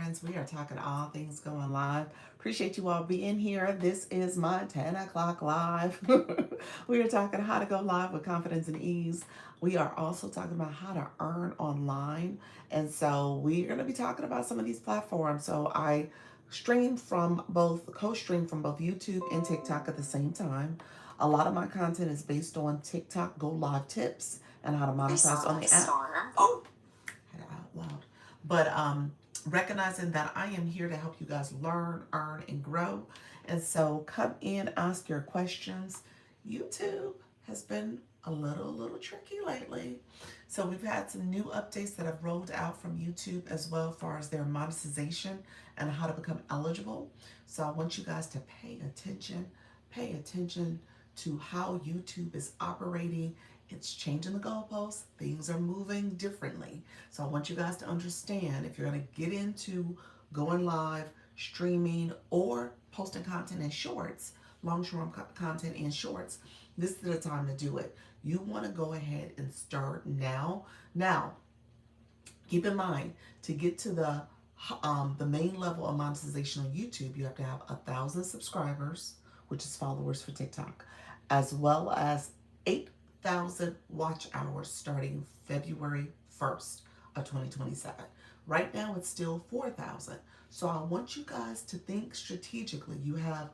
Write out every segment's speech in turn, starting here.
friends. We are talking all things going live. Appreciate you all being here. This is my 10 o'clock live. We are talking how to go live with confidence and ease. We are also talking about how to earn online. And so we're going to be talking about some of these platforms. So I co-stream from both YouTube and TikTok at the same time. A lot of my content is based on TikTok Go Live tips and how to monetize on the app. Oh, had it out loud. But recognizing that I am here to help you guys learn, earn, and grow. And so come in, ask your questions. YouTube has been a little tricky lately. So we've had some new updates that have rolled out from YouTube as well, as far as their monetization and how to become eligible. So I want you guys to pay attention to how YouTube is operating. It's changing the goalposts. Things are moving differently. So I want you guys to understand, if you're going to get into going live, streaming, or posting content in shorts, long form content in shorts, this is the time to do it. You want to go ahead and start now. Now, keep in mind, to get to the main level of monetization on YouTube, you have to have 1,000 subscribers, which is followers for TikTok, as well as 8,000 watch hours starting February 1st of 2027. Right now, it's still 4,000. So I want you guys to think strategically. You have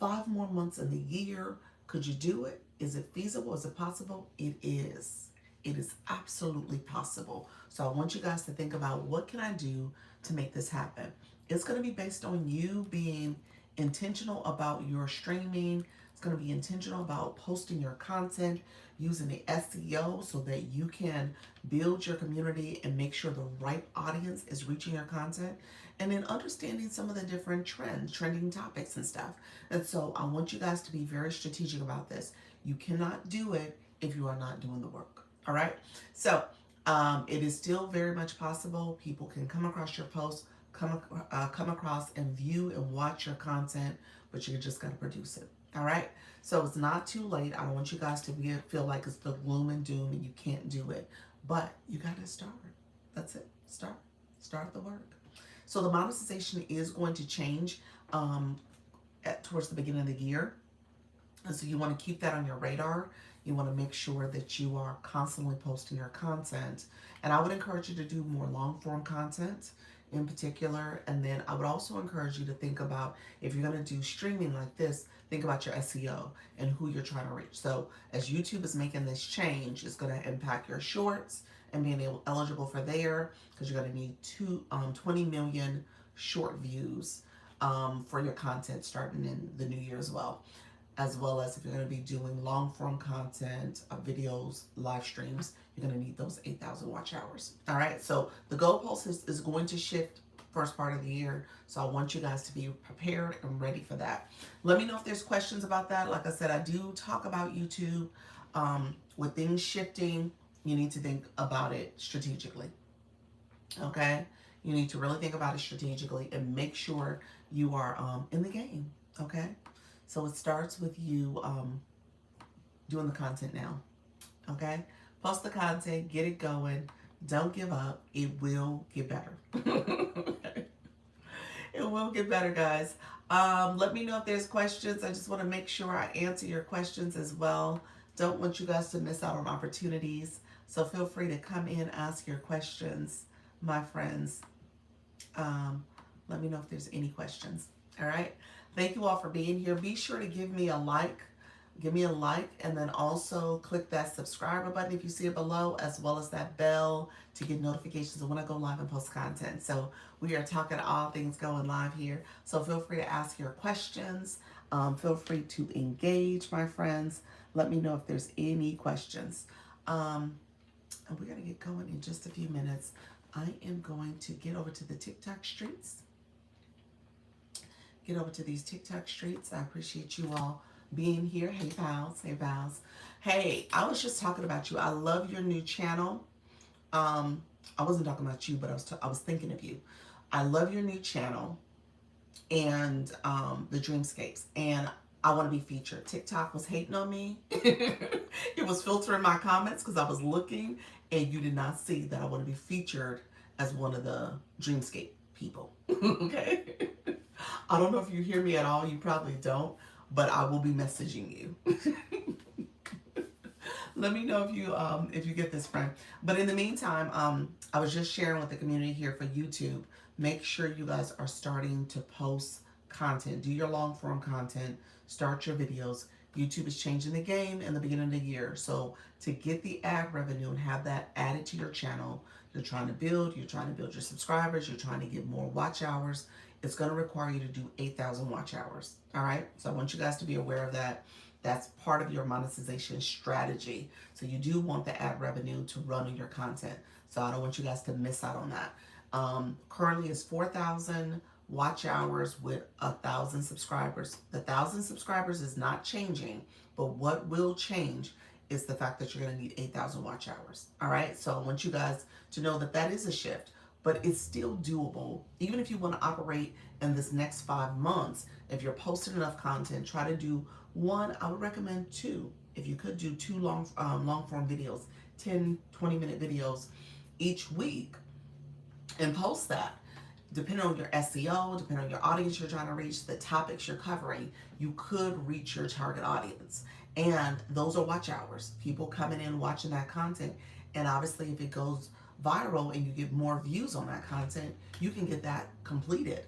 5 more months in the year. Could you do it? Is it feasible? Is it possible? It is. It is absolutely possible. So I want you guys to think about, what can I do to make this happen? It's going to be based on you being intentional about your streaming. It's going to be intentional about posting your content, using the SEO so that you can build your community and make sure the right audience is reaching your content. And then understanding some of the different trends, trending topics and stuff. And so I want you guys to be very strategic about this. You cannot do it if you are not doing the work. All right. So it is still very much possible. People can come across your posts, come across and view and watch your content, but you just got to produce it. All right. So it's not too late. I don't want you guys to feel like it's the gloom and doom and you can't do it, but you got to start. That's it. Start the work. So the monetization is going to change towards the beginning of the year. And so you want to keep that on your radar. You want to make sure that you are constantly posting your content. And I would encourage you to do more long form content in particular. And then I would also encourage you to think about, if you're going to do streaming like this, think about your SEO and who you're trying to reach. So as YouTube is making this change, it's going to impact your shorts and being eligible for there, because you're going to need 20 million short views for your content starting in the new year as well. As well as if you're going to be doing long form content, videos, live streams, you're going to need those 8,000 watch hours. All right. So the goalpost is going to shift first part of the year. So I want you guys to be prepared and ready for that. Let me know if there's questions about that. Like I said, I do talk about YouTube. With things shifting, you need to think about it strategically. Okay. You need to really think about it strategically and make sure you are in the game. Okay. So it starts with you doing the content now. Okay? Post the content, get it going. Don't give up. It will get better. It will get better, guys. Let me know if there's questions. I just want to make sure I answer your questions as well. Don't want you guys to miss out on opportunities. So feel free to come in, ask your questions, my friends. Let me know if there's any questions. All right? Thank you all for being here. Be sure to give me a like. Give me a like, and then also click that subscriber button if you see it below, as well as that bell to get notifications of when I go live and post content. So we are talking all things going live here. So feel free to ask your questions. Feel free to engage, my friends. Let me know if there's any questions. And we're going to get going in just a few minutes. I am going to get over to the TikTok streets. Get over to these TikTok streets. I appreciate you all being here. Hey, pals. Hey, pals. Hey, I was just talking about you. I love your new channel. I wasn't talking about you, but I was thinking of you. I love your new channel and the Dreamscapes. And I want to be featured. TikTok was hating on me. It was filtering my comments because I was looking, and you did not see that I want to be featured as one of the Dreamscape people. Okay? I don't know if you hear me at all. You probably don't, but I will be messaging you. Let me know if you get this, friend. But in the meantime, I was just sharing with the community here for YouTube. Make sure you guys are starting to post content. Do your long form content. Start your videos. YouTube is changing the game in the beginning of the year. So to get the ad revenue and have that added to your channel, you're trying to build. You're trying to build your subscribers. You're trying to get more watch hours. It's going to require you to do 8,000 watch hours. All right. So I want you guys to be aware of that. That's part of your monetization strategy. So you do want the ad revenue to run on your content. So I don't want you guys to miss out on that. Currently it's 4,000 watch hours with 1,000 subscribers. The 1,000 subscribers is not changing, but what will change is the fact that you're going to need 8,000 watch hours. All right. So I want you guys to know that that is a shift, but it's still doable. Even if you want to operate in this next 5 months, if you're posting enough content, try to do one. I would recommend two. If you could do two long form videos, 10, 20-minute videos each week, and post that. Depending on your SEO, depending on your audience you're trying to reach, the topics you're covering, you could reach your target audience. And those are watch hours. People coming in watching that content. And obviously, if it goes viral and you get more views on that content, you can get that completed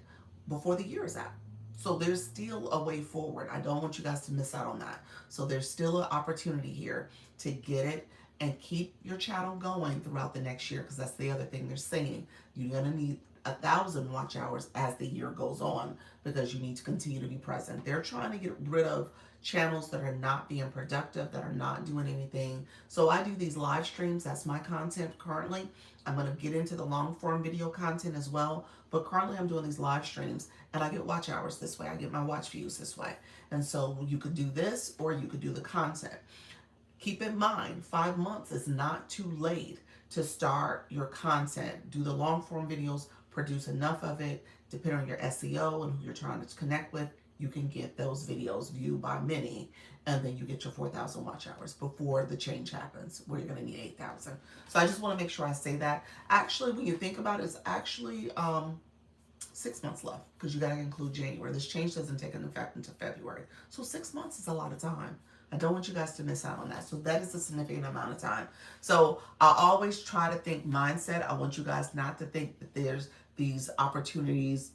before the year is out. So there's still a way forward. I don't want you guys to miss out on that. So there's still an opportunity here to get it and keep your channel going throughout the next year, because that's the other thing they're saying. You're going to need 1,000 watch hours as the year goes on, because you need to continue to be present. They're trying to get rid of channels that are not being productive, that are not doing anything. So I do these live streams. That's my content currently. I'm going to get into the long form video content as well. But currently I'm doing these live streams and I get watch hours this way. I get my watch views this way. And so you could do this or you could do the content. Keep in mind, 5 months is not too late to start your content. Do the long form videos, produce enough of it, depending on your SEO and who you're trying to connect with, you can get those videos viewed by many, and then you get your 4,000 watch hours before the change happens, where you're going to need 8,000. So I just want to make sure I say that. Actually, when you think about it, it's actually 6 months left, because you got to include January. This change doesn't take an effect until February. So 6 months is a lot of time. I don't want you guys to miss out on that. So that is a significant amount of time. So I always try to think mindset. I want you guys not to think that there's these opportunities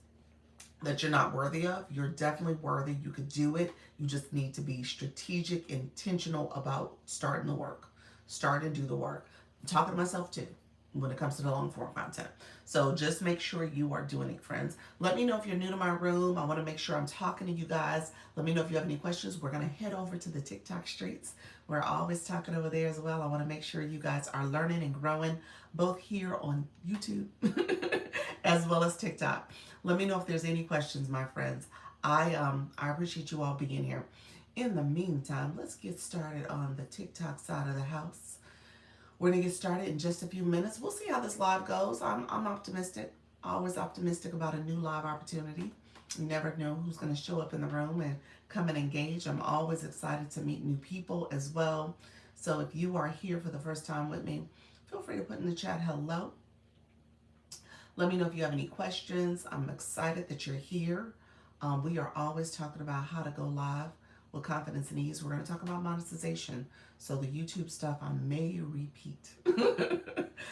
that you're not worthy of. You're definitely worthy. You could do it. You just need to be strategic, intentional about starting the work. Start and do the work. I'm talking to myself too when it comes to the long form content. So just make sure you are doing it, friends. Let me know if you're new to my room. I want to make sure I'm talking to you guys. Let me know if you have any questions. We're going to head over to the TikTok streets. We're always talking over there as well. I want to make sure you guys are learning and growing, both here on YouTube as well as TikTok. Let me know if there's any questions, my friends. I appreciate you all being here. In the meantime, let's get started on the TikTok side of the house. We're going to get started in just a few minutes. We'll see how this live goes. I'm optimistic. Always optimistic about a new live opportunity. You never know who's going to show up in the room and come and engage. I'm always excited to meet new people as well. So if you are here for the first time with me, feel free to put in the chat hello. Let me know if you have any questions. I'm excited that you're here. We are always talking about how to go live with confidence and ease. We're going to talk about monetization. So the YouTube stuff I may repeat.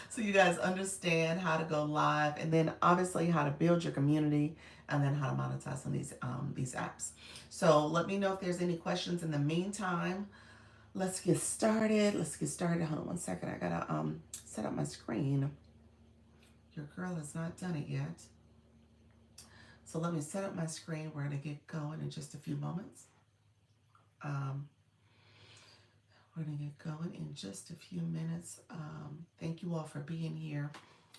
So you guys understand how to go live, and then obviously how to build your community, and then how to monetize on these apps. So let me know if there's any questions. In the meantime, let's get started. Hold on one second. I gotta set up my screen. Your girl has not done it yet. So let me set up my screen. We're going to get going in just a few moments. We're going to get going in just a few minutes. Thank you all for being here.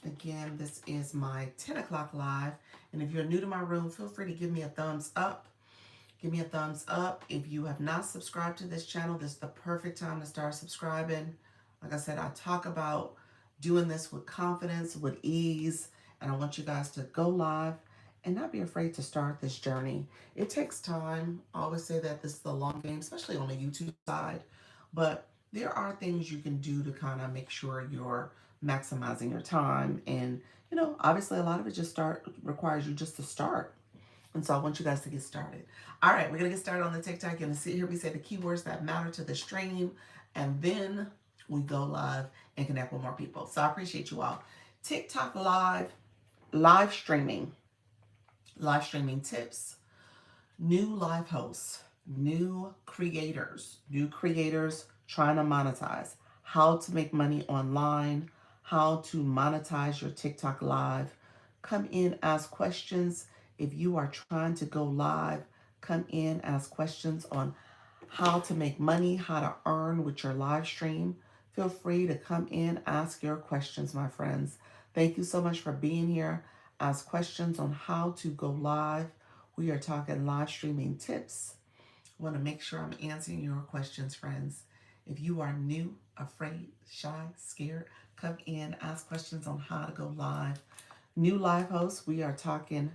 Again, this is my 10 o'clock live. And if you're new to my room, feel free to give me a thumbs up. Give me a thumbs up. If you have not subscribed to this channel, this is the perfect time to start subscribing. Like I said, I talk about doing this with confidence, with ease, and I want you guys to go live and not be afraid to start this journey. It takes time. I always say that this is the long game, especially on the YouTube side, but there are things you can do to kind of make sure you're maximizing your time and obviously a lot of it just requires you just to start. And so I want you guys to get started. All right, we're gonna get started on the TikTok. You're gonna see here we say the keywords that matter to the stream, and then we go live and connect with more people. So I appreciate you all. TikTok live streaming, tips, new live hosts, new creators trying to monetize, how to make money online, how to monetize your TikTok live. Come in, ask questions. If you are trying to go live, come in, ask questions on how to make money, how to earn with your live stream. Feel free to come in, ask your questions, my friends. Thank you so much for being here. Ask questions on how to go live. We are talking live streaming tips. I want to make sure I'm answering your questions, friends. If you are new, afraid, shy, scared, come in, ask questions on how to go live. New live hosts, we are talking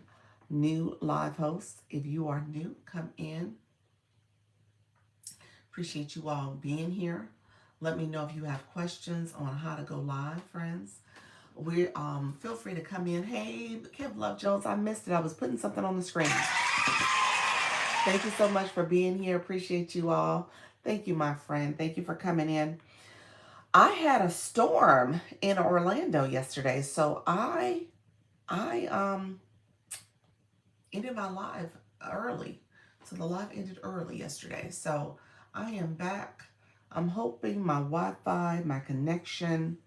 new live hosts. If you are new, come in. Appreciate you all being here. Let me know if you have questions on how to go live, friends. We feel free to come in. Hey, Kev Love Jones, I missed it. I was putting something on the screen. Thank you so much for being here. Appreciate you all. Thank you, my friend. Thank you for coming in. I had a storm in Orlando yesterday, so I ended my live early. So the live ended early yesterday. So I am back. I'm hoping my Wi-Fi, my connection.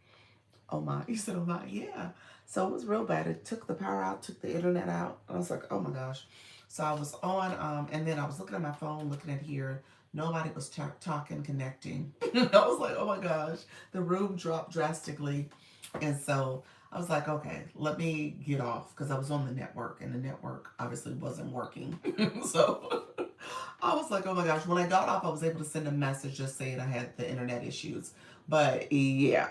Oh my, you said oh my, yeah. So it was real bad. It took the power out, took the internet out. I was like, oh my gosh. So I was on, and then I was looking at my phone, looking at here. Nobody was talking, connecting. I was like, oh my gosh. The room dropped drastically. And so I was like, okay, let me get off because I was on the network and the network obviously wasn't working. So I was like, oh my gosh. When I got off, I was able to send a message just saying I had the internet issues. But yeah,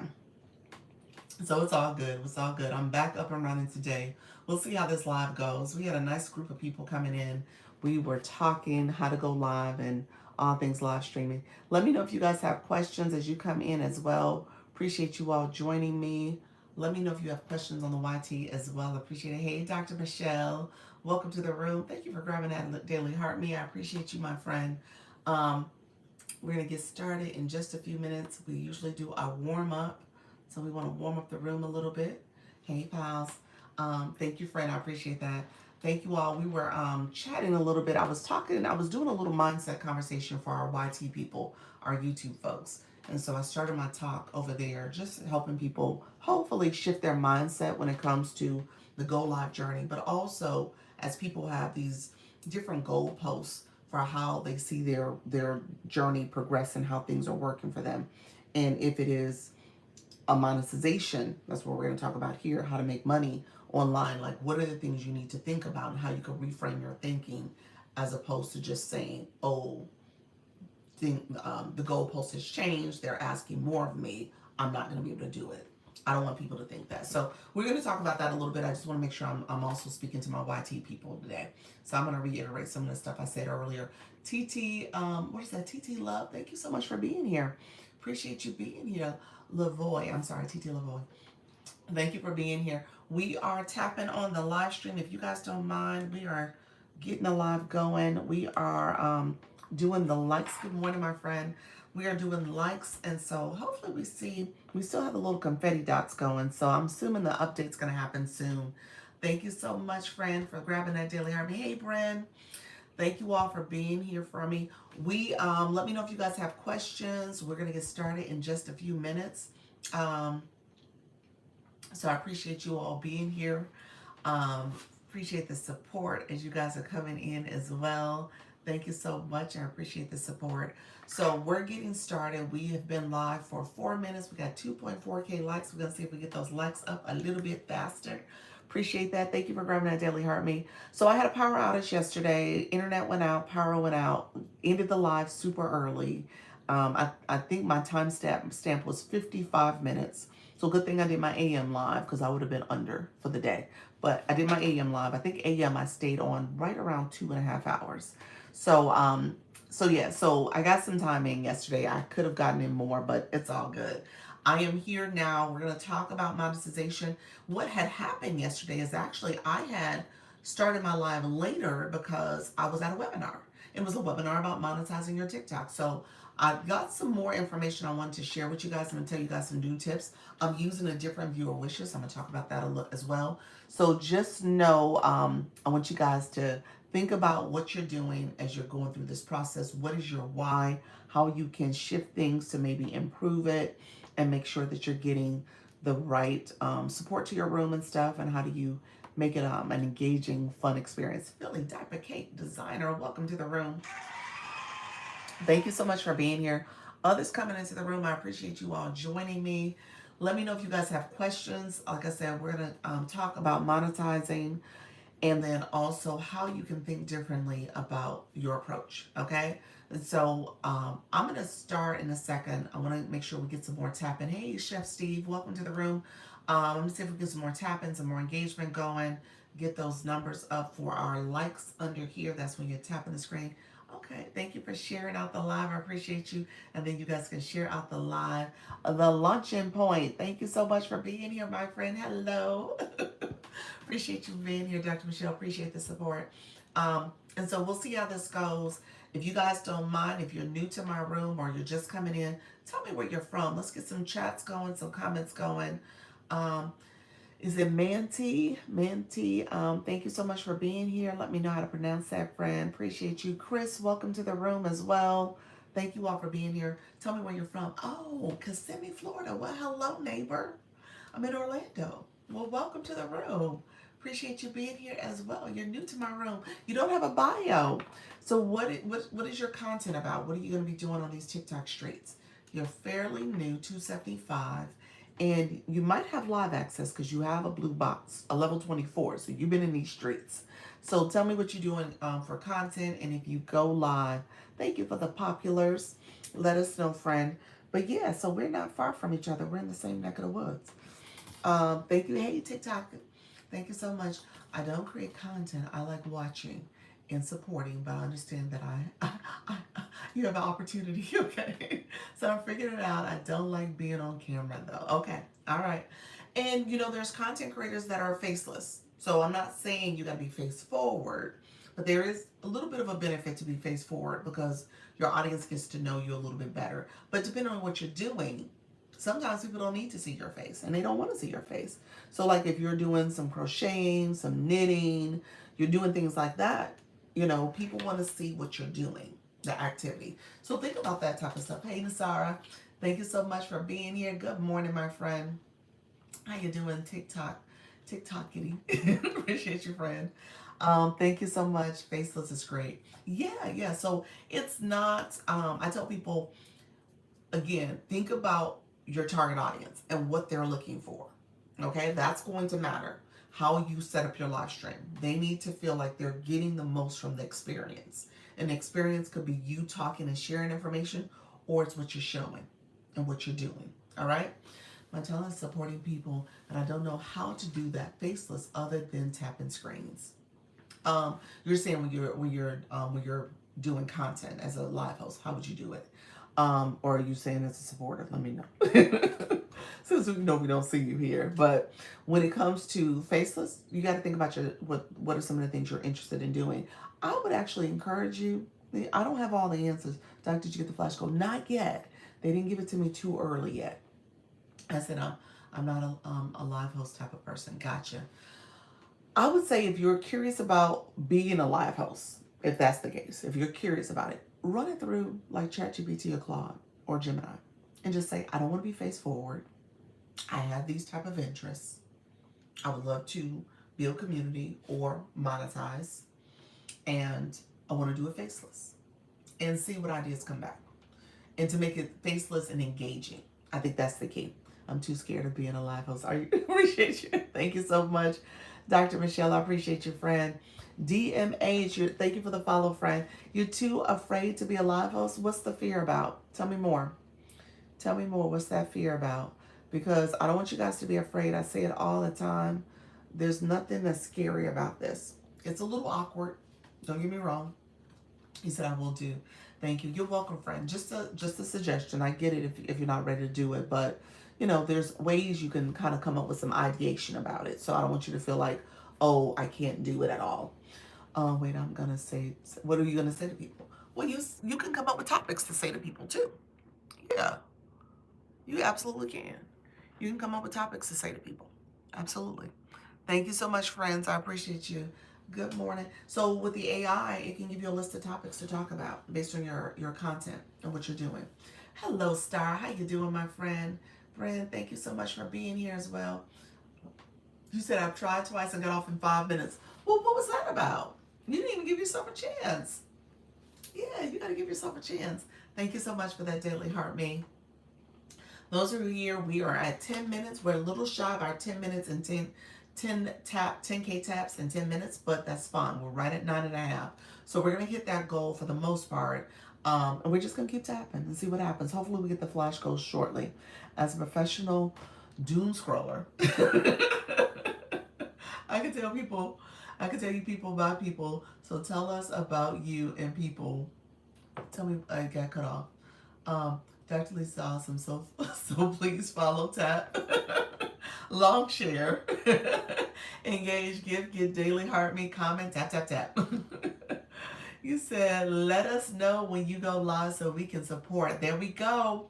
so it's all good. It's all good. I'm back up and running today. We'll see how this live goes. We had a nice group of people coming in. We were talking how to go live and all things live streaming. Let me know if you guys have questions as you come in as well. Appreciate you all joining me. Let me know if you have questions on the YT as well. Appreciate it. Hey, Dr. Michelle. Welcome to the room. Thank you for grabbing that Daily Heart Me. I appreciate you, my friend. We're going to get started in just a few minutes. We usually do our warm up. So we want to warm up the room a little bit. Hey, pals. Thank you, friend. I appreciate that. Thank you all. We were chatting a little bit. I was doing a little mindset conversation for our YT people, our YouTube folks. And so I started my talk over there, just helping people hopefully shift their mindset when it comes to the Go Live journey, but also as people have these different goalposts for how they see their journey progress and how things are working for them. And if it is a monetization, that's what we're going to talk about here, how to make money online. Like, what are the things you need to think about and how you can reframe your thinking as opposed to just saying, oh, the goalpost has changed. They're asking more of me. I'm not going to be able to do it. I don't want people to think that. So we're going to talk about that a little bit. I just want to make sure I'm also speaking to my YT people today. So I'm going to reiterate some of the stuff I said earlier. TT, what is that? TT Love, thank you so much for being here. Appreciate you being here. Lavoy, I'm sorry, TT Lavoy. Thank you for being here. We are tapping on the live stream. If you guys don't mind, we are getting the live going. We are doing the likes. Good morning, my friend. We are doing likes, and so hopefully we still have the little confetti dots going, so I'm assuming the update's going to happen soon. Thank you so much, friend, for grabbing that Daily Heart Me. Hey, Bren. Thank you all for being here for me. We let me know if you guys have questions. We're going to get started in just a few minutes. So I appreciate you all being here. Appreciate the support as you guys are coming in as well. Thank you so much. I appreciate the support. So we're getting started. We have been live for 4 minutes. We got 2.4K likes. We're going to see if we get those likes up a little bit faster. Appreciate that. Thank you for grabbing that Daily Heart Me. So I had a power outage yesterday. Internet went out, power went out, ended the live super early. I think my time stamp was 55 minutes. So good thing I did my AM live because I would have been under for the day. But I did my AM live. I think AM I stayed on right around 2.5 hours. So yeah, so I got some time in yesterday. I could have gotten in more, but it's all good. I am here now. We're going to talk about monetization. What had happened yesterday is actually I had started my live later because I was at a webinar. It was a webinar about monetizing your TikTok. So I've got some more information I wanted to share with you guys. I'm going to tell you guys some new tips. I'm using a different viewer wishes. I'm going to talk about that a little as well. So just know, I want you guys to think about what you're doing as you're going through this process. What is your why? How you can shift things to maybe improve it and make sure that you're getting the right support to your room and stuff. And how do you make it an engaging, fun experience? Philly Diaper Cake Designer, welcome to the room. Thank you so much for being here. Others coming into the room, I appreciate you all joining me. Let me know if you guys have questions. Like I said, we're going to talk about monetizing and then also how you can think differently about your approach, okay? And so I'm going to start in a second. I want to make sure we get some more tapping. Hey, Chef Steve, welcome to the room. Let me see if we get some more tapping, some more engagement going. Get those numbers up for our likes under here. That's when you're tapping the screen. Okay, thank you for sharing out the live. I appreciate you. And then you guys can share out the live. The luncheon point. Thank you so much for being here, my friend. Hello. Appreciate you being here, Dr. Michelle. Appreciate the support. And so we'll see how this goes. If you guys don't mind, if you're new to my room or you're just coming in, tell me where you're from. Let's get some chats going, some comments going. Is it Manti? Manti, thank you so much for being here. Let me know how to pronounce that, friend. Appreciate you. Chris, welcome to the room as well. Thank you all for being here. Tell me where you're from. Oh, Kissimmee, Florida. Well, hello, neighbor. I'm in Orlando. Well, welcome to the room. Appreciate you being here as well. You're new to my room. You don't have a bio. So what is your content about? What are you going to be doing on these TikTok streets? You're fairly new, 275. And you might have live access because you have a blue box, a level 24. So you've been in these streets. So tell me what you're doing for content. And if you go live, thank you for the populars. Let us know, friend. But yeah, so we're not far from each other. We're in the same neck of the woods. Thank you. Hey, TikTok. Thank you so much. I don't create content. I like watching and supporting, but I understand that you have an opportunity. Okay. So I figured it out. I don't like being on camera though. Okay. All right. And there's content creators that are faceless. So I'm not saying you gotta be face forward, but there is a little bit of a benefit to be face forward because your audience gets to know you a little bit better. But depending on what you're doing, sometimes people don't need to see your face and they don't want to see your face. So like if you're doing some crocheting, some knitting, you're doing things like that, people want to see what you're doing, the activity. So think about that type of stuff. Hey, Nasara, thank you so much for being here. Good morning, my friend. How you doing, TikTok kitty? Appreciate you, friend. Thank you so much. Faceless is great. Yeah. So it's not, I tell people, again, think about your target audience and what they're looking for. Okay, that's going to matter. How you set up your live stream. They need to feel like they're getting the most from the experience. And the experience could be you talking and sharing information, or it's what you're showing and what you're doing. All right? My talent is supporting people, and I don't know how to do that faceless other than tapping screens. You're saying when you're doing content as a live host, how would you do it? Or are you saying as a supporter? Let me know. Since we know we don't see you here. But when it comes to faceless, you got to think about what are some of the things you're interested in doing. I would actually encourage you. I don't have all the answers. Doc, did you get the flash code? Not yet. They didn't give it to me too early yet. I said I'm not a live host type of person. Gotcha. I would say if you're curious about being a live host, if that's the case, if you're curious about it, run it through like ChatGPT or Claude or Gemini and just say, I don't want to be face forward. I have these type of interests. I would love to build community or monetize, and I want to do it faceless and see what ideas come back. And to make it faceless and engaging. I think that's the key. I'm too scared of being a live host. I appreciate you. Thank you so much, Dr. Michelle. I appreciate you, friend. DMH, thank you for the follow, friend. You're too afraid to be a live host? What's the fear about? Tell me more. Tell me more. What's that fear about? Because I don't want you guys to be afraid. I say it all the time. There's nothing that's scary about this. It's a little awkward. Don't get me wrong. He said, I will do. Thank you. You're welcome, friend. Just a suggestion. I get it if you're not ready to do it, but there's ways you can kind of come up with some ideation about it. So I don't want you to feel like, oh, I can't do it at all. Wait, I'm gonna say, what are you gonna say to people? Well, you can come up with topics to say to people too. Yeah, you absolutely can. You can come up with topics to say to people. Absolutely. Thank you so much, friends. I appreciate you. Good morning. So with the AI, it can give you a list of topics to talk about based on your content and what you're doing. Hello, Star. How you doing, my friend? Brand, thank you so much for being here as well. You said I've tried twice and got off in 5 minutes. Well, what was that about? You didn't even give yourself a chance. Yeah, you got to give yourself a chance. Thank you so much for that daily heart, me. Those who are here, we are at 10 minutes. We're a little shy of our 10 minutes and 10K taps in 10 minutes, but that's fine. We're right at 9.5. So we're going to hit that goal for the most part. And we're just going to keep tapping and see what happens. Hopefully we get the flash goals shortly. As a professional doom scroller, I can tell you people about people. So tell us about you and people. Tell me, I got cut off. Dr. Lisa awesome. So please follow, tap, long share, engage, give, get daily heart me, comment, tap, tap, tap. You said, let us know when you go live so we can support. There we go.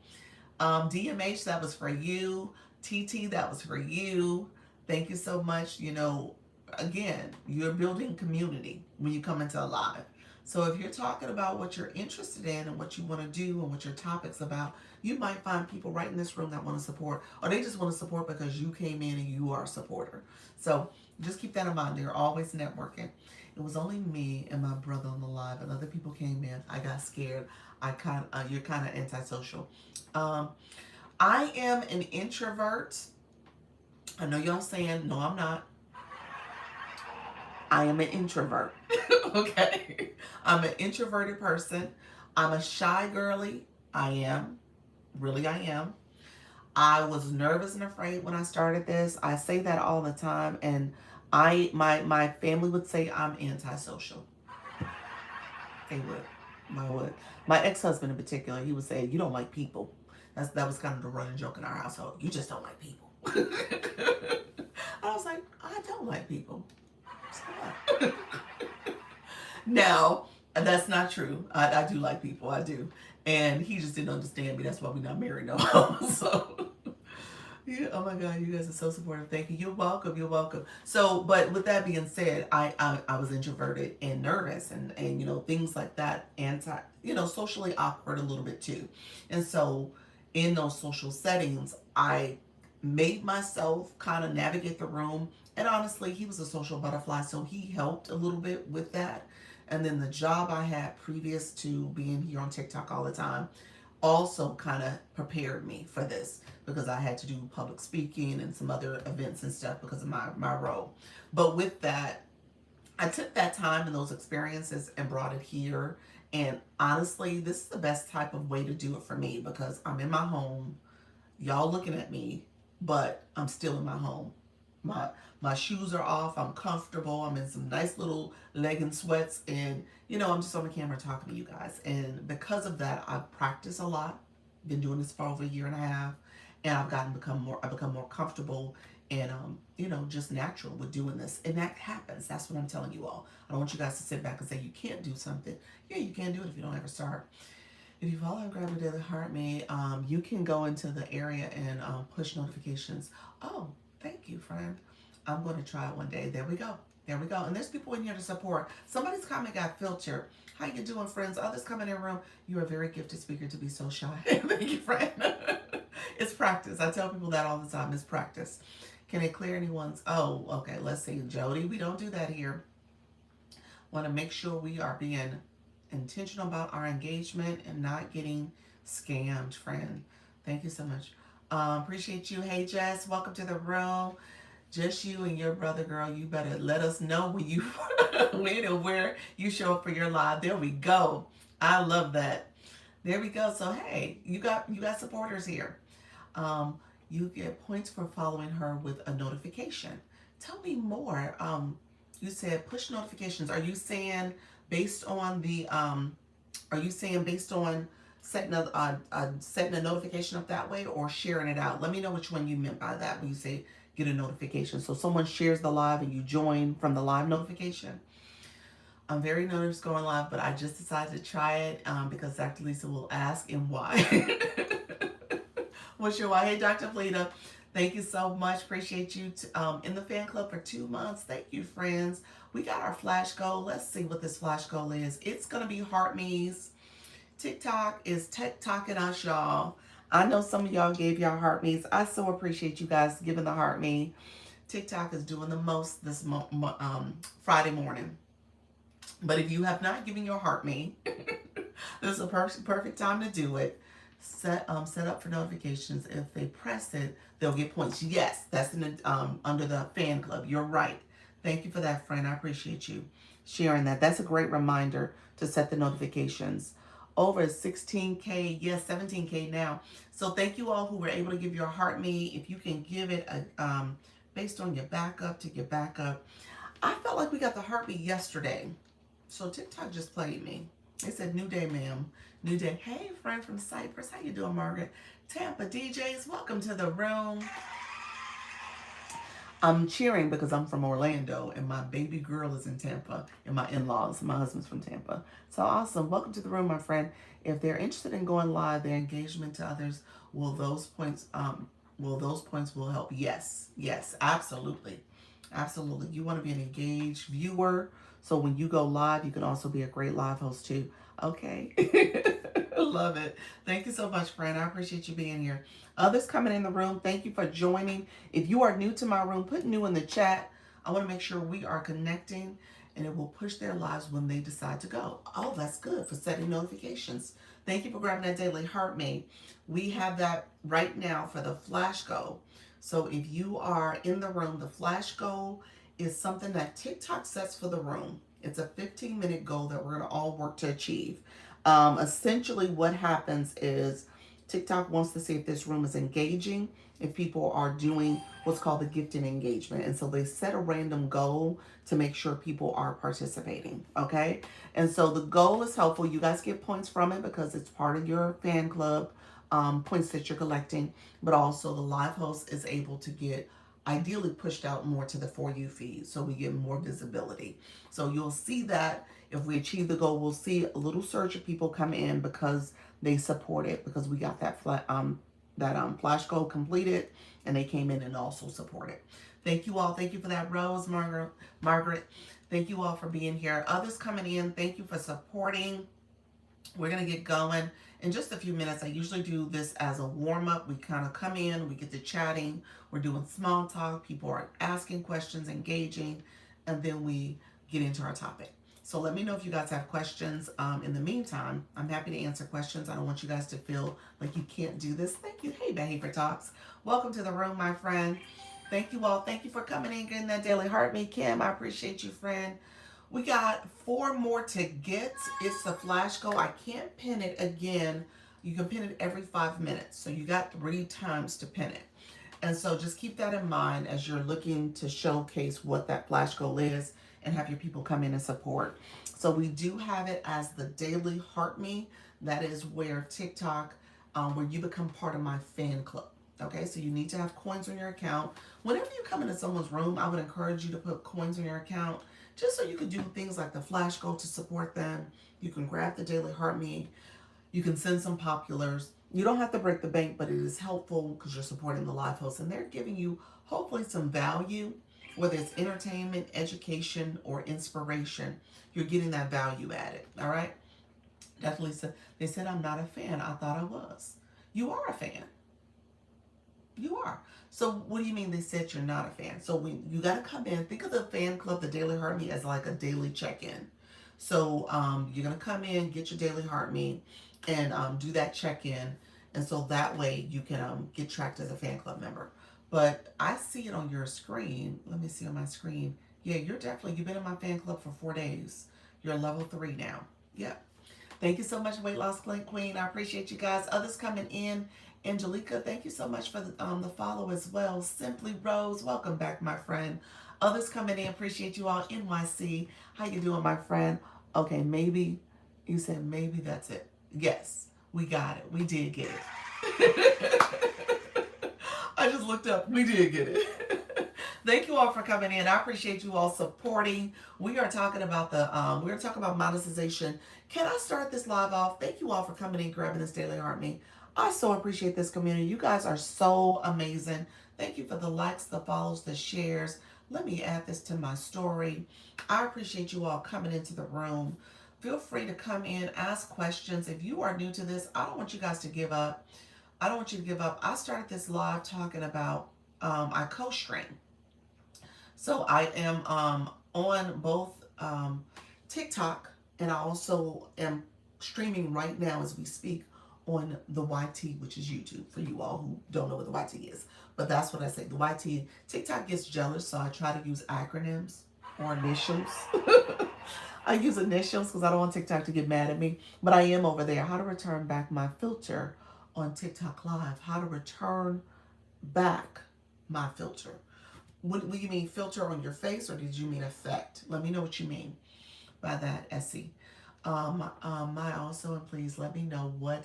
DMH, that was for you. TT, that was for you. Thank you so much. Again, you're building community when you come into a live. So if you're talking about what you're interested in and what you want to do and what your topic's about, you might find people right in this room that want to support, or they just want to support because you came in and you are a supporter. So just keep that in mind. They're always networking. It was only me and my brother on the live, and other people came in. I got scared. You're kind of antisocial. I am an introvert. I know y'all saying, no, I'm not. I am an introvert. Okay. I'm an introverted person. I'm a shy girly. I am. Really, I am. I was nervous and afraid when I started this. I say that all the time, and my family would say I'm antisocial. They would. My ex-husband in particular, he would say, you don't like people. That was kind of the running joke in our household. You just don't like people. I was like, I don't like people. Now, that's not true. I do like people. I do. And he just didn't understand me. That's why we're not married no more. So, yeah, oh my God, you guys are so supportive. Thank you. You're welcome. You're welcome. So, but with that being said, I was introverted and nervous and things like that. Socially awkward a little bit too. And so in those social settings, I made myself kind of navigate the room. And honestly, he was a social butterfly, so he helped a little bit with that. And then the job I had previous to being here on TikTok all the time also kind of prepared me for this because I had to do public speaking and some other events and stuff because of my role. But with that, I took that time and those experiences and brought it here. And honestly, this is the best type of way to do it for me because I'm in my home. Y'all looking at me, but I'm still in my home. My shoes are off. I'm comfortable. I'm in some nice little legging sweats, and I'm just on the camera talking to you guys. And because of that, I've practiced a lot. Been doing this for over a year and a half, and I've become more comfortable and just natural with doing this. And that happens. That's what I'm telling you all. I don't want you guys to sit back and say you can't do something. Yeah, you can do it if you don't ever start. If you follow and grab a daily heart me, you can go into the area and push notifications. Oh, thank you, friend. I'm going to try it one day. There we go. There we go. And there's people in here to support. Somebody's comment got filtered. How you doing, friends? Others coming in the room. You're a very gifted speaker to be so shy. Thank you, friend. It's practice. I tell people that all the time. It's practice. Can it clear anyone's? Oh, okay. Let's see. Jody, we don't do that here. Want to make sure we are being intentional about our engagement and not getting scammed, friend. Thank you so much. Appreciate you. Hey, Jess. Welcome to the room. Just you and your brother, girl. You better let us know when you when and where you show up for your live. There we go. I love that. There we go. So hey, you got supporters here. You get points for following her with a notification. Tell me more. You said push notifications. Are you saying based on the setting a notification up that way, or sharing it out. Let me know which one you meant by that when you say get a notification. So someone shares the live and you join from the live notification. I'm very nervous going live, but I just decided to try it because Dr. Lisa will ask and why. What's your why? Hey, Dr. Fleta, thank you so much. Appreciate you in the fan club for 2 months. Thank you, friends. We got our flash goal. Let's see what this flash goal is. It's going to be heart me's. TikTok is TikToking us, y'all. I know some of y'all gave y'all heart me's. I so appreciate you guys giving the heart me. TikTok is doing the most this Friday morning. But if you have not given your heart me, this is a perfect time to do it. Set up for notifications. If they press it, they'll get points. Yes, that's in the, under the fan club. You're right. Thank you for that, friend. I appreciate you sharing that. That's a great reminder to set the notifications. Over 16K, yes, 17K now. So thank you all who were able to give your heart me. If you can give it a based on your backup to your backup. I felt like we got the heartbeat yesterday. So TikTok just played me. They said, new day, ma'am. New day. Hey, friend from Cyprus. How you doing, Margaret? Tampa DJs, welcome to the room. I'm cheering because I'm from Orlando and my baby girl is in Tampa and my in-laws, my husband's from Tampa. So awesome. Welcome to the room, my friend. If they're interested in going live, their engagement to others, will those points will help? Yes. Yes, absolutely. Absolutely. You want to be an engaged viewer. So when you go live, you can also be a great live host too. Okay. Love it. Thank you so much, friend. I appreciate you being here. Others coming in the room, thank you for joining. If you are new to my room, put new in the chat. I want to make sure we are connecting and it will push their lives when they decide to go. Oh, that's good for setting notifications. Thank you for grabbing that daily heart me. We have that right now for the flash goal. So if you are in the room, the flash goal is something that TikTok sets for the room. It's a 15-minute goal that we're going to all work to achieve. Essentially what happens is TikTok wants to see if this room is engaging, if people are doing what's called the gifted engagement. And so they set a random goal to make sure people are participating, okay? And so the goal is helpful. You guys get points from it because it's part of your fan club, points that you're collecting, but also the live host is able to get ideally pushed out more to the For You feed so we get more visibility. So you'll see that if we achieve the goal, we'll see a little surge of people come in because they support it, because we got that flash goal completed and they came in and also supported. Thank you all. Thank you for that, Rose, Margaret. Thank you all for being here. Others coming in, thank you for supporting. We're going to get going in just a few minutes. I usually do this as a warm-up. We kind of come in, we get to chatting, we're doing small talk, people are asking questions, engaging, and then we get into our topic. So let me know if you guys have questions. In the meantime, I'm happy to answer questions. I don't want you guys to feel like you can't do this. Thank you. Hey, Behavior Talks. Welcome to the room, my friend. Thank you all. Thank you for coming in, getting that daily heart me. Kim, I appreciate you, friend. We got 4 more to get. It's the flash goal. I can't pin it again. You can pin it every 5 minutes. So you got 3 times to pin it. And so just keep that in mind as you're looking to showcase what that flash goal is and have your people come in and support. So we do have it as the daily heart me. That is where TikTok, where you become part of my fan club. Okay, so you need to have coins on your account. Whenever you come into someone's room, I would encourage you to put coins on your account just so you can do things like the flash goal to support them. You can grab the daily heart me. You can send some populars. You don't have to break the bank, but it is helpful because you're supporting the live host and they're giving you hopefully some value, whether it's entertainment, education, or inspiration. You're getting that value added, all right? Definitely said, they said I'm not a fan. I thought I was. You are a fan. You are. So what do you mean they said you're not a fan? So when you got to come in, think of the fan club, the Daily Heart Me, as like a daily check-in. So you're going to come in, get your Daily Heart Me, and do that check-in. And so that way you can get tracked as a fan club member. But I see it on your screen. Let me see on my screen. Yeah, you've been in my fan club for 4 days. You're level 3 now. Yep. Thank you so much, Weight Loss Queen. I appreciate you guys. Others coming in. Angelica, thank you so much for the follow as well. Simply Rose, welcome back, my friend. Others coming in, appreciate you all. NYC, how you doing, my friend? Okay, maybe, you said maybe that's it. Yes, We got it. We did get it. I just looked up. We did get it. Thank you all for coming in. I appreciate you all supporting. We are talking about we're talking about monetization. Can I start this live off? Thank you all for coming in, grabbing this Daily Art Me. I so appreciate this community. You guys are so amazing. Thank you for the likes, the follows, the shares. Let me add this to my story. I appreciate you all coming into the room. Feel free to come in, ask questions. If you are new to this, I don't want you guys to give up. I don't want you to give up. I started this live talking about I co-stream. So I am on both TikTok, and I also am streaming right now as we speak on the YT, which is YouTube, for you all who don't know what the YT is. But that's what I say. The YT, TikTok gets jealous, so I try to use acronyms or initials. I use initials because I don't want TikTok to get mad at me. But I am over there. How to return back my filter on TikTok Live. How to return back my filter. What do you mean, filter on your face, or did you mean effect? Let me know what you mean by that, Essie. My also, and please let me know what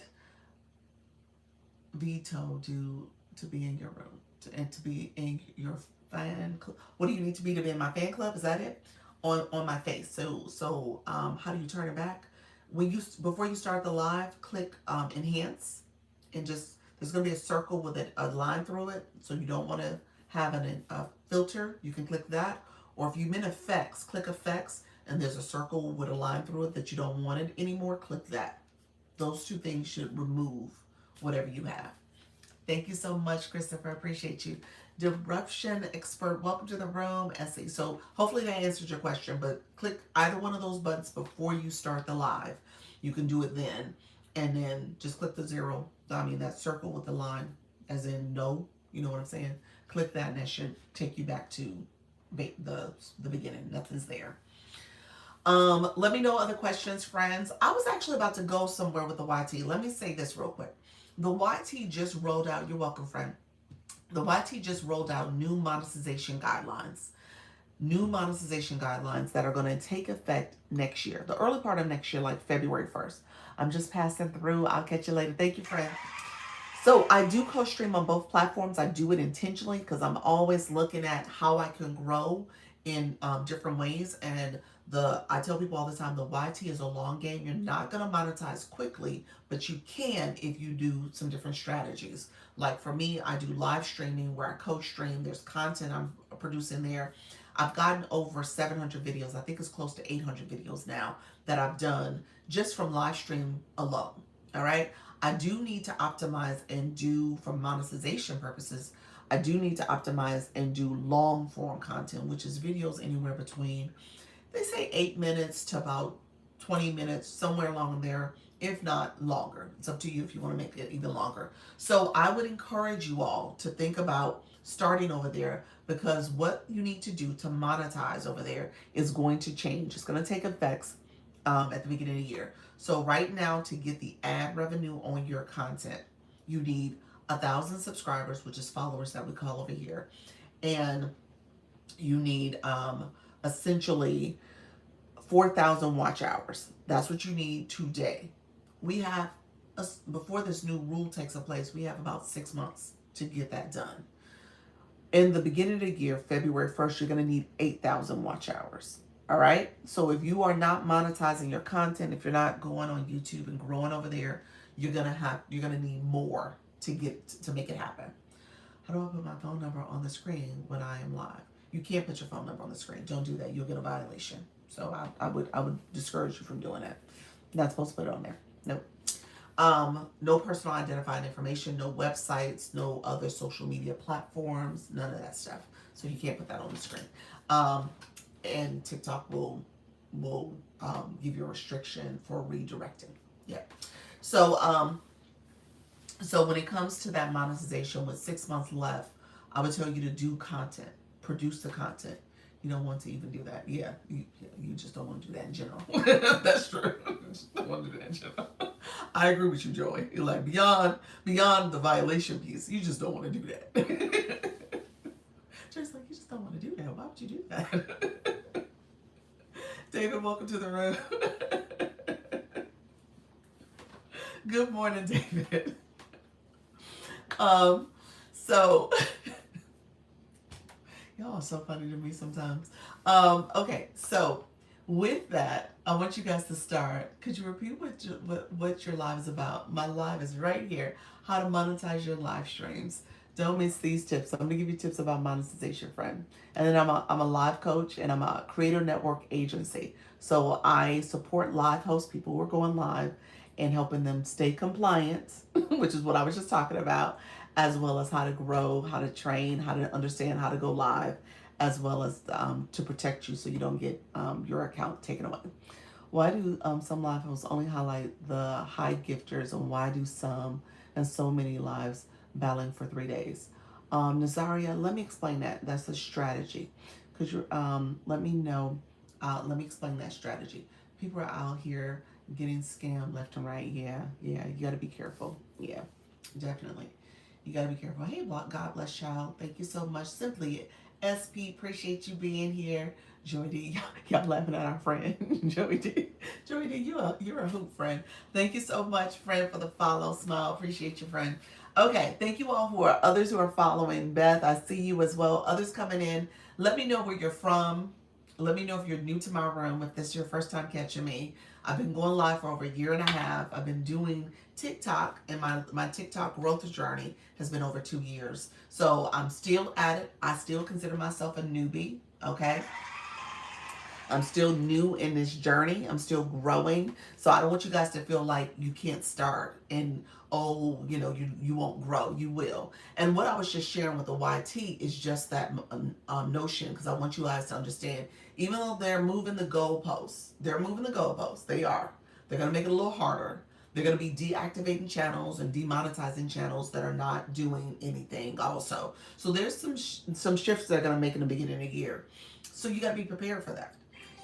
Vito do to be in your room and to be in your fan club. What do you need to be in my fan club? Is that it? On my face. So how do you turn it back? When you before you start the live, click enhance, and just there's gonna be a circle with a line through it. So you don't want to have a filter. You can click that, or if you mean effects, click effects, and there's a circle with a line through it that you don't want it anymore. Click that. Those two things should remove whatever you have. Thank you so much, Christopher. Appreciate you. Disruption expert, welcome to the room, Essie. So hopefully that answered your question, but click either one of those buttons before you start the live. You can do it then, and then just click the zero. I mean, that circle with the line, as in no, you know what I'm saying? Click that, and that should take you back to the beginning. Nothing's there. Let me know other questions, friends. I was actually about to go somewhere with the YT. Let me say this real quick. The YT just rolled out, you're welcome, friend. The YT just rolled out new monetization guidelines. New monetization guidelines that are going to take effect next year. The early part of next year, like February 1st. I'm just passing through. I'll catch you later. Thank you, friend. So I do co-stream on both platforms. I do it intentionally because I'm always looking at how I can grow in different ways. And I tell people all the time, the YT is a long game. You're not going to monetize quickly, but you can if you do some different strategies. Like for me, I do live streaming where I co-stream. There's content I'm producing there. I've gotten over 700 videos. I think it's close to 800 videos now that I've done just from live stream alone. All right. I do need to optimize and do, for monetization purposes, I do need to optimize and do long form content, which is videos anywhere between, they say 8 minutes to about 20 minutes, somewhere along there, if not longer. It's up to you if you want to make it even longer. So I would encourage you all to think about starting over there, because what you need to do to monetize over there is going to change. It's going to take effects at the beginning of the year. So right now, to get the ad revenue on your content, you need 1,000 subscribers, which is followers that we call over here. And you need essentially 4,000 watch hours. That's what you need today. We have, before this new rule takes place, we have about 6 months to get that done. In the beginning of the year, February 1st, you're going to need 8,000 watch hours. All right. So if you are not monetizing your content, if you're not going on YouTube and growing over there, you're going to need more to make it happen. How do I put my phone number on the screen when I am live? You can't put your phone number on the screen. Don't do that. You'll get a violation. So I would discourage you from doing that. You're not supposed to put it on there. Nope. No personal identifying information, no websites, no other social media platforms, none of that stuff. So you can't put that on the screen. And TikTok will give you a restriction for redirecting. Yeah. So so when it comes to that monetization with 6 months left, I would tell you to do content, produce the content. You don't want to even do that. Yeah, you just don't want to do that in general. That's true. You just don't want to do that in general. I agree with you, Joey. You're like beyond the violation piece, you just don't want to do that. Just like, you just don't want to do that. Why would you do that? David, welcome to the room. Good morning, David. Um, so y'all are so funny to me sometimes. Okay, so with that, I want you guys to start. Could you repeat what your live is about? My live is right here. How to monetize your live streams. Don't miss these tips. I'm gonna give you tips about monetization, friend. And then I'm a live coach and I'm a creator network agency. So I support live host people who are going live and helping them stay compliant, which is what I was just talking about, as well as how to grow, how to train, how to understand how to go live, as well as to protect you so you don't get your account taken away. Why do some live hosts only highlight the high gifters, and why do some and so many lives battling for 3 days? Nazaria, let me explain that. That's a strategy. Could you let me know? Let me explain that strategy. People are out here getting scammed left and right. Yeah, yeah. You got to be careful. Yeah, definitely. You got to be careful. Hey, God bless child. Thank you so much. Simply SP, appreciate you being here. Joy D, y'all laughing at our friend. Joey D. Joey D, you're a hoop friend. Thank you so much, friend, for the follow. Smile. Appreciate you, friend. Okay, thank you all who are others who are following. Beth, I see you as well. Others coming in. Let me know where you're from. Let me know if you're new to my room, if this is your first time catching me. I've been going live for over a year and a half. I've been doing TikTok, and my TikTok growth journey has been over 2 years. So I'm still at it. I still consider myself a newbie, okay? I'm still new in this journey. I'm still growing. So I don't want you guys to feel like you can't start and oh, you won't grow. You will. And what I was just sharing with the YT is just that notion, because I want you guys to understand, even though they're moving the goalposts, They are. They're going to make it a little harder. They're going to be deactivating channels and demonetizing channels that are not doing anything also. So there's some shifts that are going to make in the beginning of the year. So you got to be prepared for that.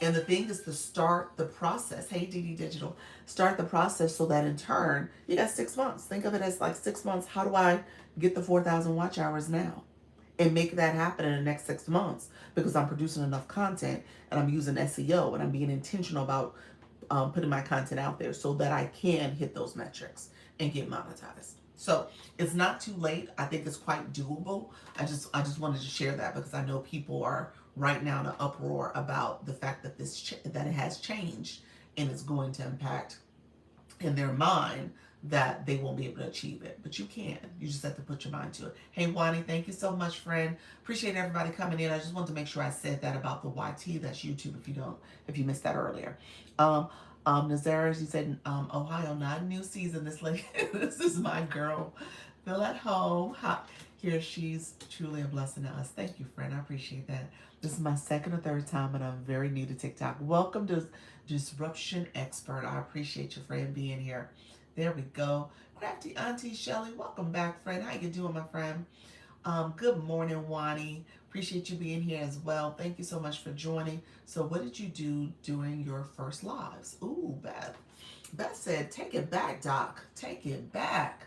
And the thing is to start the process. Hey, DD Digital, start the process so that in turn, you got 6 months. Think of it as like 6 months. How do I get the 4,000 watch hours now? And make that happen in the next 6 months, because I'm producing enough content and I'm using SEO and I'm being intentional about putting my content out there so that I can hit those metrics and get monetized. So it's not too late. I think it's quite doable. I just wanted to share that because I know people are right now in an uproar about the fact that that it has changed and it's going to impact in their mind that they won't be able to achieve it. But you can. You just have to put your mind to it. Hey, Wani, thank you so much, friend. Appreciate everybody coming in. I just wanted to make sure I said that about the YT. That's YouTube if you missed that earlier. Nazara, she said, Ohio, not a new season. This lady, this is my girl. Feel at home. Here, she's truly a blessing to us. Thank you, friend. I appreciate that. This is my second or third time, and I'm very new to TikTok. Welcome to Disruption Expert. I appreciate your friend being here. There we go. Crafty Auntie Shelly, welcome back, friend. How you doing, my friend? Good morning, Wani. Appreciate you being here as well. Thank you so much for joining. So what did you do during your first lives? Ooh, Beth. Beth said, take it back, Doc. Take it back.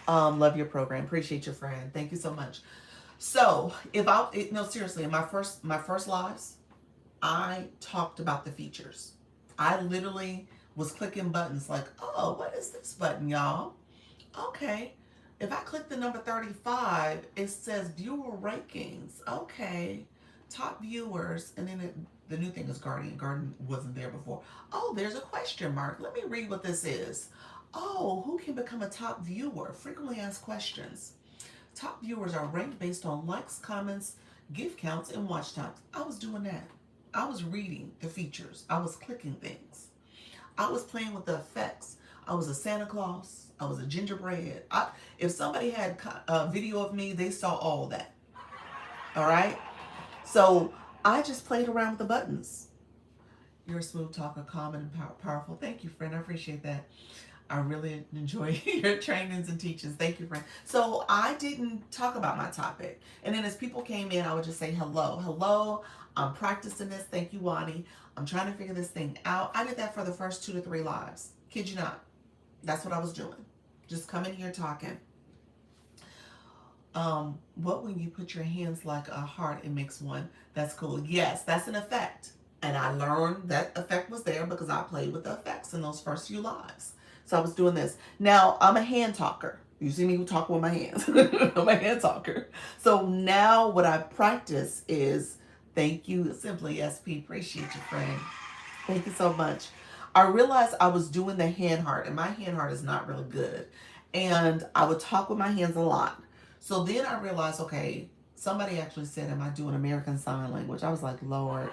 Love your program. Appreciate your friend. Thank you so much. So no, seriously, in my first lives, I talked about the features. I literally was clicking buttons like, oh, what is this button, y'all? Okay. If I click the number 35, it says viewer rankings. Okay. Top viewers. And then the new thing is Guardian. Guardian wasn't there before. Oh, there's a question mark. Let me read what this is. Oh, who can become a top viewer? Frequently asked questions. Top viewers are ranked based on likes, comments, gift counts, and watch times. I was doing that. I was reading the features. I was clicking things. I was playing with the effects. I was a Santa Claus. I was a gingerbread. If somebody had a video of me, they saw all that. All right? So I just played around with the buttons. You're a smooth talker, calm and powerful. Thank you, friend. I appreciate that. I really enjoy your trainings and teachings. Thank you, friend. So I didn't talk about my topic. And then as people came in, I would just say, hello. I'm practicing this. Thank you, Wani. I'm trying to figure this thing out. I did that for the first 2 to 3 lives. Kid you not. That's what I was doing. Just coming here talking. What when you put your hands like a heart, it makes one? That's cool. Yes, that's an effect. And I learned that effect was there because I played with the effects in those first few lives. So I was doing this. Now I'm a hand talker. You see me talk with my hands. I'm a hand talker. So now what I practice is thank you, Simply SP. Appreciate you, friend. Thank you so much. I realized I was doing the hand heart, and my hand heart is not really good. And I would talk with my hands a lot. So then I realized, okay, somebody actually said, am I doing American Sign Language? I was like, Lord,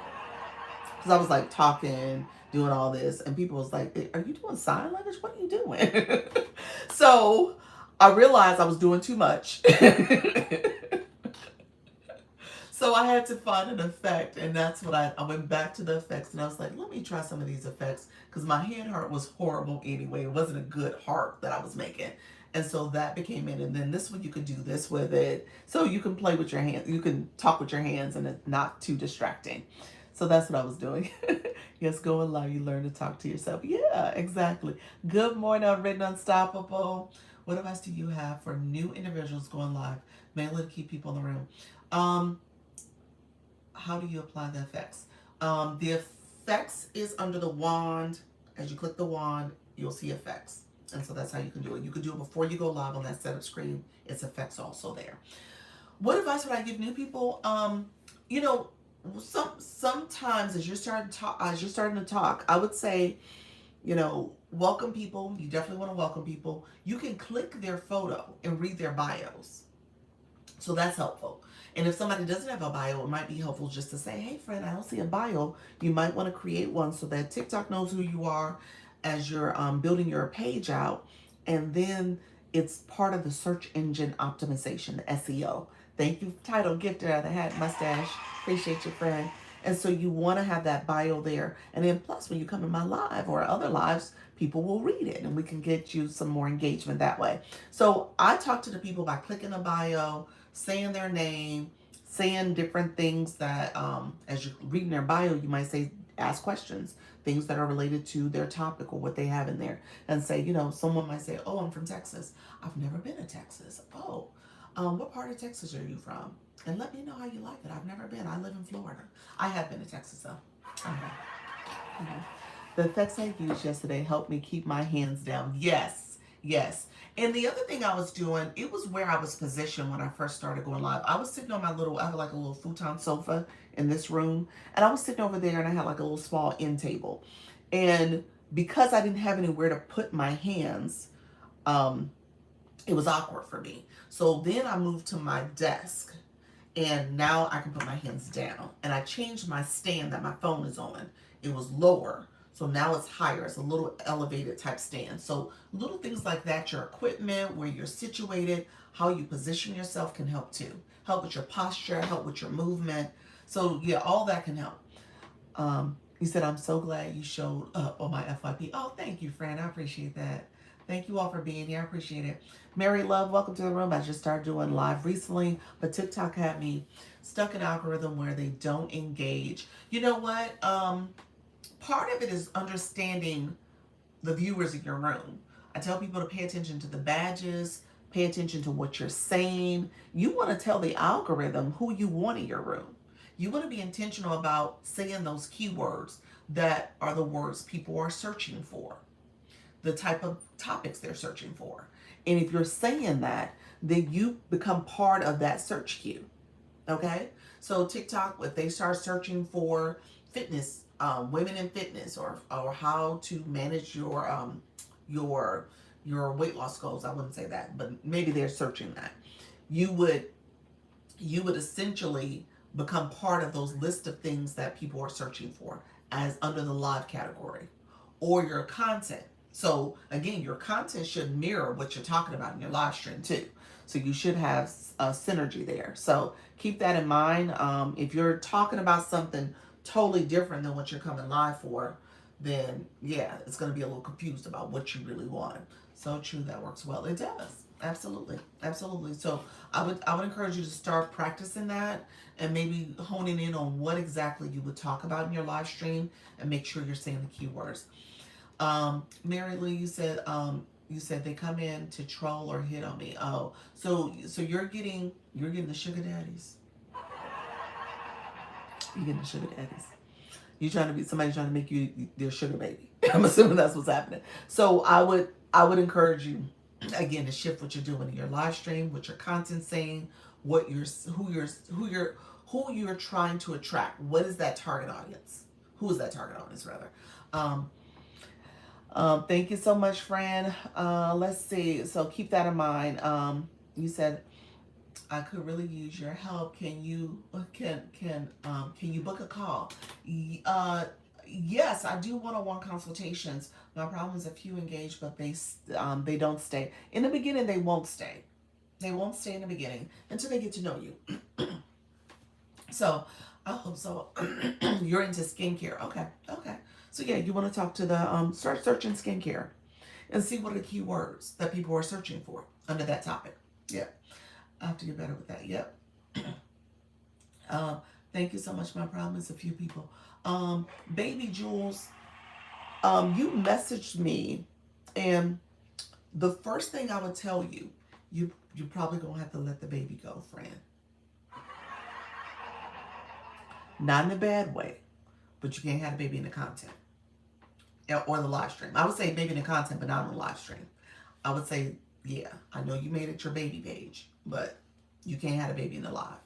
because I was like talking, doing all this, and people was like, "Are you doing sign language? What are you doing?" So I realized I was doing too much. So I had to find an effect, and that's what I went back to the effects, and I was like, let me try some of these effects, because my hand heart was horrible anyway. It wasn't a good heart that I was making. And so that became it. And then this one, you could do this with it. So you can play with your hands. You can talk with your hands, and it's not too distracting. So that's what I was doing. Yes, go allow you learn to talk to yourself. Yeah, exactly. Good morning, Unwritten Unstoppable. What advice do you have for new individuals going live, mainly to keep people in the room? Um, how do you apply the effects? The effects is under the wand. As you click the wand, you'll see effects. And so that's how you can do it. You can do it before you go live on that setup screen. It's effects also there. What advice would I give new people? You know, sometimes as you're starting to talk, I would say, you know, welcome people. You definitely want to welcome people. You can click their photo and read their bios. So that's helpful. And if somebody doesn't have a bio, it might be helpful just to say, hey, friend, I don't see a bio. You might want to create one so that TikTok knows who you are as you're building your page out. And then it's part of the search engine optimization, the SEO. Thank you, title gifter, the hat mustache. Appreciate you, friend. And so you want to have that bio there. And then plus, when you come in my live or other lives, people will read it and we can get you some more engagement that way. So I talk to the people by clicking the bio, saying their name, saying different things that, as you're reading their bio, you might say, ask questions, things that are related to their topic or what they have in there. And say, you know, someone might say, oh, I'm from Texas. I've never been to Texas. Oh, what part of Texas are you from? And let me know how you like it. I've never been. I live in Florida. I have been to Texas, though. Okay. The effects I used yesterday helped me keep my hands down. Yes, yes. And the other thing I was doing, it was where I was positioned when I first started going live. I was sitting on my little, I have like a little futon sofa in this room, and I was sitting over there and I had like a little small end table. And because I didn't have anywhere to put my hands, um, it was awkward for me. So then I moved to my desk, and now I can put my hands down. And I changed my stand that my phone is on. It was lower, so now it's higher. It's a little elevated type stand. So little things like that, your equipment, where you're situated, how you position yourself can help too. Help with your posture, help with your movement. So yeah, all that can help. You said, I'm so glad you showed up on my FYP. Oh, thank you, friend. I appreciate that. Thank you all for being here. I appreciate it. Mary Love, welcome to the room. I just started doing live recently, but TikTok had me stuck in an algorithm where they don't engage. You know what? Part of it is understanding the viewers in your room. I tell people to pay attention to the badges, pay attention to what you're saying. You want to tell the algorithm who you want in your room. You want to be intentional about saying those keywords that are the words people are searching for, the type of topics they're searching for. And if you're saying that, then you become part of that search queue. Okay? So TikTok, if they start searching for fitness, women in fitness, or how to manage your weight loss goals, I wouldn't say that, but maybe they're searching that. You would essentially become part of those list of things that people are searching for as under the live category, or your content. So again, your content should mirror what you're talking about in your live stream too. So you should have a synergy there. So keep that in mind. If you're talking about something totally different than what you're coming live for, then yeah, it's going to be a little confused about what you really want. So true, that works well. It does. Absolutely. Absolutely. So I would encourage you to start practicing that and maybe honing in on what exactly you would talk about in your live stream and make sure you're saying the keywords. Mary Lou, you said they come in to troll or hit on me. Oh, so you're getting the sugar daddies. You're getting the sugar daddies. Somebody trying to make you their sugar baby. I'm assuming that's what's happening. So I would encourage you again to shift what you're doing in your live stream, what your content saying, what you're who you're trying to attract. What is that target audience? Who is that target audience rather? Um, thank you so much, Fran. Let's see. So keep that in mind. You said I could really use your help. Can you book a call? Yes, I do one-on-one consultations. My problem is a few engage, but they don't stay. In the beginning, they won't stay. They won't stay in the beginning until they get to know you. So I hope so. You're into skincare. Okay, okay. So yeah, you want to talk to the start searching skincare and see what are the keywords that people are searching for under that topic. Yeah, I have to get better with that. Yep. Thank you so much. My problem is a few people. Baby Jules, you messaged me, and the first thing I would tell you, you probably gonna have to let the baby go, friend. Not in a bad way, but you can't have a baby in the content or the live stream. I would say baby in the content, but not on the live stream. I would say, yeah, I know you made it your baby page, but you can't have a baby in the live.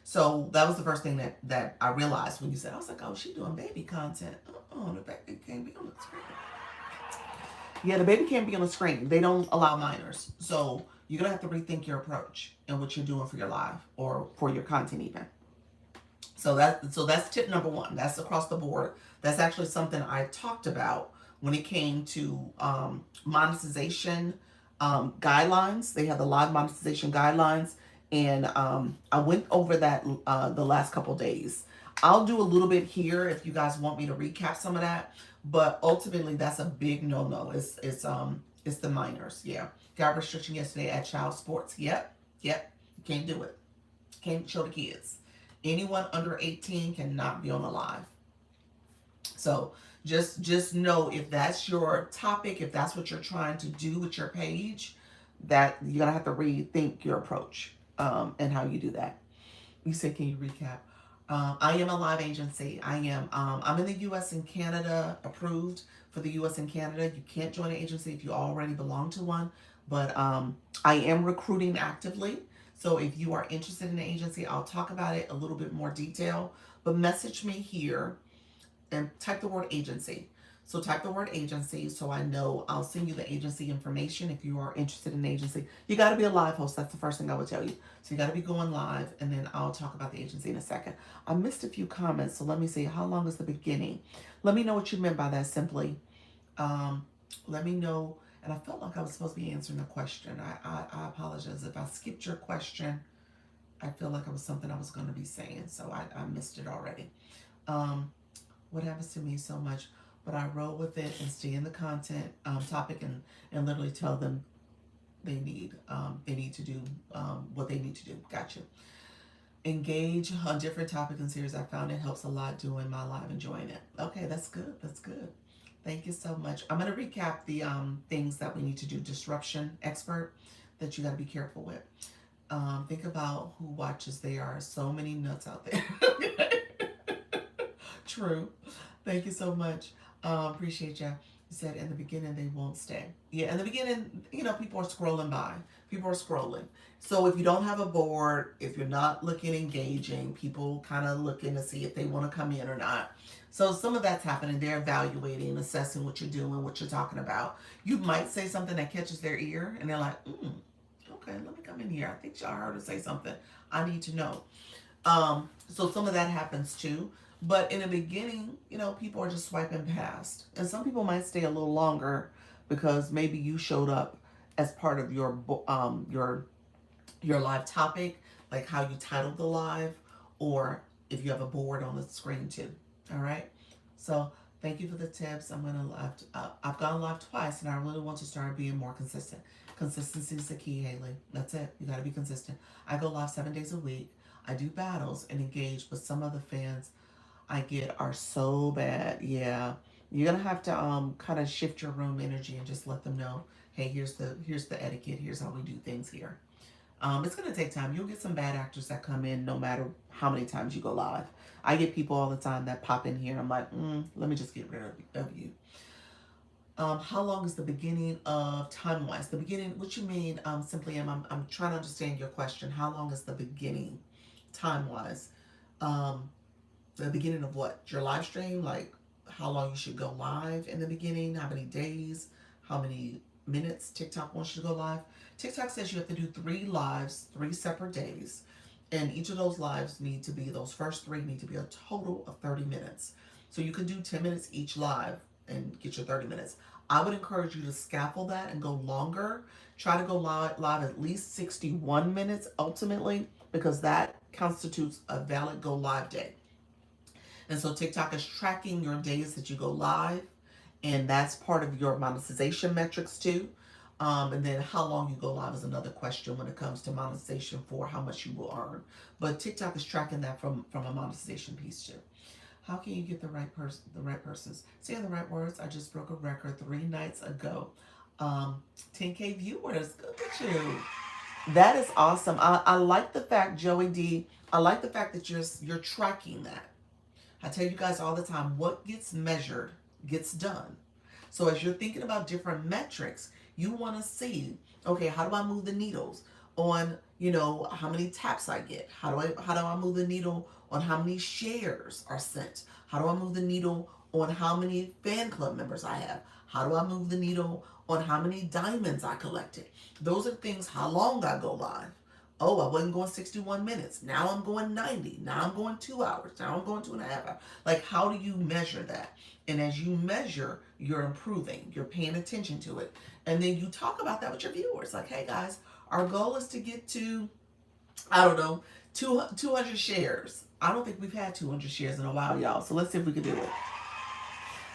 So that was the first thing that I realized when you said, I was like, oh, she doing baby content. Oh, the baby can't be on the screen. Yeah, the baby can't be on the screen. They don't allow minors. So you're going to have to rethink your approach and what you're doing for your live or for your content even. So that's tip number one. That's across the board. That's actually something I talked about when it came to monetization guidelines. They have the live monetization guidelines, and I went over that the last couple days. I'll do a little bit here if you guys want me to recap some of that, but ultimately that's a big no-no. It's the minors. Yeah, got restriction yesterday at Child Sports. Yep, you can't do it. Can't show the kids. Anyone under 18 cannot be on the live. So just know if that's your topic, if that's what you're trying to do with your page, that you're gonna have to rethink your approach and how you do that. You said, can you recap? I am a live agency. I'm in the U.S. and Canada, approved for the U.S. and Canada. You can't join an agency if you already belong to one, but I am recruiting actively. So if you are interested in an agency, I'll talk about it a little bit more detail, but message me here and type the word agency. So type the word agency so I know. I'll send you the agency information if you are interested in an agency. You got to be a live host. That's the first thing I would tell you. So you got to be going live, and then I'll talk about the agency in a second. I missed a few comments, so let me see. How long is the beginning? Let me know what you meant by that simply. Let me know. And I felt like I was supposed to be answering a question. I apologize if I skipped your question. I feel like it was something I was going to be saying, so I missed it already. What happens to me so much, but I roll with it and stay in the content topic and literally tell them they need to do what they need to do. Gotcha. Engage on different topics and series. I found it helps a lot doing my live, enjoying it. Okay, that's good. That's good. Thank you so much. I'm going to recap the things that we need to do. Disruption expert that you got to be careful with. Think about who watches. There are so many nuts out there. True. Thank you so much. Appreciate you. You said in the beginning they won't stay. Yeah, in the beginning, people are scrolling by. People are scrolling. So if you don't have a board, if you're not looking engaging, people kind of looking to see if they want to come in or not. So some of that's happening. They're evaluating, assessing what you're doing, what you're talking about. You might say something that catches their ear, and they're like, okay, let me come in here. I think y'all heard her say something. I need to know. So some of that happens too. But in the beginning, people are just swiping past. And some people might stay a little longer because maybe you showed up as part of your live topic, like how you titled the live, or if you have a board on the screen too. All right. So thank you for the tips. I've gone live twice, and I really want to start being more consistent. Consistency is the key, Haley. That's it. You got to be consistent. I go live 7 days a week. I do battles and engage, but some of the fans I get are so bad. Yeah, you're gonna have to kind of shift your room energy and just let them know, hey, here's the etiquette. Here's how we do things here. It's going to take time. You'll get some bad actors that come in no matter how many times you go live. I get people all the time that pop in here. I'm like, let me just get rid of you. How long is the beginning of time-wise? The beginning, what you mean, Simply I'm trying to understand your question. How long is the beginning time-wise? Um, the beginning of what? Your live stream? Like how long you should go live in the beginning? How many days? How many minutes TikTok wants you to go live? TikTok says you have to do 3 lives, 3 separate days. And each of those lives need to be, those first 3 need to be a total of 30 minutes. So you can do 10 minutes each live and get your 30 minutes. I would encourage you to scaffold that and go longer. Try to go live at least 61 minutes ultimately, because that constitutes a valid go live day. And so TikTok is tracking your days that you go live, and that's part of your monetization metrics too. And then how long you go live is another question when it comes to monetization for how much you will earn. But TikTok is tracking that from a monetization piece too. How can you get the right persons? Saying the right words. I just broke a record 3 nights ago. 10K viewers. Look at you. That is awesome. I like the fact, Joey D. I like the fact that you're tracking that. I tell you guys all the time, what gets measured gets done. So as you're thinking about different metrics, you want to see, okay, how do I move the needles on, how many taps I get? How do I move the needle on how many shares are sent? How do I move the needle on how many fan club members I have? How do I move the needle on how many diamonds I collected? Those are things, how long I go live. Oh, I wasn't going 61 minutes. Now I'm going 90. Now I'm going 2 hours. Now I'm going 2.5 hours. Like, how do you measure that? And as you measure, you're improving. You're paying attention to it. And then you talk about that with your viewers. Like, hey, guys, our goal is to get to, I don't know, 200 shares. I don't think we've had 200 shares in a while, y'all. So let's see if we can do it.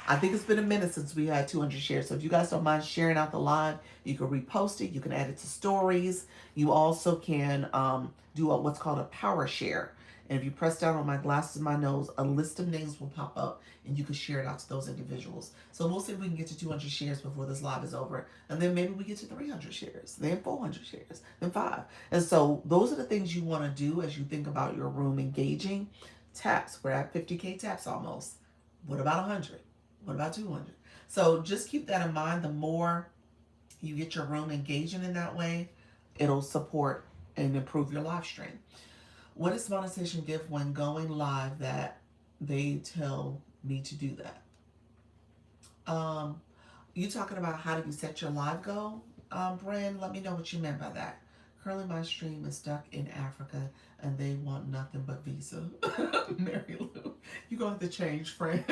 I think it's been a minute since we had 200 shares. So if you guys don't mind sharing out the live, you can repost it. You can add it to stories. You also can do what's called a power share. And if you press down on my glasses and my nose, a list of names will pop up and you can share it out to those individuals. So we'll see if we can get to 200 shares before this live is over. And then maybe we get to 300 shares, then 400 shares, then 5. And so those are the things you want to do as you think about your room engaging. Taps, we're at 50K taps almost. What about 100? What about 200? So just keep that in mind. The more you get your room engaging in that way, it'll support and improve your live stream. What is monetization gift when going live that they tell me to do that? You talking about how do you set your live goal? Brand, let me know what you meant by that. Currently my stream is stuck in Africa and they want nothing but visa. Mary Lou, you're going to have to change, friend.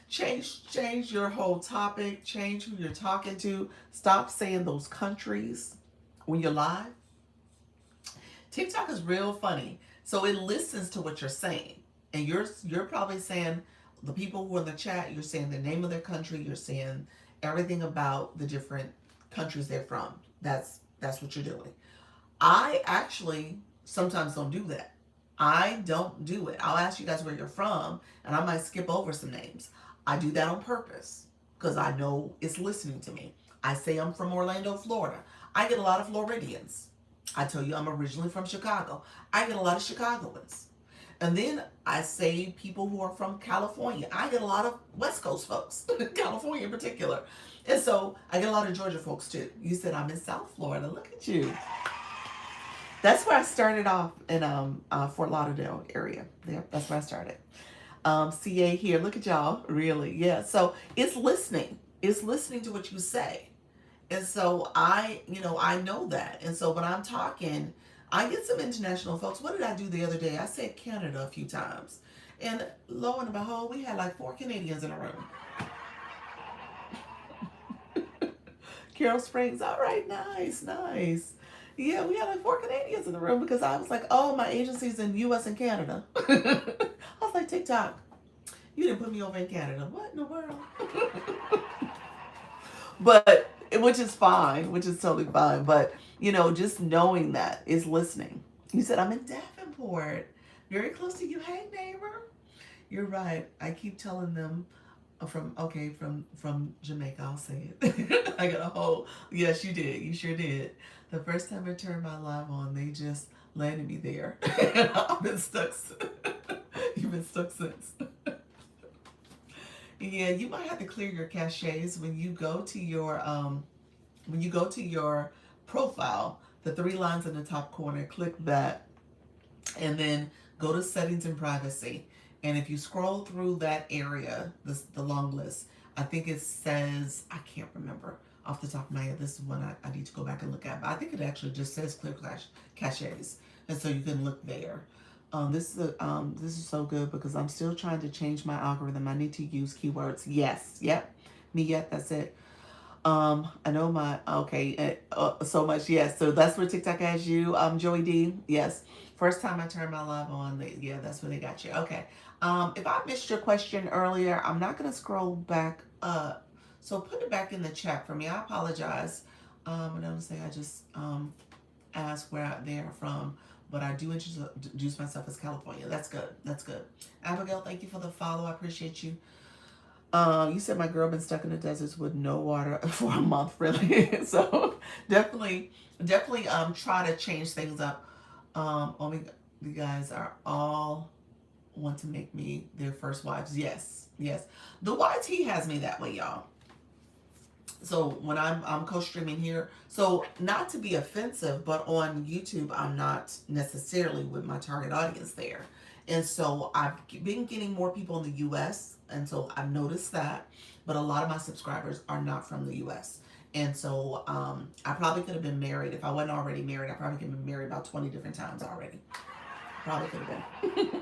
Change your whole topic. Change who you're talking to. Stop saying those countries when you're live. TikTok is real funny. So it listens to what you're saying. And you're probably saying, the people who are in the chat, you're saying the name of their country, you're saying everything about the different countries they're from. That's what you're doing. I actually sometimes don't do that. I don't do it. I'll ask you guys where you're from, and I might skip over some names. I do that on purpose because I know it's listening to me. I say I'm from Orlando, Florida. I get a lot of Floridians. I tell you I'm originally from Chicago. I get a lot of Chicagoans. And then I say people who are from California. I get a lot of West Coast folks, California in particular. And so I get a lot of Georgia folks too. You said I'm in South Florida. Look at you. That's where I started off in Fort Lauderdale area. There, that's where I started. CA here. Look at y'all. Really, yeah. So it's listening. It's listening to what you say. And so I know that. And so when I'm talking, I get some international folks. What did I do the other day? I said Canada a few times. And lo and behold, we had like 4 Canadians in a room. Carol Springs. All right, nice. Yeah, we had like 4 Canadians in the room because I was like, oh, my agency's in US and Canada. I was like, TikTok, you didn't put me over in Canada. What in the world? But, which is fine, which is totally fine. But, just knowing that is listening. You said, I'm in Davenport, very close to you. Hey, neighbor. You're right. I keep telling them From Jamaica. I'll say it. I got a whole. Yes, you did. You sure did. The first time I turned my live on, they just landed me there. I've been stuck. You've been stuck since. Yeah, you might have to clear your caches when you go to your profile. The three lines in the top corner. Click that, and then go to settings and privacy. And if you scroll through that area, the long list, I think it says, I can't remember off the top of my head. This is one I need to go back and look at. But I think it actually just says clear caches. And so you can look there. This is so good because I'm still trying to change my algorithm. I need to use keywords. Yes. Yep. Me yet. That's it. I know my, okay, so much, yes. So that's where TikTok has you, Joey D. Yes. First time I turned my live on, yeah, that's where they got you. Okay. If I missed your question earlier, I'm not going to scroll back up. So put it back in the chat for me. I apologize. I don't say I just asked where they are from, but I do introduce myself as California. That's good. That's good. Abigail, thank you for the follow. I appreciate you. You said my girl been stuck in the deserts with no water for a month, really. So definitely, try to change things up. Oh my, you guys are all want to make me their first wives. Yes, yes. The YT has me that way, y'all. So when I'm co-streaming here, so not to be offensive, but on YouTube, I'm not necessarily with my target audience there. And so I've been getting more people in the US. And so I've noticed that, but a lot of my subscribers are not from the US. And so I probably could have been married. If I wasn't already married, I probably could have been married about 20 different times already. Probably could have been.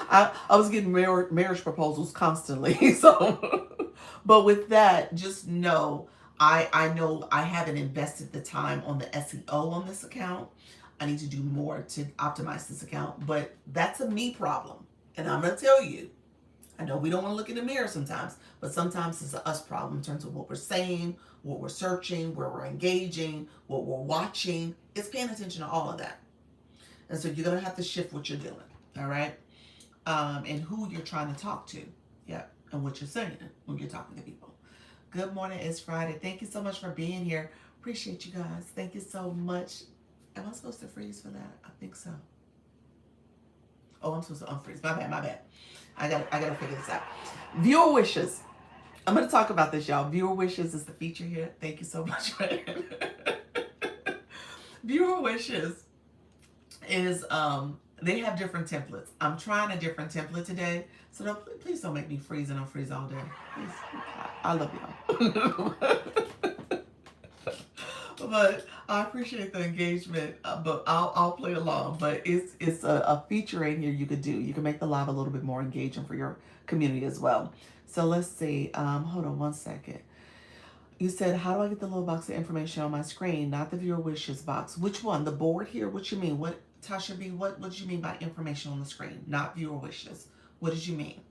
I was getting marriage proposals constantly. So, but with that, just know I know I haven't invested the time on the SEO on this account. I need to do more to optimize this account, but that's a me problem. And I'm going to tell you, I know we don't want to look in the mirror sometimes, but sometimes it's an us problem in terms of what we're saying, what we're searching, where we're engaging, what we're watching. It's paying attention to all of that. And so you're going to have to shift what you're doing, all right? And who you're trying to talk to, yeah, and what you're saying when you're talking to people. Good morning, it's Friday. Thank you so much for being here. Appreciate you guys. Thank you so much. Am I supposed to freeze for that? I think so. Oh, I'm supposed to unfreeze. My bad. I gotta figure this out. Viewer wishes. I'm gonna talk about this, y'all. Viewer wishes is the feature here. Thank you so much. Viewer wishes is they have different templates. I'm trying a different template today, so please don't make me freeze and unfreeze all day. Please. I love y'all. But I appreciate the engagement. But I'll play along. But it's a feature in here you could do. You can make the live a little bit more engaging for your community as well. So let's see. Hold on one second. You said, how do I get the little box of information on my screen? Not the viewer wishes box. Which one? The board here? What you mean? What, Tasha B, what did you mean by information on the screen? Not viewer wishes. What did you mean?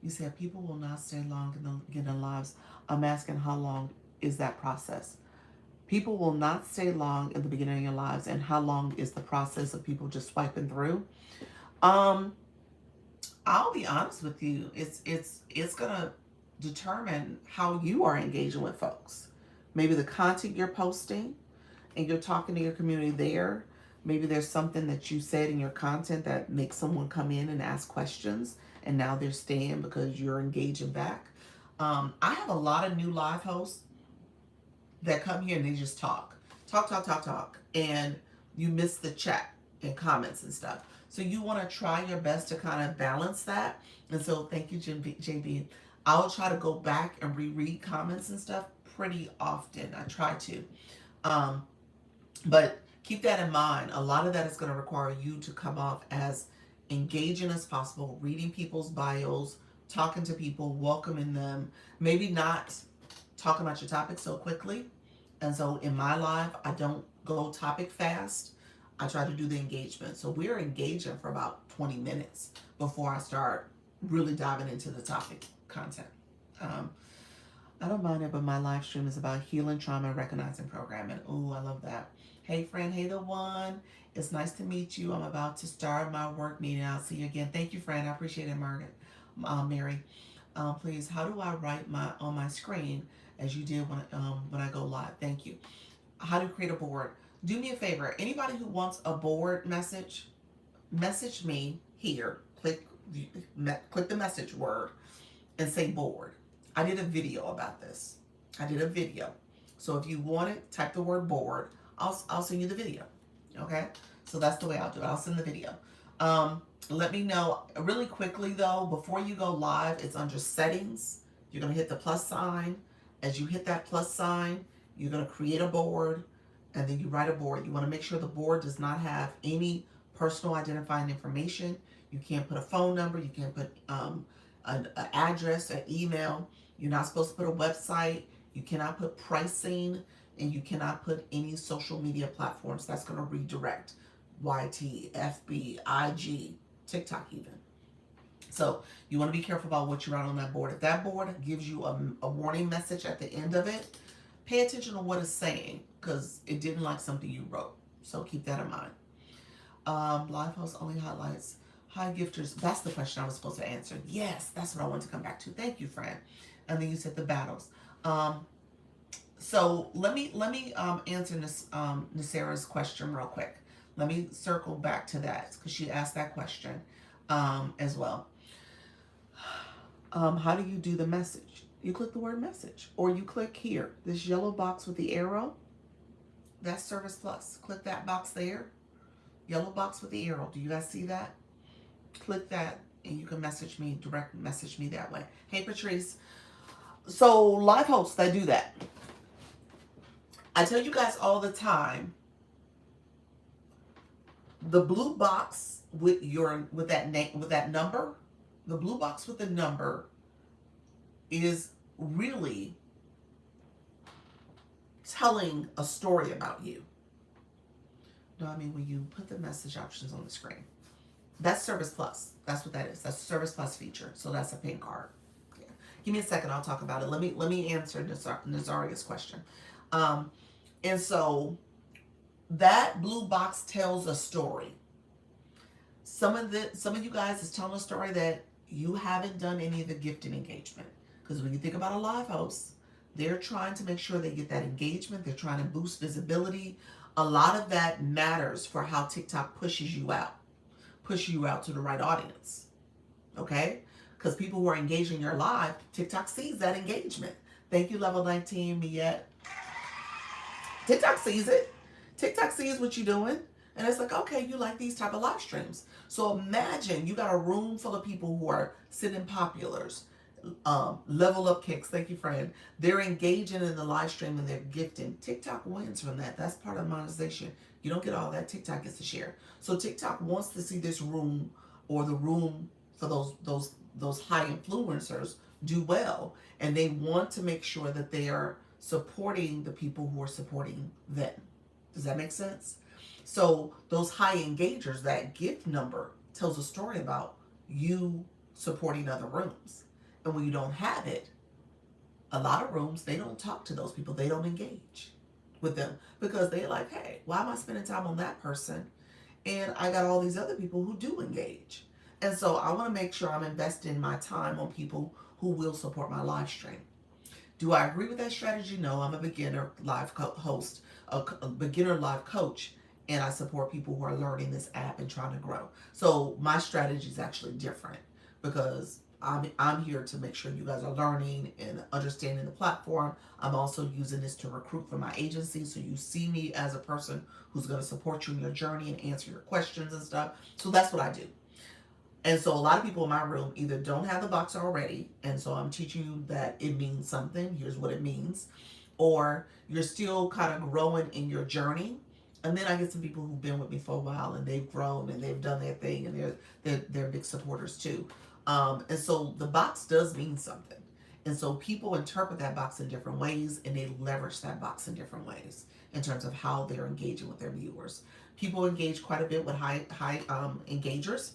You said people will not stay long in their lives. I'm asking how long is that process? People will not stay long in the beginning of your lives. And how long is the process of people just swiping through? I'll be honest with you. It's gonna determine how you are engaging with folks. Maybe the content you're posting and you're talking to your community there. Maybe there's something that you said in your content that makes someone come in and ask questions, and now they're staying because you're engaging back. I have a lot of new live hosts that come here and they just talk, and you miss the chat and comments and stuff. So you want to try your best to kind of balance that. And so thank you, JB. I'll try to go back and reread comments and stuff pretty often. I try to. But keep that in mind. A lot of that is going to require you to come off as engaging as possible, reading people's bios, talking to people, welcoming them, maybe not talking about your topic so quickly. And so in my live, I don't go topic fast. I try to do the engagement. So we're engaging for about 20 minutes before I start really diving into the topic content. I don't mind it, but my live stream is about healing, trauma, recognizing, programming. Oh, I love that. Hey, friend. Hey, the one. It's nice to meet you. I'm about to start my work meeting. I'll see you again. Thank you, friend. I appreciate it, Margaret. Mary. Please, how do I write my on my screen as you did when I go live? Thank you. How to create a board. Do me a favor. Anybody who wants a board message, message me here. Click the message word and say board. I did a video about this. I did a video. So if you want it, type the word board. I'll send you the video. Okay? So that's the way I'll do it. I'll send the video. Let me know really quickly though, before you go live, it's under settings. You're going to hit the plus sign. As you hit that plus sign, you're going to create a board and then you write a board. You want to make sure the board does not have any personal identifying information. You can't put a phone number. You can't put an address, an email. You're not supposed to put a website. You cannot put pricing, and you cannot put any social media platforms. That's going to redirect YT, FB, IG, TikTok even. So you want to be careful about what you write on that board. If that board gives you a warning message at the end of it, pay attention to what it's saying because it didn't like something you wrote. So keep that in mind. Live host only highlights high gifters. That's the question I was supposed to answer. Yes, that's what I wanted to come back to. Thank you, Fran. And then you said the battles. So let me answer Nasara's question real quick. Let me circle back to that because she asked that question as well. How do you do the message? You click the word message, or you click here, this yellow box with the arrow. That's Service Plus. Click that box there, yellow box with the arrow. Do you guys see that? Click that, and you can message me, direct message me that way. Hey, Patrice. So live hosts that do that. I tell you guys all the time, the blue box with that name, with that number, the blue box with the number is really telling a story about you. No, I mean when you put the message options on the screen. That's Service Plus. That's what that is. That's a Service Plus feature. So that's a paying card. Yeah. Give me a second. I'll talk about it. Let me answer Nazaria's question. And so that blue box tells a story. Some of you guys is telling a story that you haven't done any of the gifting engagement. Because when you think about a live host, they're trying to make sure they get that engagement. They're trying to boost visibility. A lot of that matters for how TikTok pushes you out to the right audience. Okay? Because people who are engaging your live, TikTok sees that engagement. Thank you, Level 19, Miette. TikTok sees it. TikTok sees what you're doing. And it's like, okay, you like these type of live streams. So imagine you got a room full of people who are sitting populars, level up kicks. Thank you, friend. They're engaging in the live stream and they're gifting. TikTok wins from that. That's part of monetization. You don't get all that. TikTok gets to share. So TikTok wants to see this room or the room for those high influencers do well. And they want to make sure that they are supporting the people who are supporting them. Does that make sense? So those high engagers, that gift number tells a story about you supporting other rooms. And when you don't have it, a lot of rooms, they don't talk to those people. They don't engage with them because they're like, hey, why am I spending time on that person? And I got all these other people who do engage. And so I want to make sure I'm investing my time on people who will support my live stream. Do I agree with that strategy? No, I'm a beginner live host, a beginner live coach, and I support people who are learning this app and trying to grow. So my strategy is actually different because I'm here to make sure you guys are learning and understanding the platform. I'm also using this to recruit for my agency, so you see me as a person who's going to support you in your journey and answer your questions and stuff. So that's what I do. And so a lot of people in my room either don't have the box already, and so I'm teaching you that it means something, here's what it means, or you're still kind of growing in your journey. And then I get some people who've been with me for a while and they've grown and they've done their thing and they're big supporters too. And so the box does mean something. And so people interpret that box in different ways and they leverage that box in different ways in terms of how they're engaging with their viewers. People engage quite a bit with high engagers.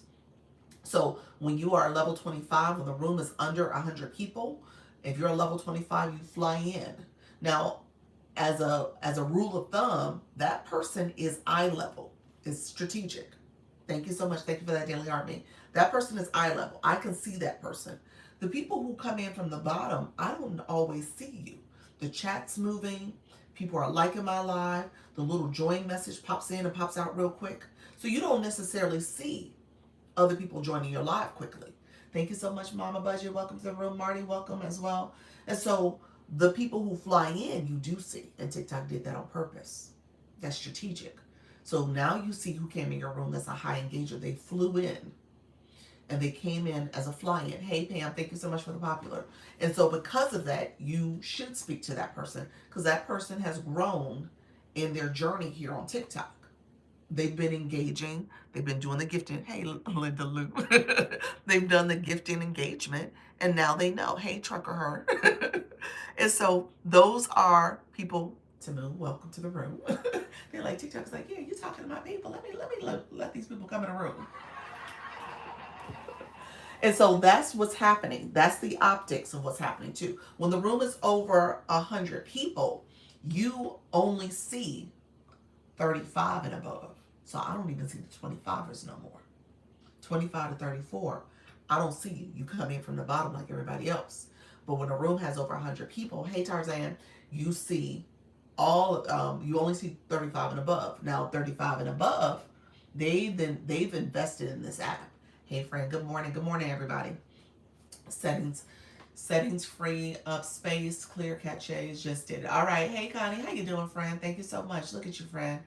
So when you are level 25, when the room is under 100 people, if you're a level 25, you fly in. Now, as a rule of thumb, that person is eye level. It's strategic. Thank you so much. Thank you for that, Daily Army. That person is eye level. I can see that person. The people who come in from the bottom, I don't always see you. The chat's moving, people are liking my live, the little join message pops in and pops out real quick. So you don't necessarily see other people joining your live quickly. Thank you so much, Mama Budget. Welcome to the room. Marty, welcome as well. And so the people who fly in, you do see. And TikTok did that on purpose. That's strategic. So now you see who came in your room that's a high engager. They flew in and they came in as a fly-in. Hey, Pam, thank you so much for the popular. And so because of that, you should speak to that person because that person has grown in their journey here on TikTok. They've been engaging. They've been doing the gifting. Hey, Linda Lou. They've done the gifting engagement, and now they know. Hey, Trucker Her. And so those are people. Tamu, welcome to the room. They're like TikTok's like, yeah, you're talking to my people. Let these people come in the room. And so that's what's happening. That's the optics of what's happening too. When the room is over 100 people, you only see 35 and above. So I don't even see the 25ers no more. 25 to 34, I don't see you. You come in from the bottom like everybody else. But when a room has over 100 people, hey Tarzan, you see you only see 35 and above. Now 35 and above, they've invested in this app. Hey friend, good morning. Good morning, everybody. Settings free up space, clear caches, just did it. All right. Hey Connie, how you doing, friend? Thank you so much. Look at you, friend.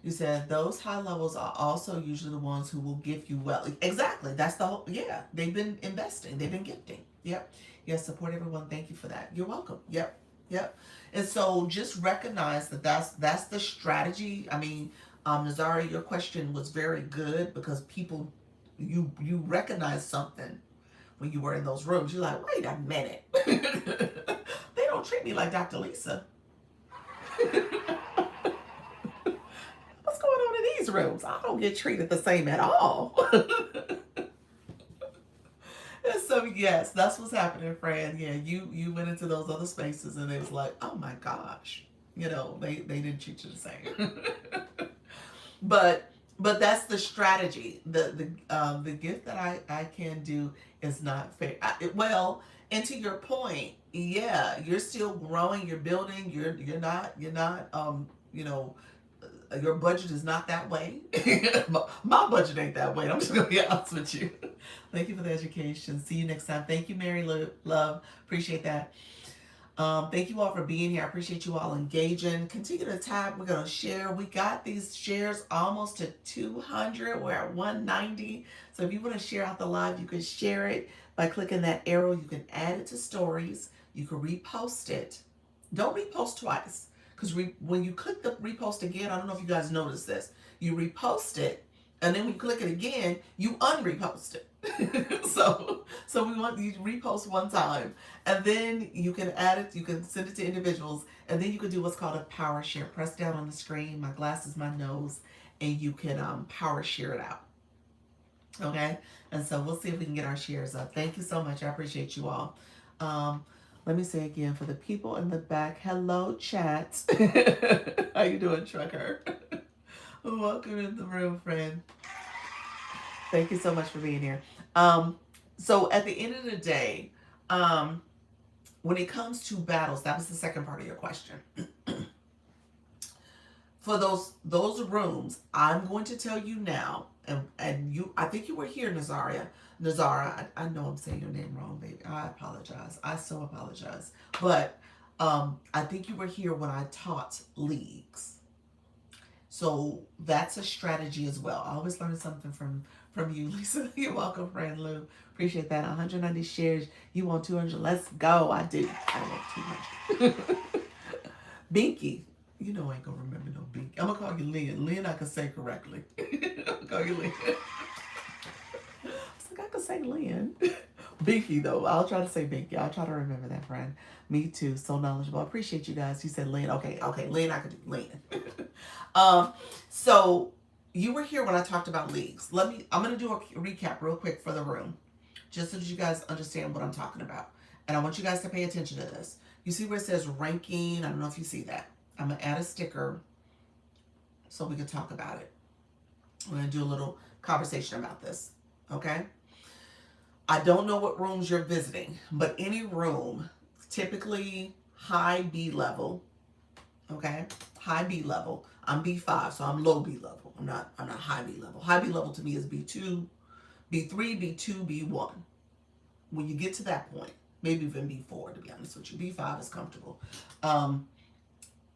You said those high levels are also usually the ones who will gift you well. Exactly. That's the whole, yeah. They've been investing. They've been gifting. Yep. Yes, support everyone. Thank you for that. You're welcome. Yep. Yep. And so just recognize that that's the strategy. I mean, Nazari, your question was very good because people, you recognize something when you were in those rooms. You're like, wait a minute. They don't treat me like Dr. Lisa. What's going on in these rooms? I don't get treated the same at all. And so yes, that's what's happening, Fran. Yeah, you went into those other spaces and it was like, oh my gosh, they didn't treat you the same. but that's the strategy. The gift that I can do is not fair. And to your point, yeah, you're still growing, you're building, you're not your budget is not that way. My budget ain't that way. I'm just gonna be honest with you. Thank you for the education. See you next time. Thank you, Mary Love. Appreciate that. Thank you all for being here. I appreciate you all engaging. Continue to tap. We're going to share. We got these shares almost to 200. We're at 190. So if you want to share out the live, you can share it by clicking that arrow. You can add it to stories. You can repost it. Don't repost twice. Because when you click the repost again, I don't know if you guys noticed this. You repost it. And then when you click it again, you unrepost it. so we want you to repost one time, and then you can add it, you can send it to individuals, and then you can do what's called a power share. Press down on the screen, my glasses, my nose, and you can power share it out. Okay? And so we'll see if we can get our shares up. Thank you so much. I appreciate you all. Let me say again for the people in the back, hello chat. How you doing, Trucker? Welcome in the room, friend. Thank you so much for being here. So at the end of the day, when it comes to battles, that was the second part of your question. For those rooms, I'm going to tell you now, and you, I think you were here, Nazara. I know I'm saying your name wrong, baby. I apologize. I so apologize. But I think you were here when I taught leagues. So that's a strategy as well. I always learn something from you, Lisa. You're welcome, friend Lou. Appreciate that. 190 shares. You want 200? Let's go. I do. I want 200. Binky. You know I ain't gonna remember no Binky. I'm gonna call you Lynn. Lynn I can say correctly. I'm gonna call you Lynn. I was like, I can say Lynn. Binky though. I'll try to say Binky. I'll try to remember that, friend. Me too. So knowledgeable. I appreciate you guys. You said Lynn. Okay. Lynn, I can do Lynn. So you were here when I talked about leagues. I'm going to do a recap real quick for the room, just so that you guys understand what I'm talking about. And I want you guys to pay attention to this. You see where it says ranking? I don't know if you see that. I'm going to add a sticker so we can talk about it. We're going to do a little conversation about this. Okay? I don't know what rooms you're visiting, but any room, typically high B level, okay? High B level. I'm B5, so I'm low B level. I'm not high B level. High B level to me is B2, B3, B2, B1. When you get to that point, maybe even B4 to be honest with you. B5 is comfortable. Um,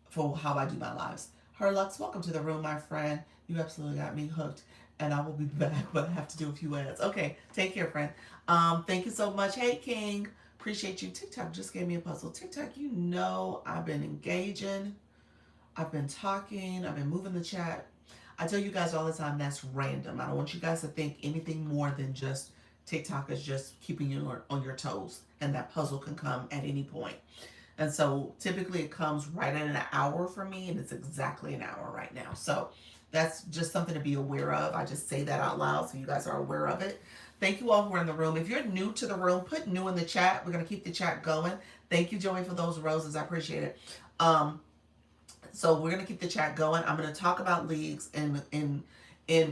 for how I do my lives. Herlux, welcome to the room, my friend. You absolutely got me hooked. And I will be back, but I have to do a few ads. Okay, take care, friend. Thank you so much. Hey, King. Appreciate you. TikTok just gave me a puzzle. TikTok, you know I've been engaging. I've been talking. I've been moving the chat. I tell you guys all the time that's random. I don't want you guys to think anything more than just TikTok is just keeping you on your toes. And that puzzle can come at any point. And so typically it comes right at an hour for me, and it's exactly an hour right now. So that's just something to be aware of. I just say that out loud so you guys are aware of it. Thank you all who are in the room. If you're new to the room, put new in the chat. We're going to keep the chat going. Thank you, Joey, for those roses. I appreciate it. So we're going to keep the chat going. I'm going to talk about leagues in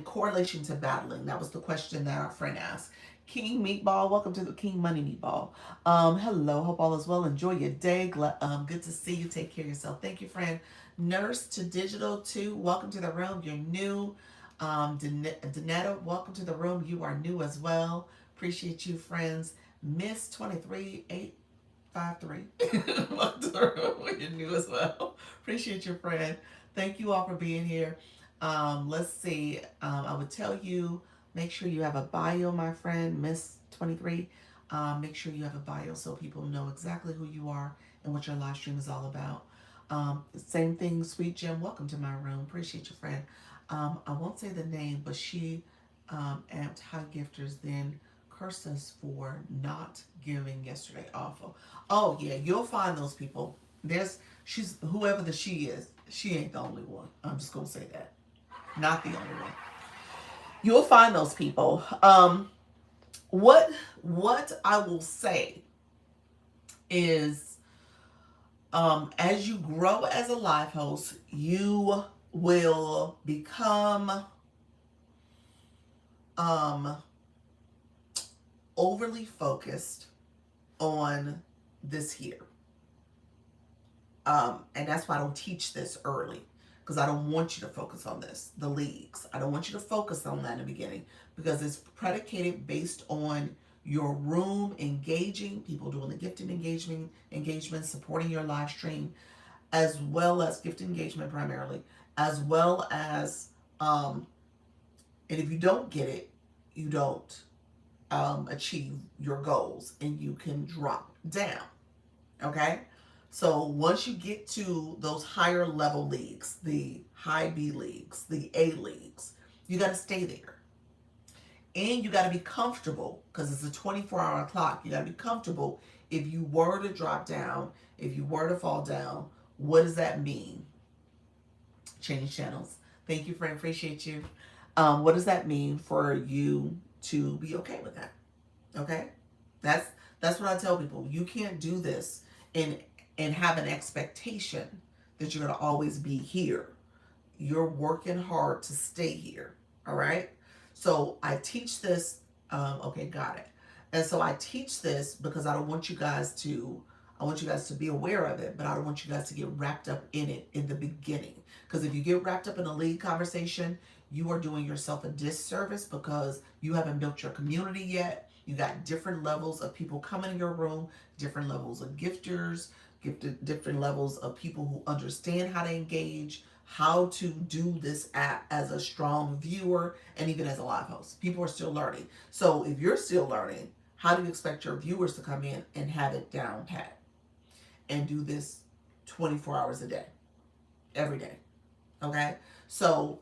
correlation to battling. That was the question that our friend asked. King Meatball, welcome to the King Money Meatball. Hello, hope all is well. Enjoy your day. Good to see you. Take care of yourself. Thank you, friend. Nurse to Digital 2, welcome to the room. You're new. Danetta, welcome to the room. You are new as well. Appreciate you, friends. Miss 23853. Welcome to the room. You're new as well. Appreciate your friend. Thank you all for being here. Let's see. I would tell you, make sure you have a bio, my friend, Miss 23. Make sure you have a bio so people know exactly who you are and what your live stream is all about. Same thing, Sweet Jim. Welcome to my room. Appreciate your friend. I won't say the name, but she amped High Gifters, then cursed us for not giving yesterday. Awful. Oh yeah, you'll find those people. She's whoever the she is. She ain't the only one. I'm just gonna say that. Not the only one. You'll find those people. What I will say is, as you grow as a live host, you will become overly focused on this here. And that's why I don't teach this early, because I don't want you to focus on this, the leagues. I don't want you to focus on that in the beginning, because it's predicated based on your room engaging, people doing the gifting engagement, supporting your live stream, as well as gift engagement primarily, as well as, and if you don't get it, you don't achieve your goals and you can drop down. Okay? So once you get to those higher level leagues, the high B leagues, the A leagues, you got to stay there. And you got to be comfortable, because it's a 24-hour clock. You got to be comfortable if you were to drop down, if you were to fall down. What does that mean? Change channels. Thank you, friend. Appreciate you. What does that mean for you to be okay with that? Okay? That's what I tell people. You can't do this and have an expectation that you're going to always be here. You're working hard to stay here. All right? So I teach this. Okay, got it. And so I teach this because I want you guys to be aware of it, but I don't want you guys to get wrapped up in it in the beginning. Because if you get wrapped up in a lead conversation, you are doing yourself a disservice, because you haven't built your community yet. You got different levels of people coming in your room, different levels of gifters, different levels of people who understand how to engage, how to do this app as a strong viewer, and even as a live host. People are still learning. So if you're still learning, how do you expect your viewers to come in and have it down pat and do this 24 hours a day, every day? Okay? So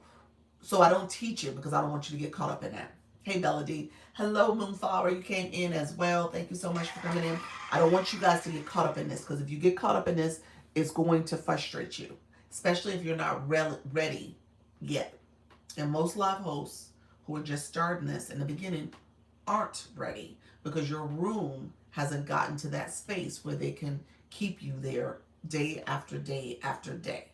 I don't teach it because I don't want you to get caught up in that. Hey, Bella D. Hello, Moonflower. You came in as well. Thank you so much for coming in. I don't want you guys to get caught up in this, because if you get caught up in this, it's going to frustrate you, especially if you're not ready yet. And most live hosts who are just starting this in the beginning aren't ready, because your room hasn't gotten to that space where they can keep you there day after day after day.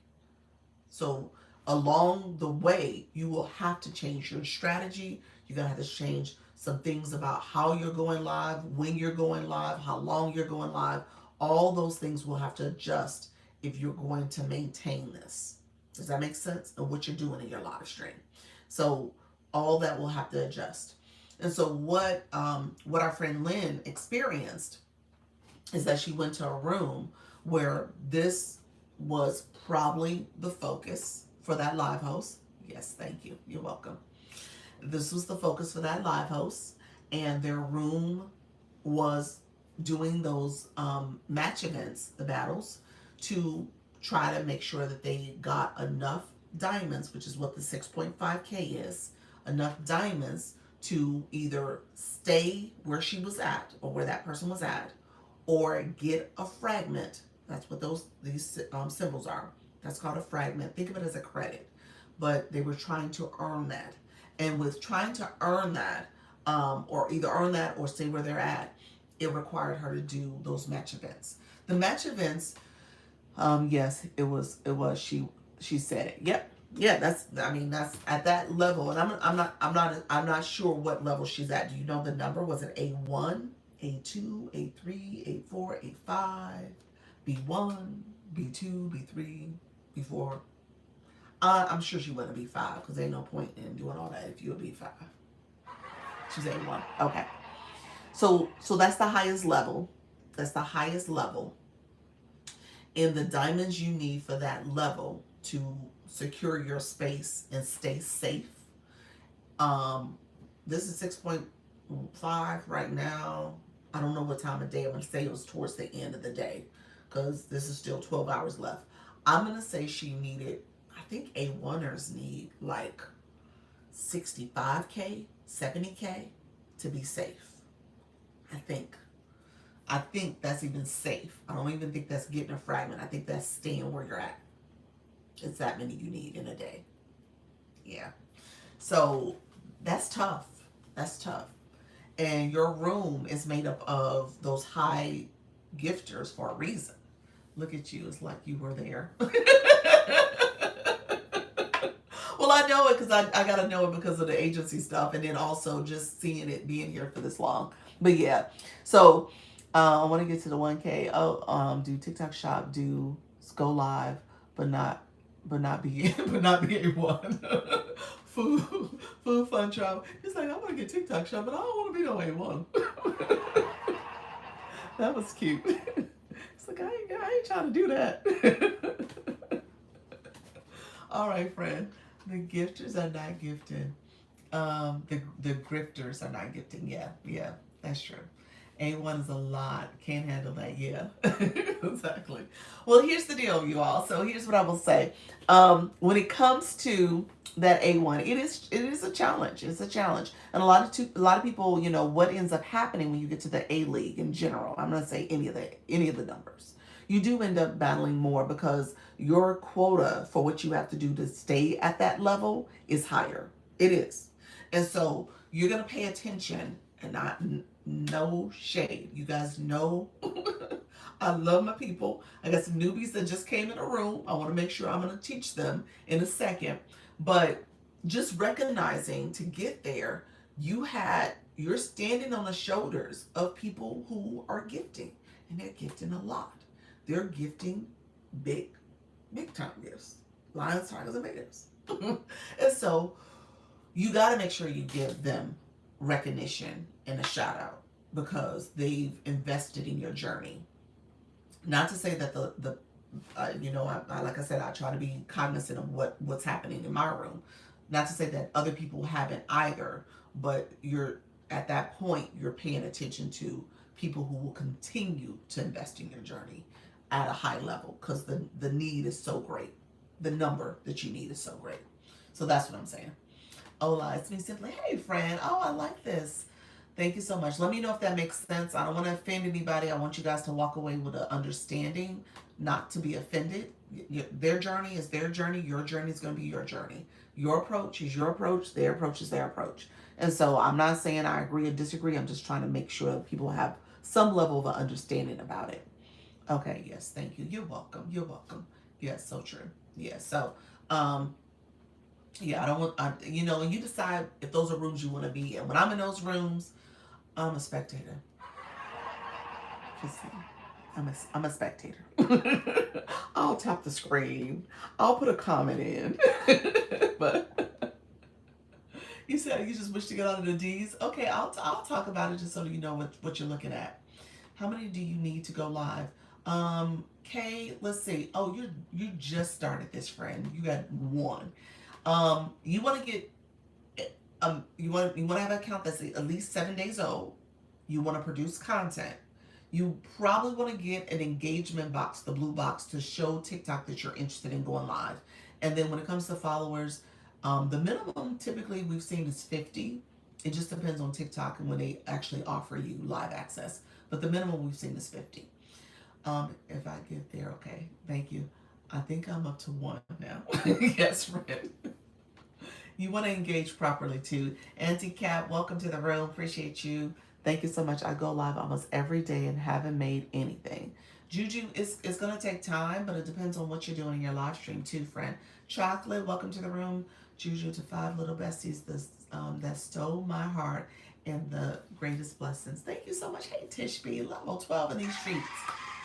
So along the way, you will have to change your strategy. You're going to have to change some things about how you're going live, when you're going live, how long you're going live. All those things will have to adjust if you're going to maintain this. Does that make sense? Of what you're doing in your live stream. So all that will have to adjust. And so what our friend Lynn experienced is that she went to a room where this was probably the focus for that live host. Yes, thank you. You're welcome. This was the focus for that live host, and their room was doing those match events, the battles, to try to make sure that they got enough diamonds, which is what the 6.5K is, enough diamonds to either stay where she was at or where that person was at, or get a fragment. That's what these symbols are. That's called a fragment. Think of it as a credit. But they were trying to earn that. And with trying to earn that, or either earn that or stay where they're at, it required her to do those match events. The match events, yes, it was she said it. Yep. Yeah, that's at that level. And I'm not sure what level she's at. Do you know the number? Was it A1, A2, A3, A4, A5, B1, B2, B3, B4? I'm sure she wasn't a B5 because ain't no point in doing all that if you're a B5. She's A1. Okay. So that's the highest level. That's the highest level. And the diamonds you need for that level to secure your space and stay safe. This is 6.5 right now. I don't know what time of day. I'm going to say it was towards the end of the day because this is still 12 hours left. I'm going to say she needed, I think A1ers need like 65K, 70K to be safe. I think that's even safe. I don't even think that's getting a fragment. I think that's staying where you're at. It's that many you need in a day. Yeah. So that's tough. That's tough. And your room is made up of those high gifters for a reason. Look at you. It's like you were there. Well, I know it because I got to know it because of the agency stuff. And then also just seeing it being here for this long. But yeah. So I want to get to the 1K. Do TikTok shop, go live, but not be A1. food fun travel. He's like, I want to get TikTok shop, but I don't want to be no A1. That was cute. It's like I ain't trying to do that. All right, friend. The gifters are not gifted. The grifters are not gifting. Yeah, that's true. A1 is a lot. Can't handle that. Yeah, exactly. Well, here's the deal, you all. So here's what I will say. When it comes to that A1, it is a challenge. It's a challenge, and a lot of people, what ends up happening when you get to the A League in general. I'm not saying any of the numbers. You do end up battling more because your quota for what you have to do to stay at that level is higher. It is, and so you're gonna pay attention and not. No shade. You guys know I love my people. I got some newbies that just came in the room. I want to make sure I'm going to teach them in a second. But just recognizing to get there, you're standing on the shoulders of people who are gifting. And they're gifting a lot. They're gifting big time gifts. Lions, tigers, and bears. And so you got to make sure you give them recognition and a shout out because they've invested in your journey. Not to say that the like I said, I try to be cognizant of what's happening in my room. Not to say that other people haven't either, but you're at that point you're paying attention to people who will continue to invest in your journey at a high level because the need is so great. The number that you need is so great. So that's what I'm saying. Hola, it's me simply. Hey, friend. Oh, I like this. Thank you so much. Let me know if that makes sense. I don't want to offend anybody. I want you guys to walk away with an understanding, not to be offended. Their journey is their journey. Your journey is going to be your journey. Your approach is your approach. Their approach is their approach. And so I'm not saying I agree or disagree. I'm just trying to make sure that people have some level of understanding about it. Okay. Yes. Thank you. You're welcome. You're welcome. Yes. So true. Yes. So, Yeah, I don't want, you know, and you decide if those are rooms you want to be in. When I'm in those rooms, I'm a spectator. Just saying. I'm a spectator. I'll tap the screen. I'll put a comment in. But you said you just wish to get out of the D's. Okay, I'll talk about it just so you know what you're looking at. How many do you need to go live? Kay, let's see. Oh, you just started this, friend. You got one. You want to get you want to have an account that's at least 7 days old. You want to produce content. You probably want to get an engagement box, the blue box, to show TikTok that you're interested in going live. And then when it comes to followers, the minimum typically we've seen is 50. It just depends on TikTok and when they actually offer you live access. But the minimum we've seen is 50. If I get there, okay, thank you. I think I'm up to one now. Yes, friend. You want to engage properly too. Auntie Cat, welcome to the room. Appreciate you. Thank you so much. I go live almost every day and haven't made anything. Juju, it's going to take time, but it depends on what you're doing in your live stream too, friend. Chocolate, welcome to the room. Juju, to 5 little besties that stole my heart and the greatest blessings. Thank you so much. Hey, Tishby, level 12 in these streets.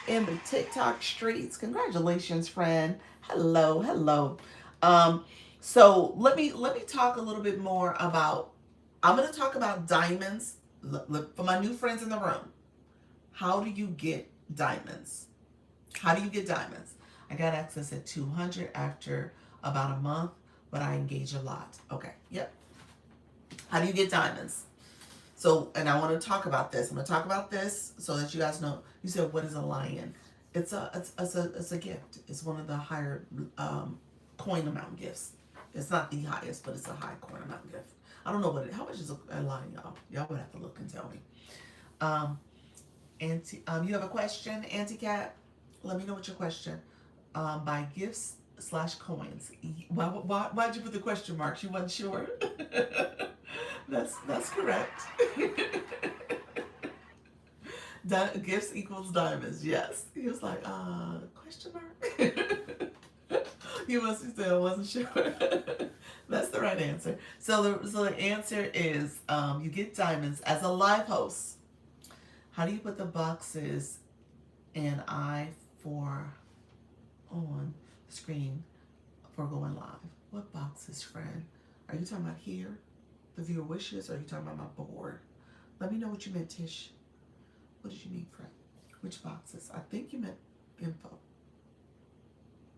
In the TikTok streets. Congratulations, friend. Hello, hello. So let me talk a little bit more about. I'm going to talk about diamonds. Look, for my new friends in the room, how do you get diamonds? How do you get diamonds? I got access at 200 after about a month, but I engage a lot. Okay, yep. How do you get diamonds? So, and I want to talk about this. I'm going to talk about this so that you guys know. You said, what is a lion? It's a gift. It's one of the higher coin amount gifts. It's not the highest, but it's a high coin amount gift. I don't know how much is a lion, y'all. Y'all would have to look and tell me. You have a question, Auntie Cat? Let me know what your question. Buy gifts / coins. Why'd you put the question marks? You wasn't sure? That's correct. Gifts equals diamonds. Yes. He was like, question mark? You must have said I wasn't sure. That's the right answer. So the answer is you get diamonds as a live host. How do you put the boxes and I4 on screen for going live? What boxes, friend? Are you talking about here? The viewer wishes? Or are you talking about my board? Let me know what you meant, Tish. What did you mean, friend? Which boxes? I think you meant info.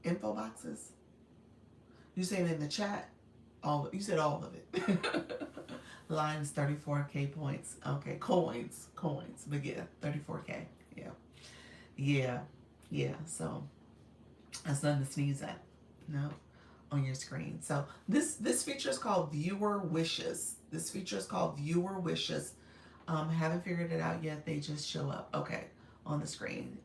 Info boxes? You saying in the chat? You said all of it. Lines 34K points. Okay, coins. But yeah, 34K. Yeah. So that's nothing to sneeze at. No, on your screen. So this feature is called Viewer Wishes. Haven't figured it out yet. They just show up. Okay, on the screen.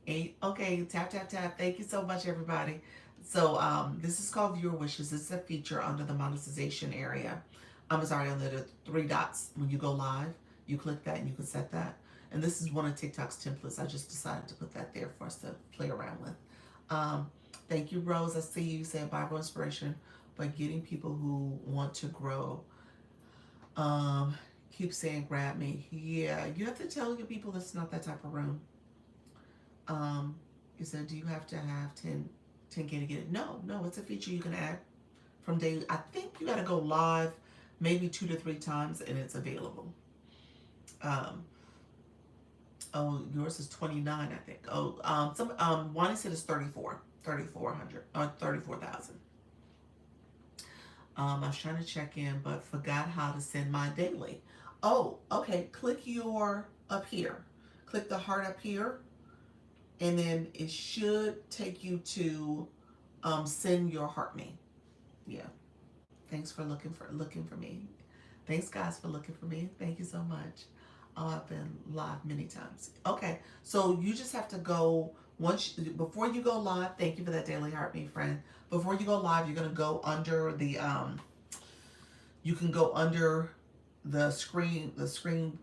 Okay, tap. Thank you so much, everybody. So this is called Viewer Wishes. It's a feature under the monetization area. I'm sorry, under the 3 dots. When you go live, you click that and you can set that. And this is one of TikTok's templates. I just decided to put that there for us to play around with. Thank you, Rose. I see you saying Bible inspiration by getting people who want to grow. Keep saying grab me. Yeah, you have to tell your people it's not that type of room. You said, do you have to have 10K to get it? No, it's a feature you can add from day. I think you got to go live maybe 2 to 3 times and it's available. Oh, yours is 29, I think. Wani said it's 3,400 or 34,000. I was trying to check in, but forgot how to send my daily. Oh, okay. Click up here. Click the heart up here, and then it should take you to send your heart me. Yeah. Thanks for looking for me. Thanks, guys, for looking for me. Thank you so much. Oh, I've been live many times. Okay, so you just have to go before you go live. Thank you for that daily heart me, friend. Before you go live, you're gonna go under the you can go under the screen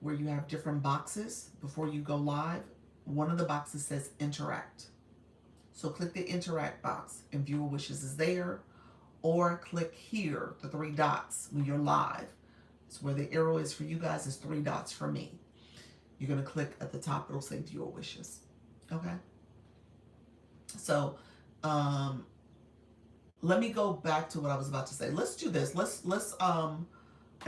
where you have different boxes. Before you go live, one of the boxes says interact. So click the interact box, and Viewer Wishes is there. or click here, the three dots when you're live. It's where the arrow is for you guys, is three dots for me. You're going to click at the top, it'll say viewer wishes. Okay? So, let me go back to what I was about to say. Let's do this. And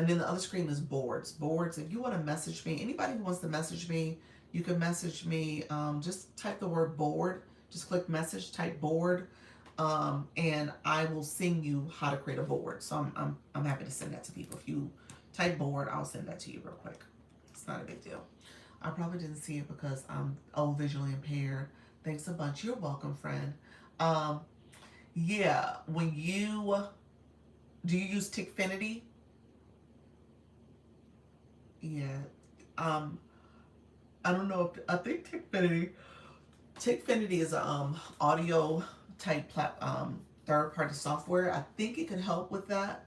then the other screen is boards. Boards, if you want to message me, anybody who wants to message me, you can message me. Just type the word board. Just click message, type board, and I will send you how to create a board. So I'm happy to send that to people. If you type board, I'll send that to you real quick. It's not a big deal. I probably didn't see it because I'm visually impaired. Thanks a bunch. You're welcome, friend. Yeah, do you use Tickfinity? Yeah. Um, I don't know if I think Tickfinity is a audio type third party software. I think it could help with that.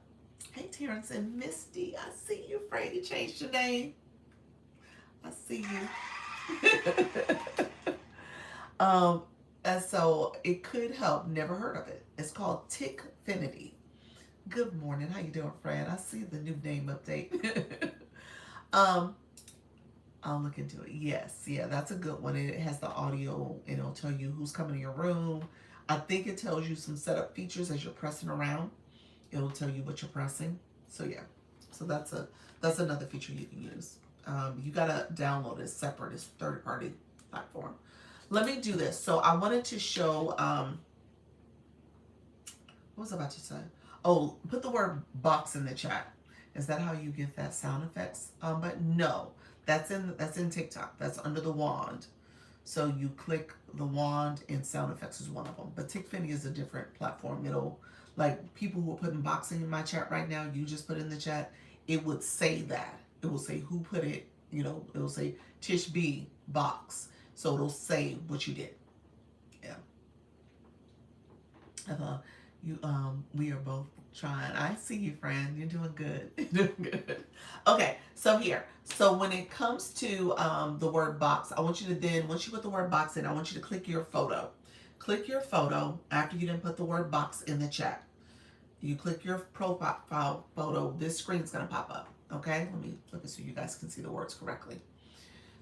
Hey Terrence and Misty, I see you. Afraid you changed your name. I see you. And so it could help. Never heard of it. It's called Tickfinity. Good morning. How you doing, friend? I see the new name update. I'll look into it. Yes, yeah, that's a good one. It has the audio, and it'll tell you who's coming in your room. I think it tells you some setup features as you're pressing around. It'll tell you what you're pressing. So yeah, so that's another feature you can use. You gotta download it separate. It's a third-party platform. Let me do this. So I wanted to show. What was I about to say? Oh, put the word box in the chat. Is that how you get that sound effects? But no, that's in TikTok. That's under the wand. So you click the wand, and sound effects is one of them. But Tickfinity is a different platform. It'll, like, people who are putting boxing in my chat right now, you just put in the chat, it would say that. It will say who put it, it'll say Tish B box. So it'll say what you did. Yeah. We are both trying. I see you, friend. You're doing good. You're doing good. Okay, so here. So when it comes to the word box, I want you to then, once you put the word box in, I want you to click your photo. Click your photo after you didn't put the word box in the chat. You click your profile photo, this screen's going to pop up. Okay, let me flip it so you guys can see the words correctly.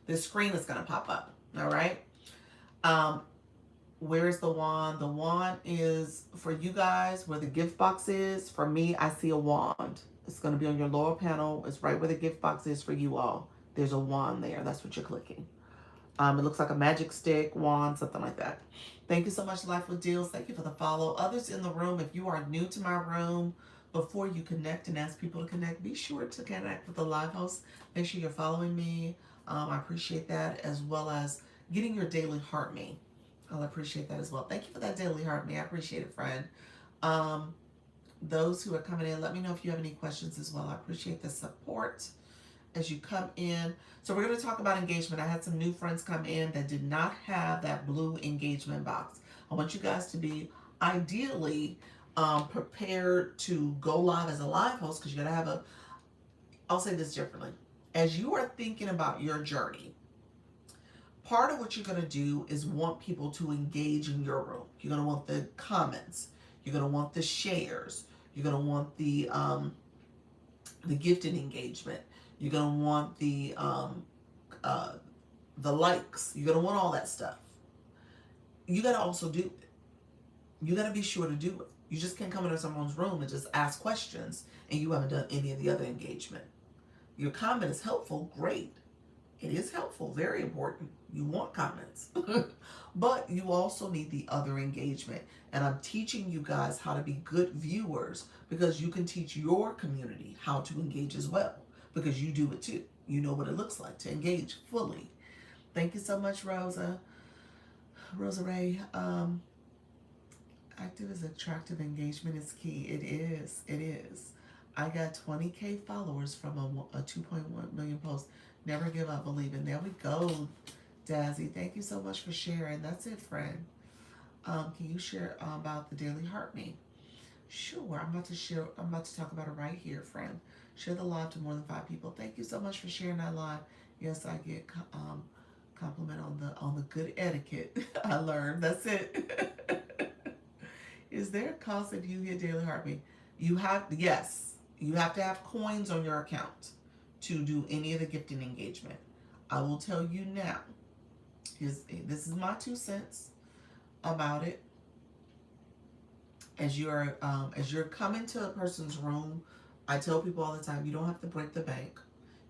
This screen is going to pop up. All right. Where's the wand? The wand is for you guys where the gift box is. For me, I see a wand. It's going to be on your lower panel. It's right where the gift box is for you all. There's a wand there. That's what you're clicking. It looks like a magic stick, wand, something like that. Thank you so much, Life with Deals. Thank you for the follow. Others in the room, if you are new to my room, before you connect and ask people to connect, be sure to connect with the live host. Make sure you're following me. I appreciate that, as well as getting your daily heart me. I'll appreciate that as well. Thank you for that daily heart me. I appreciate it, friend. Those who are coming in, let me know if you have any questions as well. I appreciate the support as you come in. So we're going to talk about engagement. I had some new friends come in that did not have that blue engagement box. I want you guys to be ideally prepared to go live as a live host, because you're going to have I'll say this differently. As you are thinking about your journey, part of what you're going to do is want people to engage in your room. You're going to want the comments. You're going to want the shares. You're going to want the gifted engagement. You're going to want the likes. You're going to want all that stuff. You got to also do it. You got to be sure to do it. You just can't come into someone's room and just ask questions and you haven't done any of the other engagement. Your comment is helpful. Great. It is helpful. Very important. You want comments. But you also need the other engagement. And I'm teaching you guys how to be good viewers, because you can teach your community how to engage as well, because you do it too. You know what it looks like to engage fully. Thank you so much, Rosa Ray. Active is attractive. Engagement is key. It is. It is. I got 20K followers from a 2.1 million post. Never give up, believe it. There we go, Dazzy. Thank you so much for sharing. That's it, friend. Can you share about the Daily Heart Me? Sure. I'm about to share. I'm about to talk about it right here, friend. Share the live to more than 5 people. Thank you so much for sharing that live. Yes, I get compliment on the good etiquette I learned. That's it. Is there a cost if you get daily heartbeat? Yes, you have to have coins on your account to do any of the gifting engagement. I will tell you now, this is my 2 cents about it. As you're coming to a person's room, I tell people all the time, you don't have to break the bank.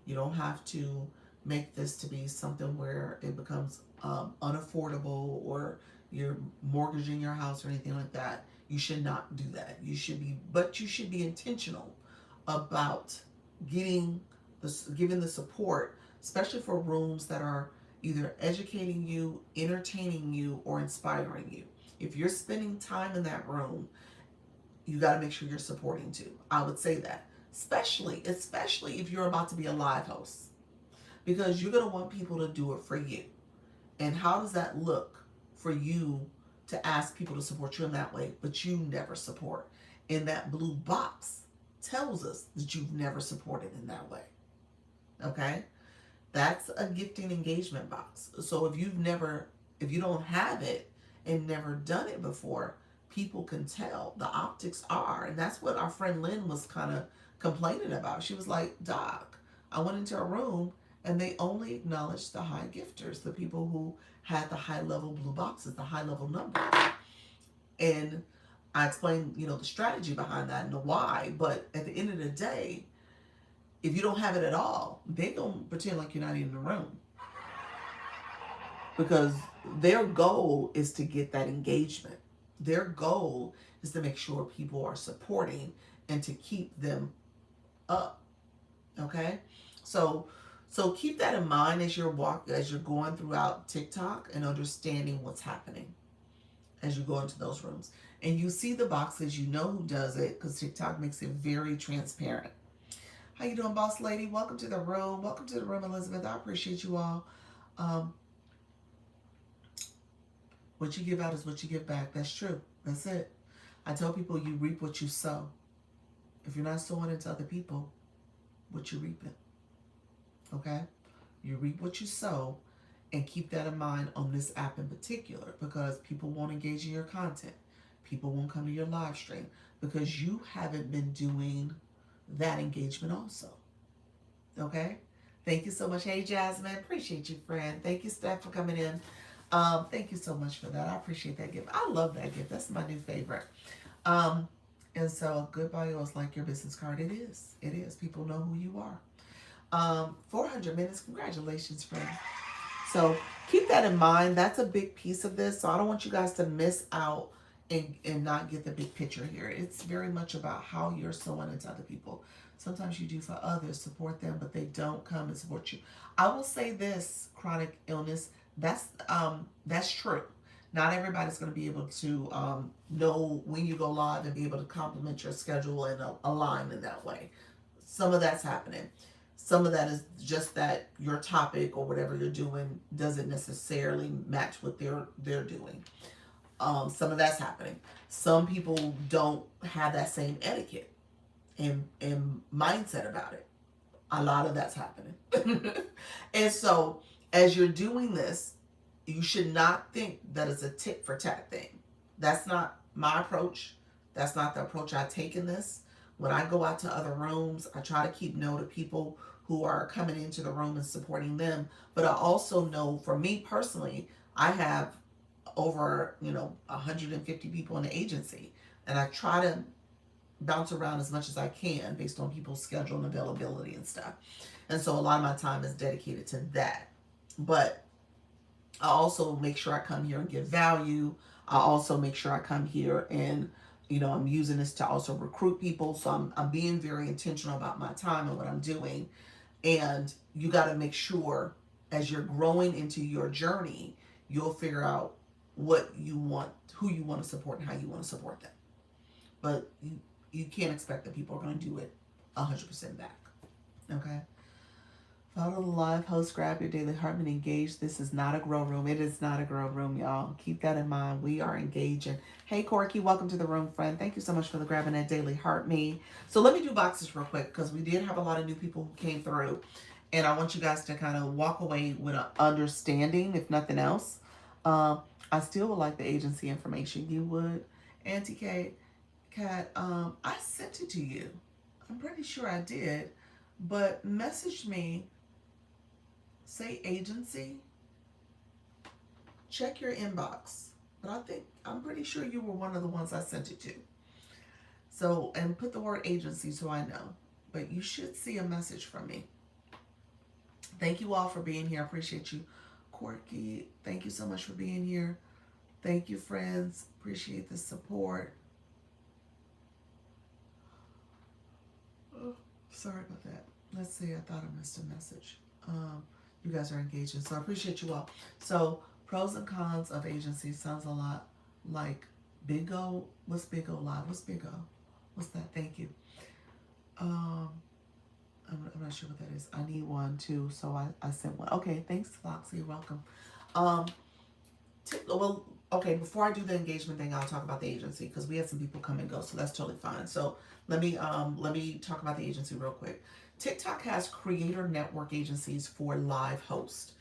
You don't have to make this to be something where it becomes unaffordable, or you're mortgaging your house or anything like that. You should not do that. But you should be intentional about getting giving the support, especially for rooms that are either educating you, entertaining you, or inspiring you. If you're spending time in that room, you got to make sure you're supporting too. I would say that, especially if you're about to be a live host, because you're going to want people to do it for you. And how does that look for you to ask people to support you in that way, but you never support? And that blue box tells us that you've never supported in that way. Okay? That's a gifting engagement box. So if you don't have it and never done it before, people can tell. The optics are, and that's what our friend Lynn was kind of complaining about. She was like, Doc, I went into a room and they only acknowledged the high gifters, the people who had the high level blue boxes, the high level numbers. And I explained, the strategy behind that and the why. But at the end of the day, if you don't have it at all, they're going to pretend like you're not in the room. Because their goal is to get that engagement. Their goal is to make sure people are supporting and to keep them up. Okay? So keep that in mind as you're going throughout TikTok and understanding what's happening as you go into those rooms. And you see the boxes, you know who does it, because TikTok makes it very transparent. How you doing, boss lady? Welcome to the room. Welcome to the room, Elizabeth. I appreciate you all. What you give out is what you give back. That's true. That's it. I tell people you reap what you sow. If you're not sowing into other people, what you reaping? Okay? You reap what you sow, and keep that in mind on this app in particular, because people won't engage in your content. People won't come to your live stream because you haven't been doing that engagement also. Okay? Thank you so much. Hey, Jasmine. Appreciate you, friend. Thank you, Steph, for coming in. Thank you so much for that. I appreciate that gift. I love that gift. That's my new favorite. And so a good bio is like your business card. It is. It is. People know who you are. 400 minutes. Congratulations, friend. So keep that in mind. That's a big piece of this. So I don't want you guys to miss out and not get the big picture here. It's very much about how you're sowing into other people. Sometimes you do for others, support them, but they don't come and support you. I will say this, chronic illness, that's true. Not everybody's going to be able to know when you go live and be able to complement your schedule and align in that way. Some of that's happening. Some of that is just that your topic or whatever you're doing doesn't necessarily match what they're doing. Some of that's happening. Some people don't have that same etiquette and mindset about it. A lot of that's happening. And so as you're doing this, you should not think that it's a tit for tat thing. That's not my approach. That's not the approach I take in this. When I go out to other rooms, I try to keep note of people who are coming into the room and supporting them. But I also know, for me personally, I have over 150 people in the agency, and I try to bounce around as much as I can based on people's schedule and availability and stuff. And so a lot of my time is dedicated to that. But I also make sure I come here and give value. I also make sure I come here and I'm using this to also recruit people. So I'm being very intentional about my time and what I'm doing. And you got to make sure, as you're growing into your journey, you'll figure out what you want, who you want to support, and how you want to support them. But you can't expect that people are going to do it 100% back. Okay? Follow the live host, grab your daily heart and engage. This is not a grow room. It is not a grow room, y'all. Keep that in mind. We are engaging. Hey, Corky, welcome to the room, friend. Thank you so much for grabbing that daily heart me. So let me do boxes real quick, because we did have a lot of new people who came through. And I want you guys to kind of walk away with an understanding, if nothing else. I still would like the agency information. You would. Auntie Cat, I sent it to you. I'm pretty sure I did, but message me, say agency, check your inbox. But I'm pretty sure you were one of the ones I sent it to. So, and put the word agency so I know. But you should see a message from me. Thank you all for being here. I appreciate you. Quirky, thank you so much for being here. Thank you, friends. Appreciate the support. Oh, sorry about that. Let's see. I thought I missed a message. You guys are engaging, so I appreciate you all. So, pros and cons of agency sounds a lot like Big O. What's Big O Live? What's Big O? What's that? Thank you. Um, I'm not sure what that is. I need one too, so I sent one. Okay, thanks, Foxy. You're welcome. Um, well, okay, before I do the engagement thing, I'll talk about the agency because we had some people come and go, so that's totally fine. So let me talk about the agency real quick. TikTok has creator network agencies for live host.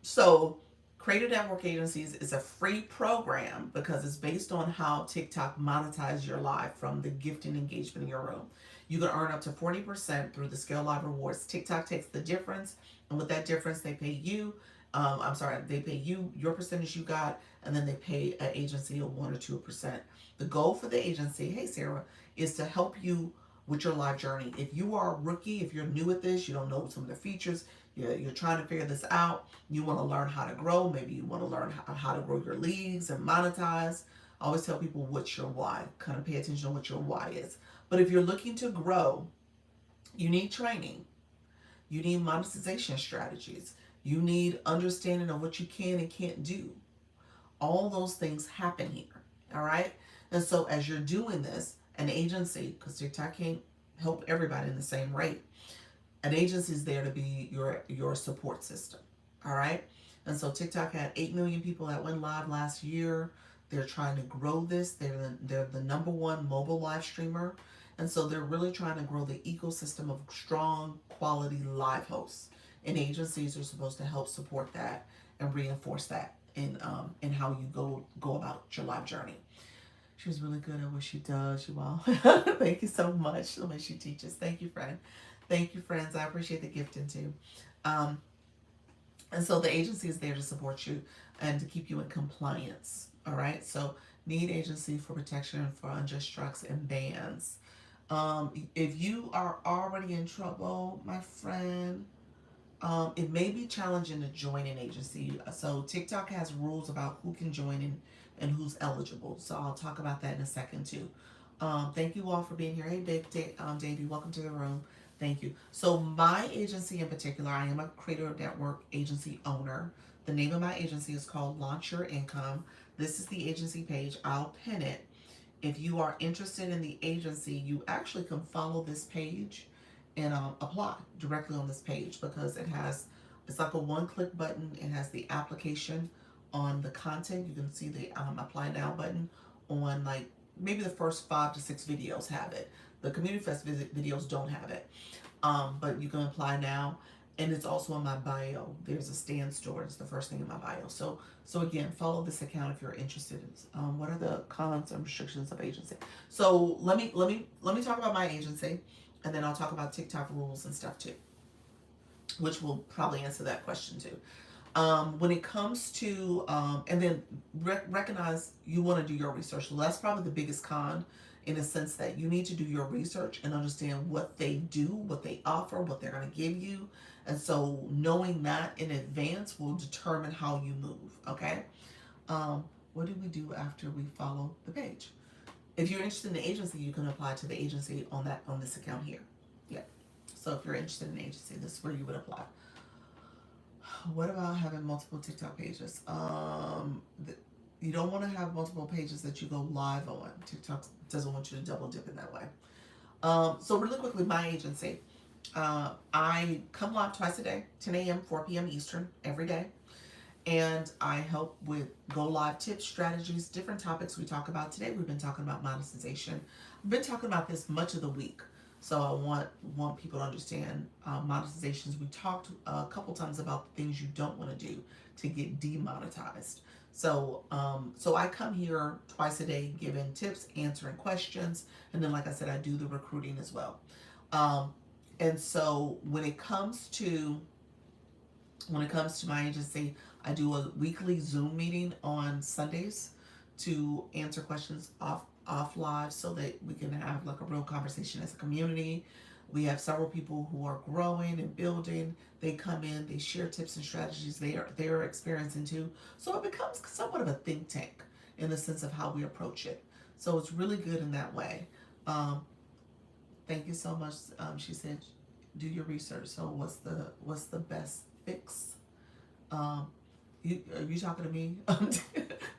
So Creator Network Agencies is a free program because it's based on how TikTok monetizes your live from the gifting engagement in your room. You can earn up to 40% through the Scale Live Rewards. TikTok takes the difference, and with that difference, they pay you. They pay you your percentage you got, and then they pay an agency a 1 or 2%. The goal for the agency, hey Sarah, is to help you with your live journey. If you are a rookie, if you're new at this, you don't know some of the features, you're trying to figure this out, you want to learn how to grow, maybe you want to learn how to grow your leagues and monetize. I always tell people what's your why. Kind of pay attention to what your why is. But if you're looking to grow, you need training. You need monetization strategies. You need understanding of what you can and can't do. All those things happen here. All right. And so as you're doing this, an agency, because TikTok can't help everybody in the same rate, an agency is there to be your support system. All right. And so TikTok had 8 million people that went live last year. They're trying to grow this. They're the number one mobile live streamer. And so they're really trying to grow the ecosystem of strong quality live hosts. And agencies are supposed to help support that and reinforce that in how you go about your live journey. She was really good at what she does, you all. Thank you so much the way she teaches. Thank you, friend. Thank you, friends. I appreciate the gifting too. Um, and so the agency is there to support you and to keep you in compliance. All right. So need agency for protection for unjust strikes and bans. If you are already in trouble, my friend, it may be challenging to join an agency. So TikTok has rules about who can join and who's eligible. So I'll talk about that in a second too. Thank you all for being here. Hey, Davey, welcome to the room. Thank you. So my agency in particular, I am a Creator Network agency owner. The name of my agency is called Launch Your Income. This is the agency page. I'll pin it. If you are interested in the agency, you actually can follow this page and apply directly on this page because it's like a one-click button. It has the application on the content. You can see the apply now button on like maybe the first 5 to 6 videos have it. The Community Fest videos don't have it, but you can apply now. And it's also in my bio. There's a Stan store. It's the first thing in my bio. So again, follow this account if you're interested. What are the cons and restrictions of agency? So let me talk about my agency, and then I'll talk about TikTok rules and stuff too, which will probably answer that question too. When it comes to and then recognize you want to do your research. So that's probably the biggest con, in a sense that you need to do your research and understand what they do, what they offer, what they're going to give you. And so knowing that in advance will determine how you move. Okay. What do we do after we follow the page? If you're interested in the agency, you can apply to the agency on this account here. Yeah. So if you're interested in the agency, this is where you would apply. What about having multiple TikTok pages? You don't want to have multiple pages that you go live on. TikTok doesn't want you to double dip in that way. So really quickly, my agency. I come live twice a day, 10 a.m., 4 p.m. Eastern, every day. And I help with go live tips, strategies, different topics we talk about. Today we've been talking about monetization. I've been talking about this much of the week. So I want people to understand monetizations. We talked a couple times about the things you don't want to do to get demonetized. So I come here twice a day, giving tips, answering questions, and then, like I said, I do the recruiting as well. Um, and so when it comes to my agency, I do a weekly Zoom meeting on Sundays to answer questions off live so that we can have like a real conversation as a community. We have several people who are growing and building. They come in, they share tips and strategies they're experiencing too. So it becomes somewhat of a think tank in the sense of how we approach it. So it's really good in that way. Um, Thank you so much. She said, do your research. So what's the best fix? Um, are you talking to me,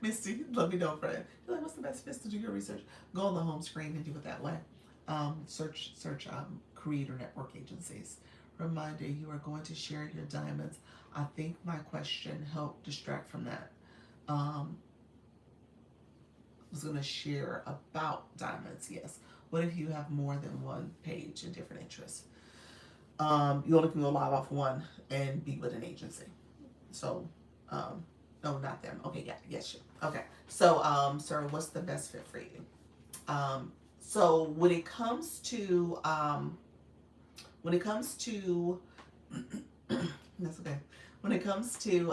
Misty? Let me know, friend. You're like, what's the best fix to do your research? Go on the home screen and do it that way. Search creator network agencies. Reminder: you are going to share your diamonds. I think my question helped distract from that. Um, was going to share about diamonds. Yes. What if you have more than one page and different interests? You only can go live off one and be with an agency. So, no, not them. Okay, yeah, yes, sure. Okay. So, sir, what's the best fit for you? So when it comes to when it comes to that's okay. When it comes to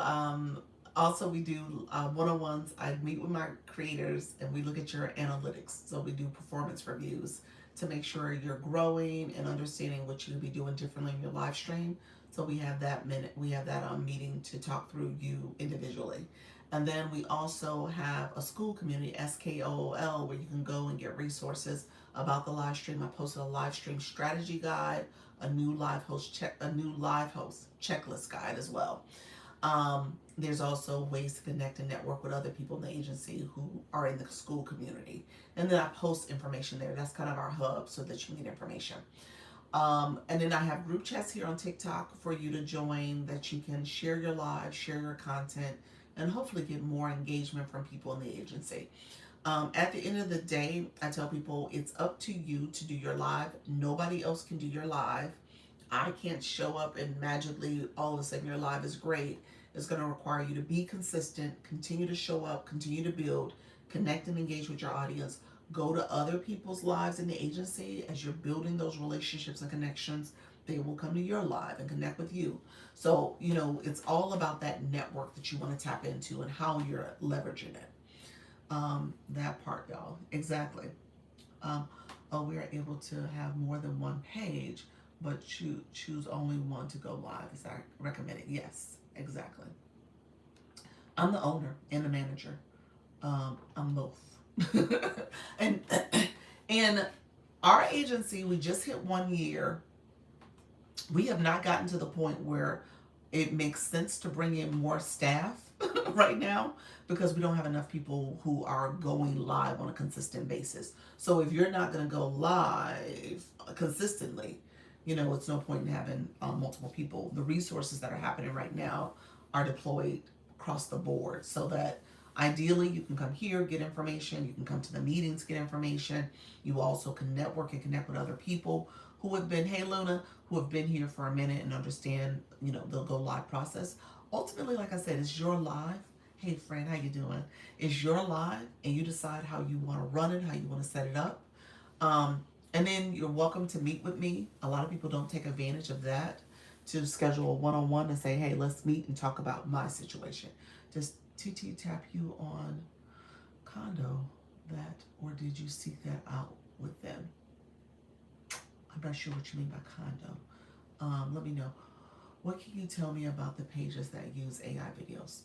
also we do one-on-ones. I meet with my creators and we look at your analytics. So we do performance reviews to make sure you're growing and understanding what you could be doing differently in your live stream. So we have that meeting to talk through you individually. And then we also have a school community, SKOOL, where you can go and get resources about the live stream. I posted a live stream strategy guide, a new live host checklist guide as well. There's also ways to connect and network with other people in the agency who are in the school community. And then I post information there. That's kind of our hub so that you can get information. And then I have group chats here on TikTok for you to join that you can share your live, share your content, and hopefully get more engagement from people in the agency. At the end of the day, I tell people it's up to you to do your live. Nobody else can do your live. I can't show up and magically all of a sudden your live is great. It's going to require you to be consistent, continue to show up, continue to build, connect and engage with your audience. Go to other people's lives in the agency as you're building those relationships and connections. They will come to your live and connect with you. So, it's all about that network that you want to tap into and how you're leveraging it. That part, y'all. Exactly. We are able to have more than one page, but choose only one to go live. Is that recommended? Yes, exactly. I'm the owner and the manager. I'm both. and and our agency, we just hit 1 year. We have not gotten to the point where it makes sense to bring in more staff right now because we don't have enough people who are going live on a consistent basis. So if you're not going to go live consistently, it's no point in having multiple people. The resources that are happening right now are deployed across the board so that ideally you can come here, get information, you can come to the meetings, get information. You also can network and connect with other people who have been, hey Luna, who have been here for a minute and understand, the go live process. Ultimately, like I said, it's your live. Hey friend, how you doing? It's your live and you decide how you want to run it, how you want to set it up. And then you're welcome to meet with me. A lot of people don't take advantage of that to schedule a one-on-one and say, hey, let's meet and talk about my situation. Does TT tap you on condo that, or did you seek that out with them? I'm not sure what you mean by condo. Let me know. What can you tell me about the pages that use AI videos?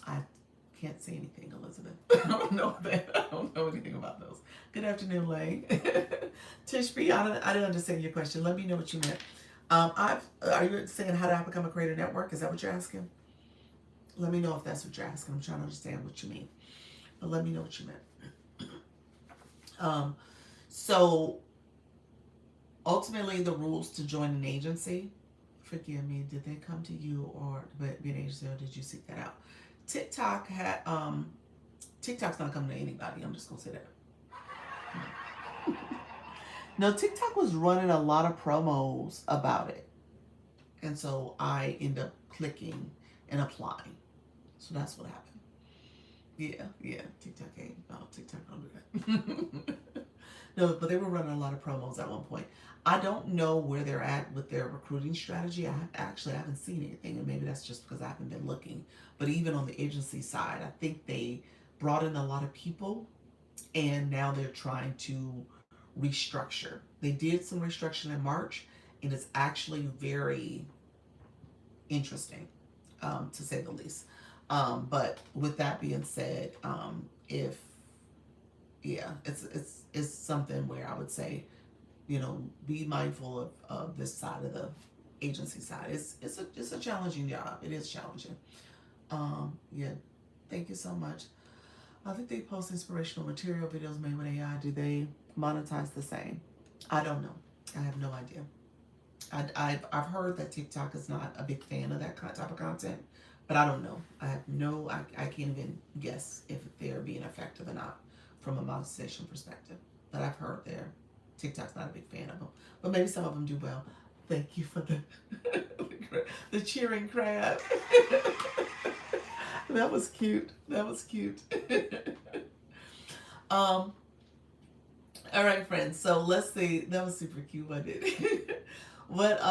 I can't say anything, Elizabeth. I don't know that. I don't know anything about those. Good afternoon, Lane. Tishby, I didn't understand your question. Let me know what you meant. Are you saying how do I become a creator network? Is that what you're asking? Let me know if that's what you're asking. I'm trying to understand what you mean. But let me know what you meant. So ultimately the rules to join an agency, forgive me, did they come to you or be an agency or did you seek that out? TikTok had TikTok's not coming to anybody. I'm just gonna say that. No, TikTok was running a lot of promos about it. And so I end up clicking and applying. So that's what happened. Yeah. TikTok ain't. Oh, TikTok don't do that. No, but they were running a lot of promos at one point. I don't know where they're at with their recruiting strategy. I haven't seen anything, and maybe that's just because I haven't been looking. But even on the agency side, I think they brought in a lot of people, and now they're trying to restructure. They did some restructuring in March, and it's actually very interesting, to say the least. But with that being said, if yeah, it's something where I would say, be mindful of this side of the agency side. It's a challenging job. It is challenging. Yeah. Thank you so much. I think they post inspirational material videos made with AI. Do they monetize the same? I don't know. I have no idea. I've heard that TikTok is not a big fan of that type of content, but I don't know. I have no, I can't even guess if they're being effective or not from a monetization perspective. But I've heard TikTok's not a big fan of them. But maybe some of them do well. Thank you for the the cheering crab. That was cute. That was cute. um. All right, friends. So let's see. That was super cute, wasn't it? what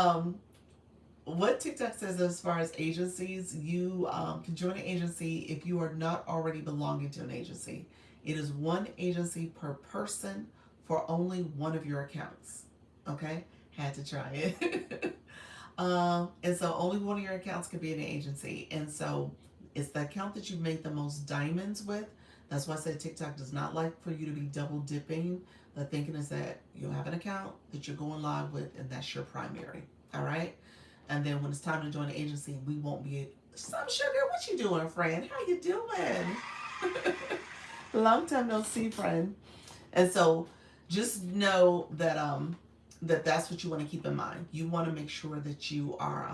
what TikTok says as far as agencies, you can join an agency if you are not already belonging to an agency. It is one agency per person for only one of your accounts. Okay, had to try it. And so only one of your accounts can be an agency, and so it's the account that you've made the most diamonds with. That's why I said TikTok does not like for you to be double dipping. The thinking is that you'll have an account that you're going live with, and that's your primary. All right. And then when it's time to join the agency, we won't be. Some sugar, what you doing, friend? How you doing? Long time no see, friend. And so, just know that that's what you want to keep in mind. You want to make sure that you are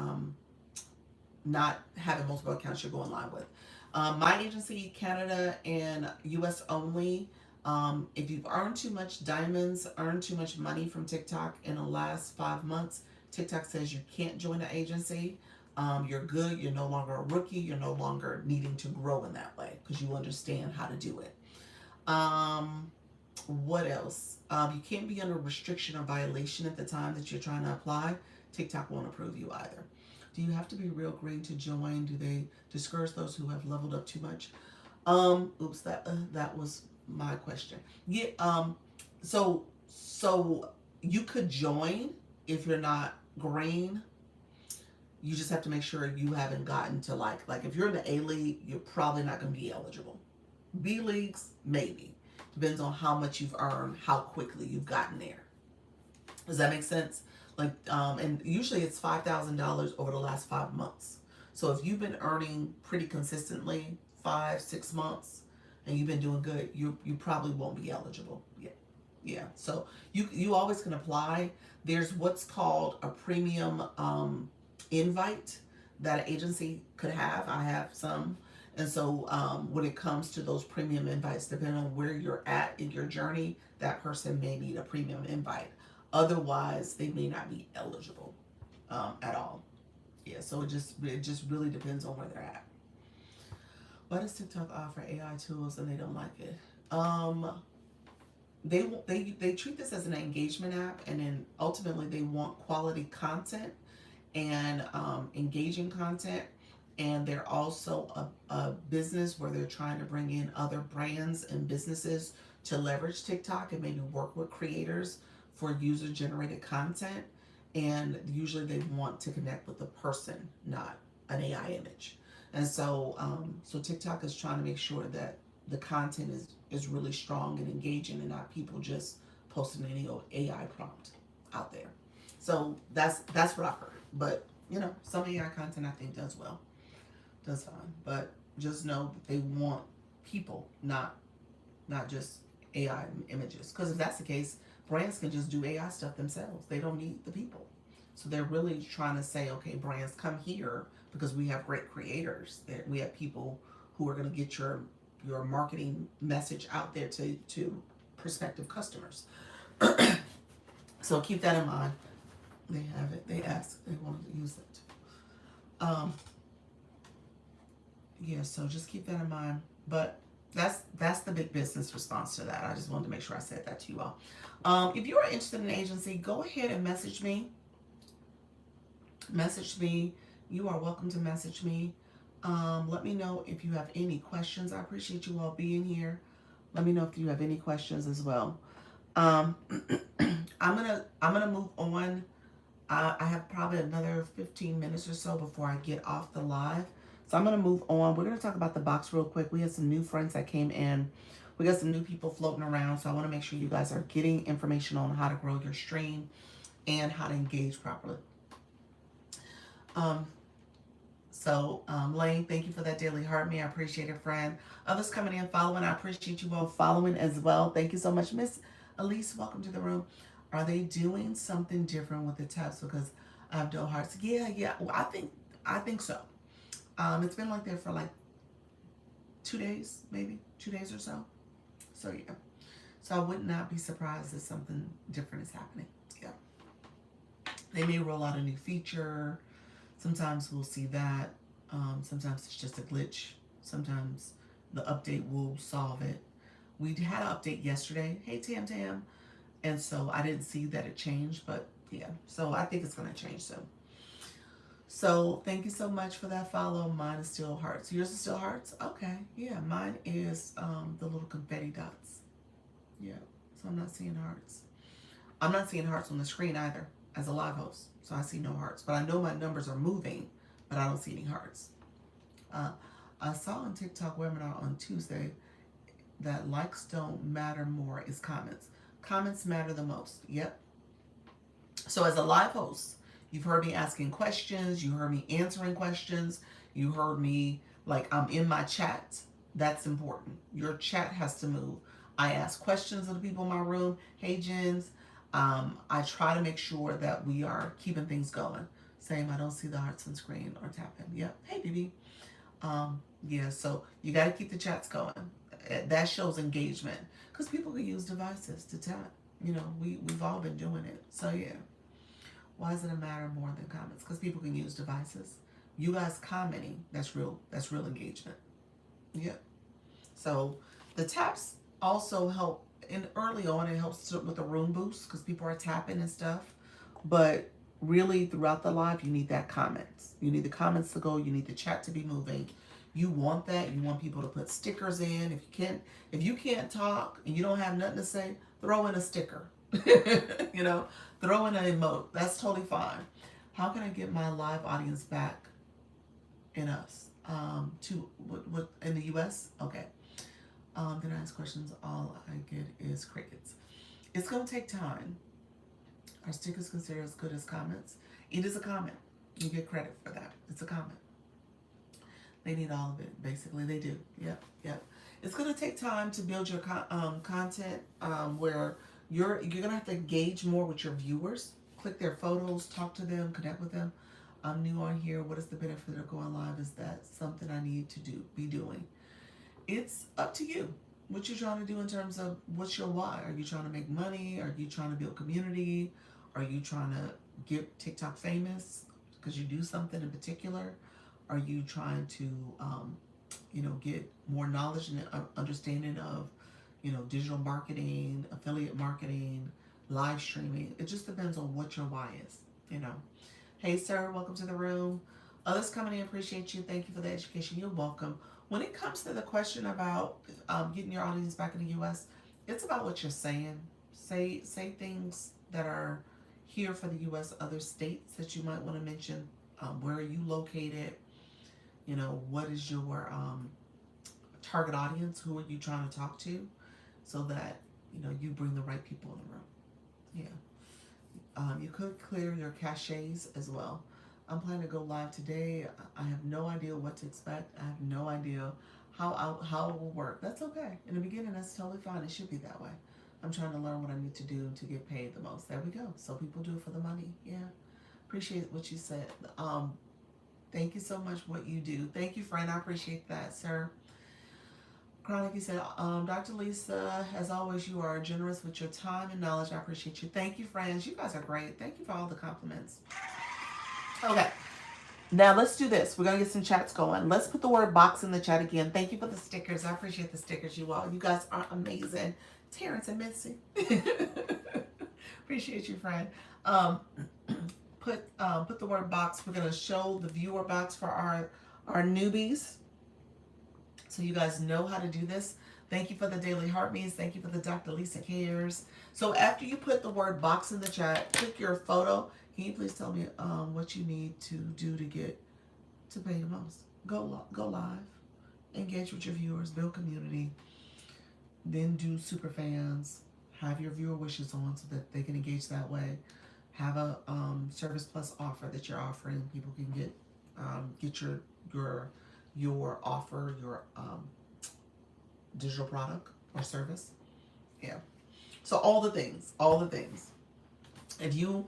not having multiple accounts you're going live with. My agency, Canada and US only. If you've earned too much diamonds, earned too much money from TikTok in the last 5 months, TikTok says you can't join an agency. You're good. You're no longer a rookie. You're no longer needing to grow in that way because you understand how to do it. What else? You can't be under restriction or violation at the time that you're trying to apply. TikTok won't approve you either. Do you have to be real green to join? Do they discourage those who have leveled up too much? Oops, that was my question. Yeah. So you could join if you're not green. You just have to make sure you haven't gotten to like if you're in the A league, you're probably not going to be eligible. B leagues, maybe. Depends on how much you've earned, how quickly you've gotten there. Does that make sense? And usually it's $5,000 over the last 5 months. So if you've been earning pretty consistently 5-6 months and you've been doing good, you probably won't be eligible. Yeah. So you always can apply. There's what's called a premium invite that an agency could have. I have some. And so when it comes to those premium invites, depending on where you're at in your journey, that person may need a premium invite. Otherwise, they may not be eligible at all. Yeah, so it just really depends on where they're at. Why does TikTok offer AI tools and they don't like it? They treat this as an engagement app, and then ultimately they want quality content and engaging content. And they're also a business where they're trying to bring in other brands and businesses to leverage TikTok and maybe work with creators for user-generated content. And usually they want to connect with the person, not an AI image. And so, TikTok is trying to make sure that the content is really strong and engaging, and not people just posting any old AI prompt out there. So that's what I've heard. But some AI content I think does well. That's fine, but just know that they want people, not just AI images. Because if that's the case, brands can just do AI stuff themselves. They don't need the people. So they're really trying to say, okay, brands, come here because we have great creators. We have people who are going to get your marketing message out there to prospective customers. So keep that in mind. They have it. They asked. They wanted to use it. Yeah, so just keep that in mind. But That's the big business response to that. I just wanted to make sure I said that to you all. If you are interested in an agency, go ahead and message me. Message me. You are welcome to message me. Let me know if you have any questions. I appreciate you all being here. Let me know if you have any questions as well. Um, I'm gonna move on. I have probably another 15 minutes or so before I get off the live. So I'm gonna move on. We're gonna talk about the box real quick. We had some new friends that came in. We got some new people floating around. So I want to make sure you guys are getting information on how to grow your stream and how to engage properly. Um, Lane, thank you for that daily heart me. I appreciate it, friend. Others coming in following, I appreciate you all following as well. Thank you so much, Miss Elise. Welcome to the room. Are they doing something different with the taps because I have no hearts? Yeah. Well, I think so. It's been like that for like 2 days, maybe 2 days or so. So yeah. So I would not be surprised if something different is happening. Yeah. They may roll out a new feature. Sometimes we'll see that. Sometimes it's just a glitch. Sometimes the update will solve it. We had an update yesterday. Hey, Tam. And so I didn't see that it changed, but yeah. So I think it's going to change soon. So thank you so much for that follow. Mine is still hearts. Yours is still hearts? Okay. Yeah, mine is the little confetti dots. Yeah. So I'm not seeing hearts. I'm not seeing hearts on the screen either as a live host. So I see no hearts. But I know my numbers are moving, but I don't see any hearts. I saw on TikTok webinar on Tuesday that likes don't matter more is comments. Comments matter the most. Yep. So as a live host, you've heard me asking questions. You heard me answering questions. You heard me like I'm in my chat. That's important. Your chat has to move. I ask questions of the people in my room. Hey, Jens. I try to make sure that we are keeping things going. Same, I don't see the hearts on screen or tapping. Yep. Hey, BB. Yeah, so you got to keep the chats going. That shows engagement because people can use devices to tap. We've all been doing it. So yeah, why does it matter more than comments? Because people can use devices. You guys commenting, that's real engagement. Yeah. So the taps also help. And early on, it helps with the room boost because people are tapping and stuff. But really, throughout the live, you need that comments. You need the comments to go. You need the chat to be moving. You want that. You want people to put stickers in. If you can't talk and you don't have nothing to say, throw in a sticker. Throw in an emote. That's totally fine. How can I get my live audience back in us? In the U.S. Okay. Then I ask questions. All I get is crickets. It's going to take time. Are stickers considered as good as comments? It is a comment. You get credit for that. It's a comment. They need all of it. Basically, they do. Yep. It's going to take time to build your content where you're going to have to engage more with your viewers. Click their photos, talk to them, connect with them. I'm new on here. What is the benefit of going live? Is that something I need to be doing? It's up to you. What you're trying to do in terms of what's your why? Are you trying to make money? Are you trying to build community? Are you trying to get TikTok famous because you do something in particular? Are you trying to, get more knowledge and understanding of, digital marketing, affiliate marketing, live streaming? It just depends on what your why is, Hey, sir, welcome to the room. Others coming in, appreciate you. Thank you for the education. You're welcome. When it comes to the question about getting your audience back in the U.S., it's about what you're saying. Say things that are here for the U.S., other states that you might want to mention. Where are you located? What is your target audience? Who are you trying to talk to? So that, you bring the right people in the room. Yeah. You could clear your caches as well. I'm planning to go live today. I have no idea what to expect. I have no idea how it will work. That's okay. In the beginning, that's totally fine. It should be that way. I'm trying to learn what I need to do to get paid the most. There we go. So people do it for the money. Yeah. Appreciate what you said. Thank you so much for what you do. Thank you, friend. I appreciate that, sir. Chronic, you said, Dr. Lisa, as always, you are generous with your time and knowledge. I appreciate you. Thank you, friends. You guys are great. Thank you for all the compliments. Okay. Now let's do this. We're gonna get some chats going. Let's put the word box in the chat again. Thank you for the stickers. I appreciate the stickers, you all. You guys are amazing. Terrence and Missy. Appreciate you, friend. Um, put the word box. We're gonna show the viewer box for our newbies, so you guys know how to do this. Thank you for the Daily Heart Me's. Thank you for the Dr. Lisa Cares. So after you put the word box in the chat, click your photo. Can you please tell me what you need to do to get to pay your most? Go live, engage with your viewers, build community, then do super fans. Have your viewer wishes on so that they can engage that way. Have a Service Plus offer that you're offering. People can get your offer, your digital product or service. Yeah. So all the things. If you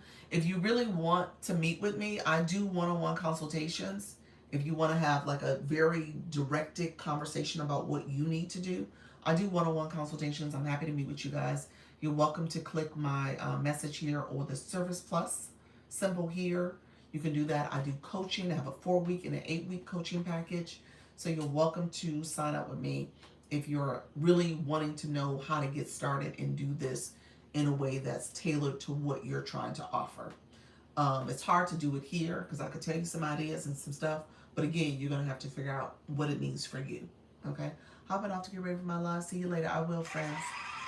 really want to meet with me, I do one-on-one consultations. If you want to have like a very directed conversation about what you need to do, I do one-on-one consultations. I'm happy to meet with you guys. You're welcome to click my message here or the Service Plus symbol here. You can do that. I do coaching. I have a 4-week and an 8-week coaching package. So you're welcome to sign up with me if you're really wanting to know how to get started and do this in a way that's tailored to what you're trying to offer. It's hard to do it here because I could tell you some ideas and some stuff, but again, you're gonna have to figure out what it means for you. Okay, hopping off to get ready for my live. See you later. I will, friends.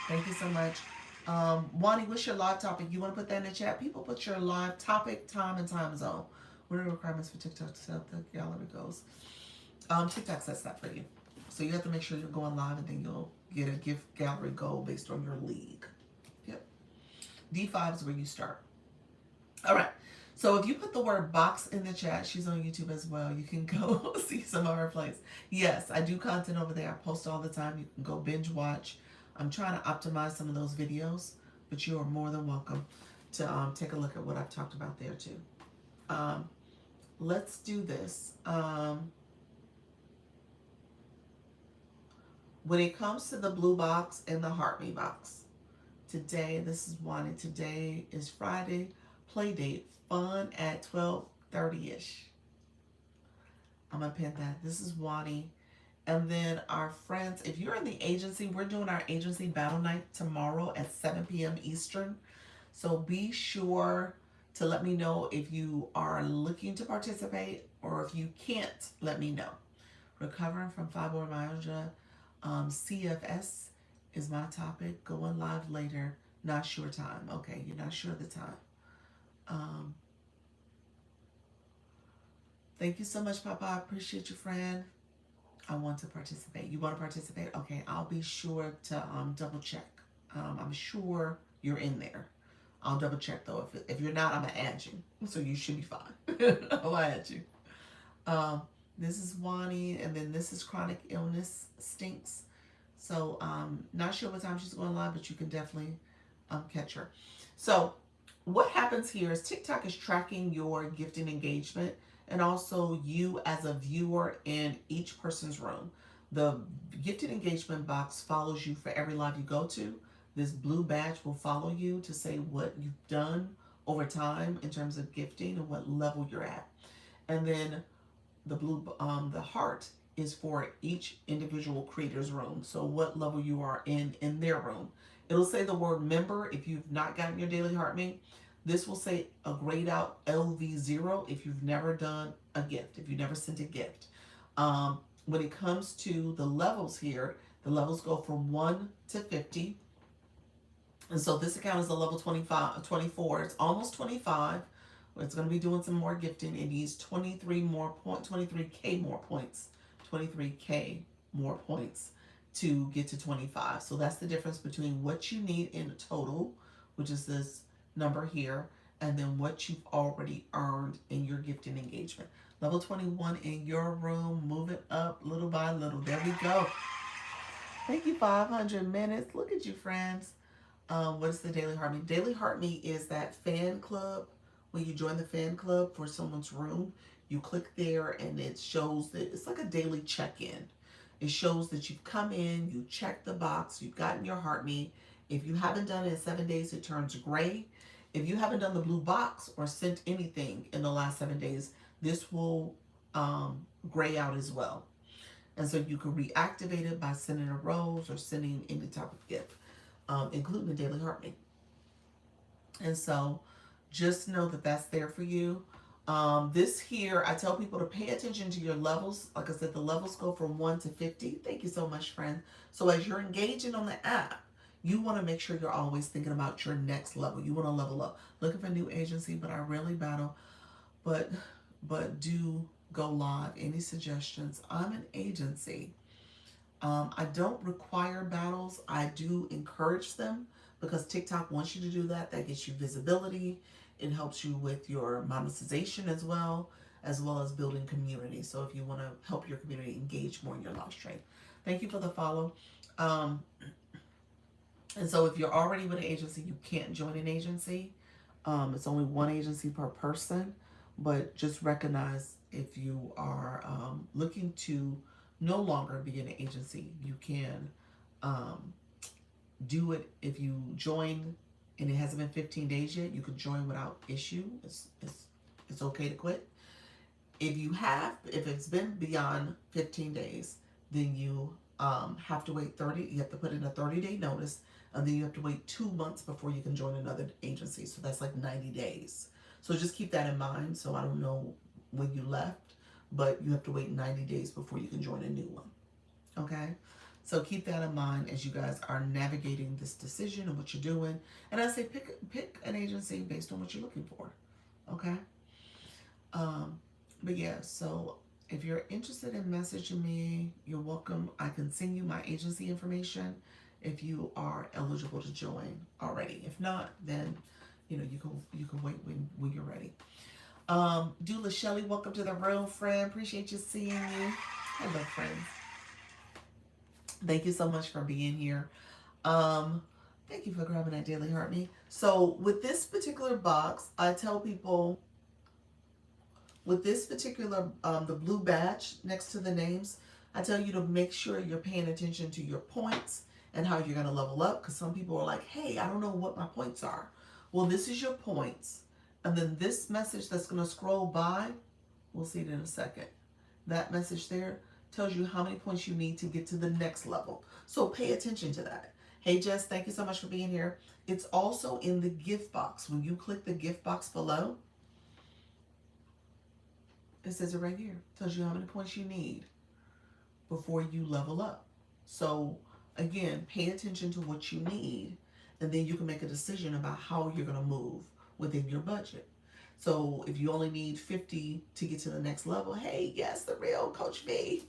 Thank you so much. Wani, what's your live topic? You want to put that in the chat? People put your live topic, time, and time zone. What are the requirements for TikTok to set up the gallery goals? TikTok sets that for you. So you have to make sure you're going live, and then you'll get a gift gallery goal based on your league. Yep. D5 is where you start. All right. So if you put the word box in the chat, she's on YouTube as well. You can go see some of her plays. Yes, I do content over there. I post all the time. You can go binge watch. I'm trying to optimize some of those videos, but you are more than welcome to take a look at what I've talked about there too. Let's do this. When it comes to the blue box and the Heart Me box, today, this is one, and today is Friday, play date, fun at 12:30ish. I'm gonna pin that. This is Wani. And then our friends, if you're in the agency, we're doing our agency battle night tomorrow at 7 p.m. Eastern. So be sure to let me know if you are looking to participate, or if you can't, let me know. Recovering from fibromyalgia, CFS is my topic. Going live later. Not sure time. Okay, you're not sure the time. Thank you so much, Papa. I appreciate you, friend. I want to participate. You want to participate? Okay, I'll be sure to double check. I'm sure you're in there. I'll double check though. If you're not, I'm gonna add you. So you should be fine. I'll add you. This is Wani, and then this is Chronic Illness Stinks. So not sure what time she's going live, but you can definitely catch her. So what happens here is TikTok is tracking your gifting engagement and also you as a viewer in each person's room. The gifted engagement box follows you for every live you go to. This blue badge will follow you to say what you've done over time in terms of gifting and what level you're at. And then the the heart is for each individual creator's room. So what level you are in their room. It'll say the word member if you've not gotten your Daily Heart Me. This will say a grayed out LV0 if you've never done a gift, if you've never sent a gift. When it comes to the levels here, the levels go from 1 to 50. And so this account is a level 24. It's almost 25. It's going to be doing some more gifting. It needs 23K more points to get to 25. So that's the difference between what you need in total, which is this number here, and then what you've already earned in your gifting engagement. Level 21 in your room, move it up little by little. There we go. Thank you, 500 minutes. Look at you, friends. What is the Daily Heart Me? Daily Heart Me is that fan club. When you join the fan club for someone's room, you click there and it shows that it's like a daily check-in. It shows that you've come in, you checked the box, you've gotten your Heart Me. If you haven't done it in 7 days, it turns gray. If you haven't done the blue box or sent anything in the last 7 days, this will gray out as well. And so you can reactivate it by sending a rose or sending any type of gift, including the Daily Heartbeat. And so just know that that's there for you. This here, I tell people to pay attention to your levels. Like I said, the levels go from 1 to 50. Thank you so much, friend. So as you're engaging on the app, you want to make sure you're always thinking about your next level. You want to level up. Looking for a new agency, but I rarely battle. But do go live. Any suggestions? I'm an agency. I don't require battles. I do encourage them because TikTok wants you to do that. That gets you visibility. It helps you with your monetization as well as building community. So if you want to help your community engage more in your live stream. Thank you for the follow. And so if you're already with an agency, you can't join an agency. It's only one agency per person, but just recognize if you are looking to no longer be in an agency, you can do it. If you join and it hasn't been 15 days yet, you can join without issue. It's okay to quit. If it's been beyond 15 days, then you have to wait 30. You have to put in a 30-day notice, and then you have to wait 2 months before you can join another agency. So that's like 90 days. So just keep that in mind. So I don't know when you left, but you have to wait 90 days before you can join a new one. Okay? So keep that in mind as you guys are navigating this decision and what you're doing. And I say pick an agency based on what you're looking for. Okay? But yeah, so if you're interested in messaging me, you're welcome. I can send you my agency information if you are eligible to join already. If not, then you can wait when you're ready. Dula Shelley, welcome to the room, friend. Appreciate you seeing you. Hello, friends. Thank you so much for being here. Thank you for grabbing that Daily Heart Me. So with this particular box, I tell people with this particular, the blue badge next to the names, I tell you to make sure you're paying attention to your points and how you're going to level up. Because some people are like, hey, I don't know what my points are. Well, this is your points. And then this message that's going to scroll by, we'll see it in a second. That message there tells you how many points you need to get to the next level. So pay attention to that. Hey, Jess, thank you so much for being here. It's also in the gift box. When you click the gift box below, it says it right here. It tells you how many points you need before you level up. So again, pay attention to what you need, and then you can make a decision about how you're going to move within your budget. So if you only need 50 to get to the next level, hey, yes, the real Coach V.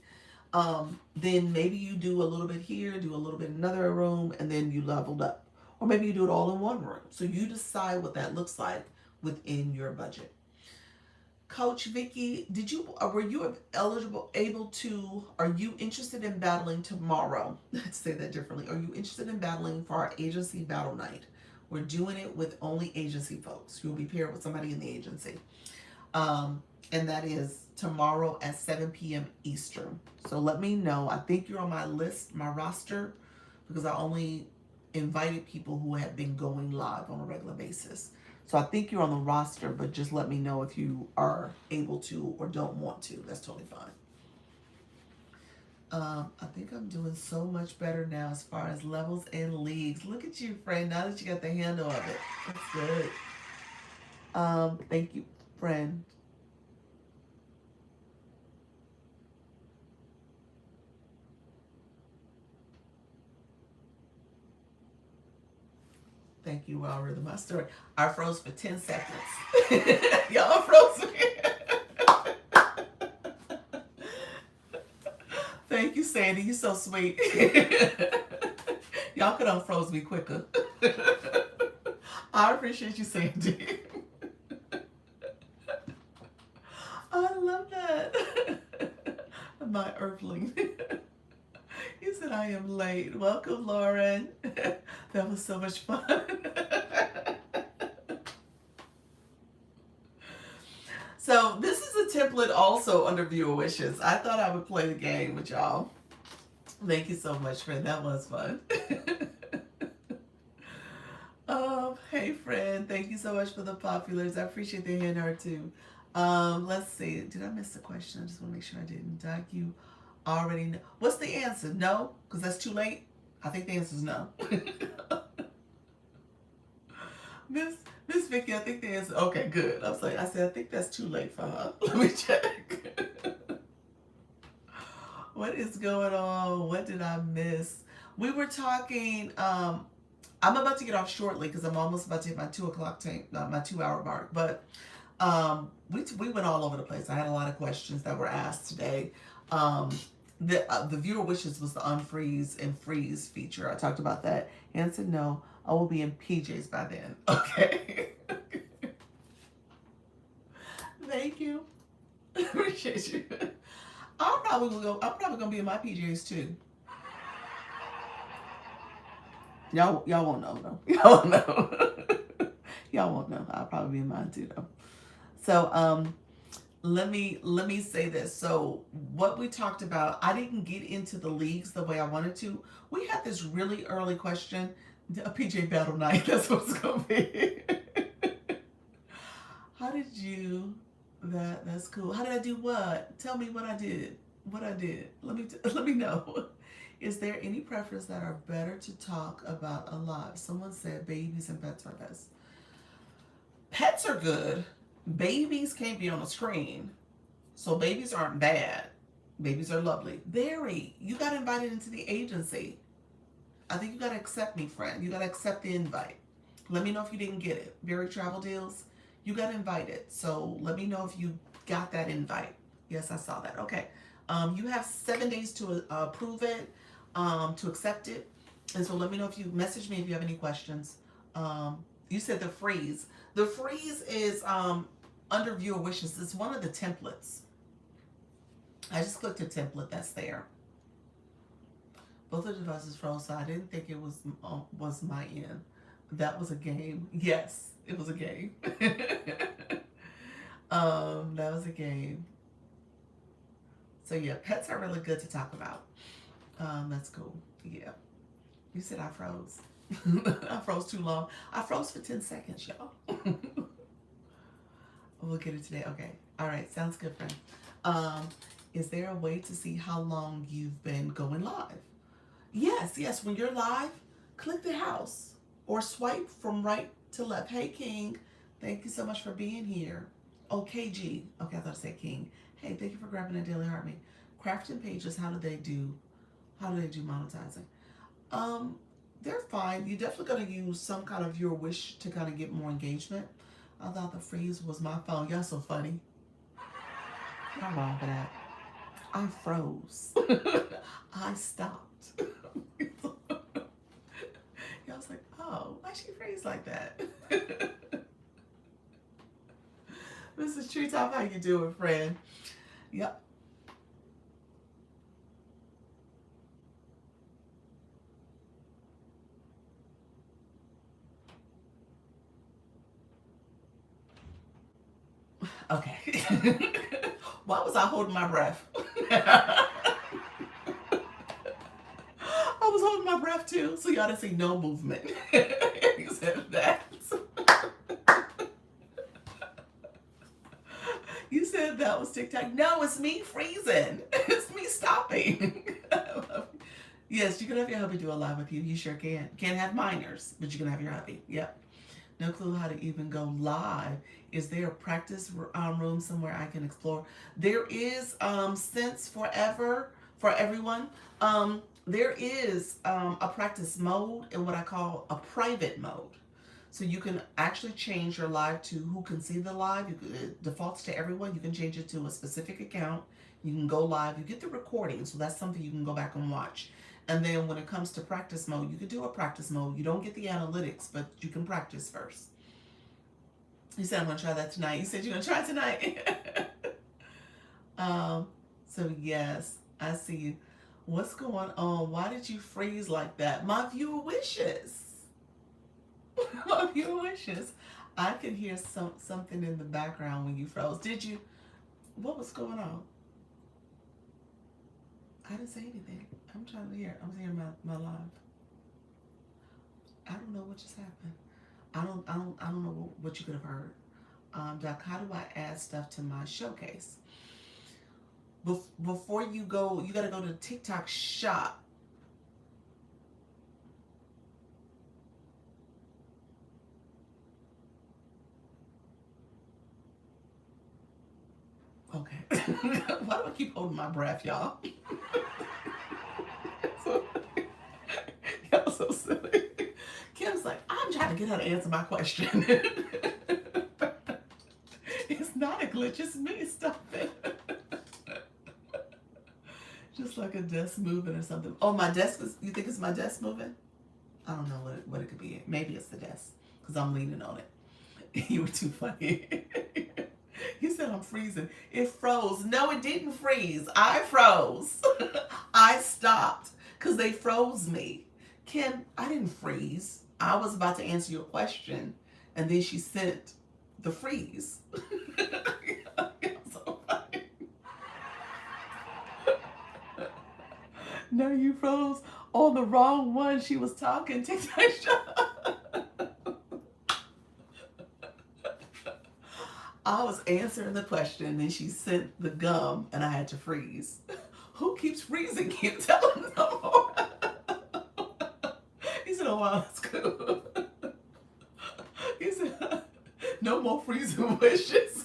Then maybe you do a little bit here, do a little bit in another room, and then you leveled up. Or maybe you do it all in one room. So you decide what that looks like within your budget. Coach Vicky, were you are you interested in battling tomorrow? Let's say that differently. Are you interested in battling for our agency battle night? We're doing it with only agency folks. You'll be paired with somebody in the agency. And that is tomorrow at 7 p.m. Eastern. So let me know. I think you're on my list, my roster, because I only invited people who have been going live on a regular basis. So I think you're on the roster, but just let me know if you are able to or don't want to. That's totally fine. I think I'm doing so much better now as far as levels and leagues. Look at you, friend. Now that you got the handle of it. That's good. Thank you, friend. Thank you, Wild Rhythm. My story. I froze for 10 seconds. Y'all froze. Thank you, Sandy. You're so sweet. Y'all could unfroze me quicker. I appreciate you, Sandy. I love that. My earthling. He said, I am late. Welcome, Lauren. That was so much fun. So this is a template also under Viewer Wishes. I thought I would play the game with y'all. Thank you so much, friend. That was fun. Hey, friend. Thank you so much for the populars. I appreciate the hand heart too. Let's see. Did I miss the question? I just want to make sure I didn't. Doug, you already know. What's the answer? No? Because that's too late? I think the answer is no. Miss Miss Vicky, I think the answer. Okay, good. I said I think that's too late for her. Let me check. What is going on? What did I miss? We were talking. I'm about to get off shortly because I'm almost about to hit my 2 o'clock time, my 2 hour mark. But we went all over the place. I had a lot of questions that were asked today. The viewer wishes was the unfreeze and freeze feature. I talked about that. Answer no. I will be in PJs by then. Okay. Thank you. Appreciate you. I'm probably gonna be in my PJs too. Y'all won't know though. Y'all won't know. Y'all won't know. I'll probably be in mine too though. So let me say this. So what we talked about, I didn't get into the leagues the way I wanted to. We had this really early question. A PJ battle night. That's what it's gonna be. How did you? That's cool. How did I do what? Tell me what I did. What I did. Let me know. Is there any preference that are better to talk about alive? Someone said babies and pets are best. Pets are good. Babies can't be on a screen. So babies aren't bad. Babies are lovely. Barry, you got invited into the agency. I think you got to accept me, friend. You got to accept the invite. Let me know if you didn't get it. Barry Travel Deals, you got invited. So let me know if you got that invite. Yes, I saw that. Okay. You have 7 days to approve it, to accept it. And so let me know if you message me if you have any questions. You said the freeze. The freeze is under viewer wishes. It's one of the templates. I just clicked a template that's there. Both of the devices froze, so I didn't think it was my end. That was a game. Yes, it was a game. That was a game. So yeah, pets are really good to talk about. That's cool. Yeah. You said I froze. I froze too long. I froze for 10 seconds, y'all. We'll get it today. Okay. All right. Sounds good, friend. Is there a way to see how long you've been going live? Yes. When you're live, click the house or swipe from right to left. Hey, King. Thank you so much for being here. Okay, G. Okay, I thought I said King. Hey, thank you for grabbing a daily heart me. Crafting pages, how do they do monetizing? They're fine. You're definitely going to use some kind of your wish to kind of get more engagement. I thought the freeze was my phone. Y'all so funny. How wrong for that? I froze. I stopped. Y'all was like, oh, why she freeze like that? Mrs. Treetop, how you doing, friend? Yep. Okay. Why was I holding my breath? I was holding my breath too, so y'all didn't see no movement. You said that. You said that was TikTok. No, it's me freezing. It's me stopping. Yes, you can have your hubby do a live with you. You sure can. Can't have minors, but you can have your hubby. Yep. No clue how to even go live. Is there a practice room somewhere I can explore? There is, since forever, for everyone, there is a practice mode and what I call a private mode. So you can actually change your live to who can see the live. It defaults to everyone. You can change it to a specific account. You can go live. You get the recording, so that's something you can go back and watch. And then when it comes to practice mode, you can do a practice mode. You don't get the analytics, but you can practice first. You said I'm gonna try that tonight. You said you're gonna try it tonight. So yes, I see you. What's going on? Why did you freeze like that? My viewer wishes. My viewer wishes. I could hear something in the background when you froze. Did you? What was going on? I didn't say anything. I'm trying to hear. I'm hearing my live. I don't know what just happened. I don't know what you could have heard. Doc, how do I add stuff to my showcase? Before you go, you got to go to the TikTok shop. Okay. Why do I keep holding my breath, y'all? So, y'all so silly. Kim's like, I'm trying to get her to answer my question. It's not a glitch, it's me. Stop it. Just like a desk moving or something. Oh, my desk is, you think it's my desk moving? I don't know what it could be. Maybe it's the desk because I'm leaning on it. You were too funny. You said I'm freezing. It froze. No, it didn't freeze. I froze. I stopped because they froze me. Kim, I didn't freeze. I was about to answer your question, and then she sent the freeze. So funny. No, you froze on the wrong one. She was talking. TikTok shop. I was answering the question, and then she sent the gum, and I had to freeze. Who keeps freezing? Can't tell him no more. He said, "Oh wow, that's cool." He said, "No more freezing wishes."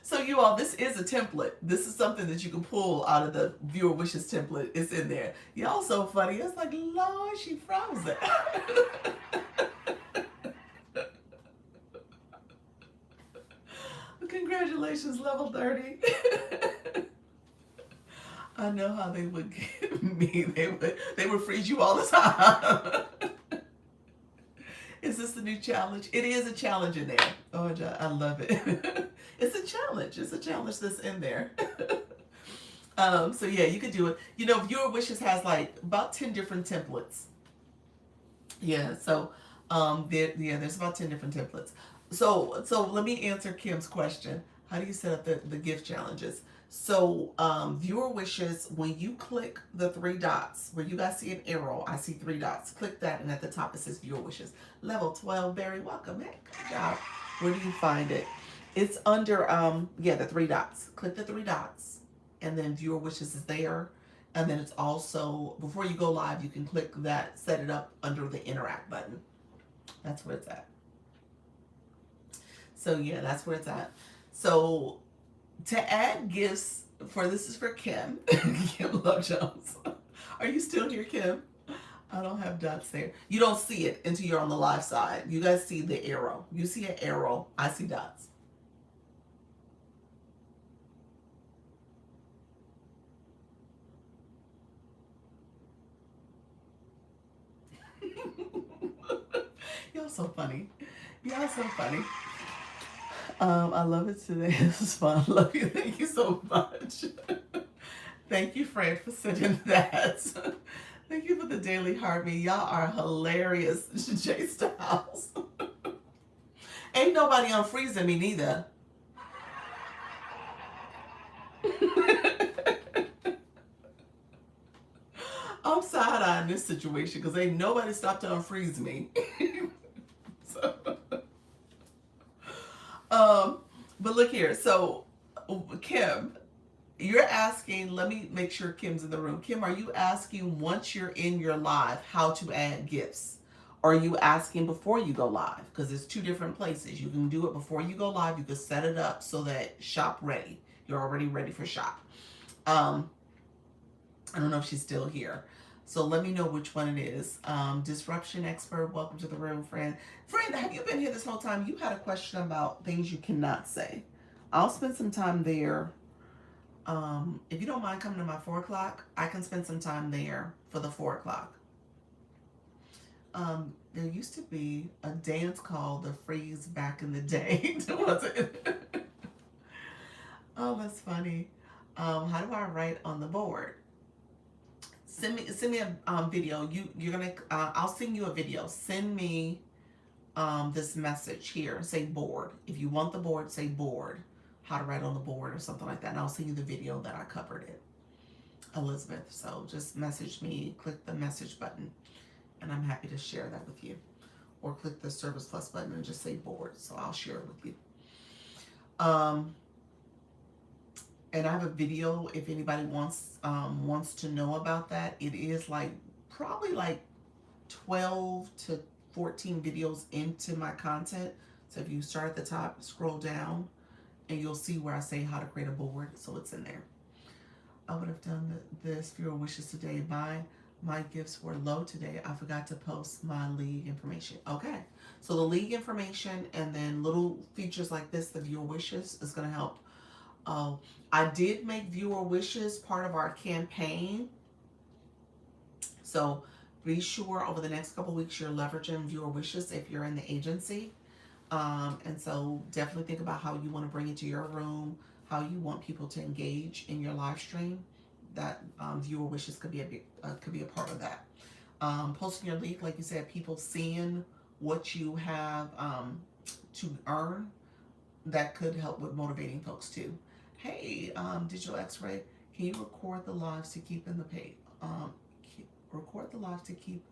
So you all, this is a template. This is something that you can pull out of the viewer wishes template. It's in there. Y'all so funny. It's like, Lord, she froze it. Congratulations, level 30. I know how they would get me. They would freeze you all the time. Is this the new challenge? It is a challenge in there. Oh, I love it. It's a challenge. It's a challenge that's in there. So yeah, you could do it. You know, Viewer Wishes has like about 10 different templates. Yeah, so there's about 10 different templates. So let me answer Kim's question. How do you set up the gift challenges? So Viewer Wishes, when you click the three dots, where you guys see an arrow, I see three dots. Click that, and at the top it says Viewer Wishes. Level 12, Barry, welcome. Hey, good job. Where do you find it? It's under the three dots. Click the three dots, and then Viewer Wishes is there. And then it's also, before you go live, you can click that, set it up under the interact button. That's where it's at. So yeah, that's where it's at. So to add gifts this is for Kim. Kim Love Jones. Are you still here, Kim? I don't have dots there. You don't see it until you're on the live side. You guys see the arrow. You see an arrow. I see dots. Y'all so funny. Y'all so funny. I love it today. This is fun. Love you. Thank you so much. Thank you, Fred, for sending that. Thank you for the daily heartbeat. Y'all are hilarious. J Styles. Ain't nobody unfreezing me neither. I'm side-eyeing this situation because ain't nobody stopped to unfreeze me. So, but look here. So, Kim, you're asking, let me make sure Kim's in the room. Kim, are you asking once you're in your live how to add gifts? Or are you asking before you go live? Because it's two different places. You can do it before you go live. You can set it up so that shop ready. You're already ready for shop. I don't know if she's still here. So let me know which one it is. Disruption expert, welcome to the room, friend. Friend, have you been here this whole time? You had a question about things you cannot say. I'll spend some time there. If you don't mind coming to my 4 o'clock, I can spend some time there for the 4 o'clock. There used to be a dance called the Freeze back in the day. Was it? Oh, that's funny. How do I write on the board? Send me a video. You're gonna I'll send you a video. Send me this message here. Say board. If you want the board, say board. How to write on the board or something like that. And I'll send you the video that I covered it. Elizabeth. So just message me. Click the message button, and I'm happy to share that with you. Or click the Service Plus button and just say board, so I'll share it with you. And I have a video if anybody wants to know about that. It is like probably like 12 to 14 videos into my content. So if you start at the top, scroll down, and you'll see where I say how to create a board. So it's in there. I would have done this viewer wishes today. My gifts were low today. I forgot to post my league information. Okay, so the league information and then little features like this, the viewer wishes, is going to help. I did make viewer wishes part of our campaign. So be sure over the next couple weeks you're leveraging viewer wishes if you're in the agency. And so definitely think about how you want to bring it to your room, how you want people to engage in your live stream. That viewer wishes could be a part of that. Posting your league, like you said, people seeing what you have to earn, that could help with motivating folks too. Hey, Digital X-Ray, can you record the lives to keep in the page? Record the live to keep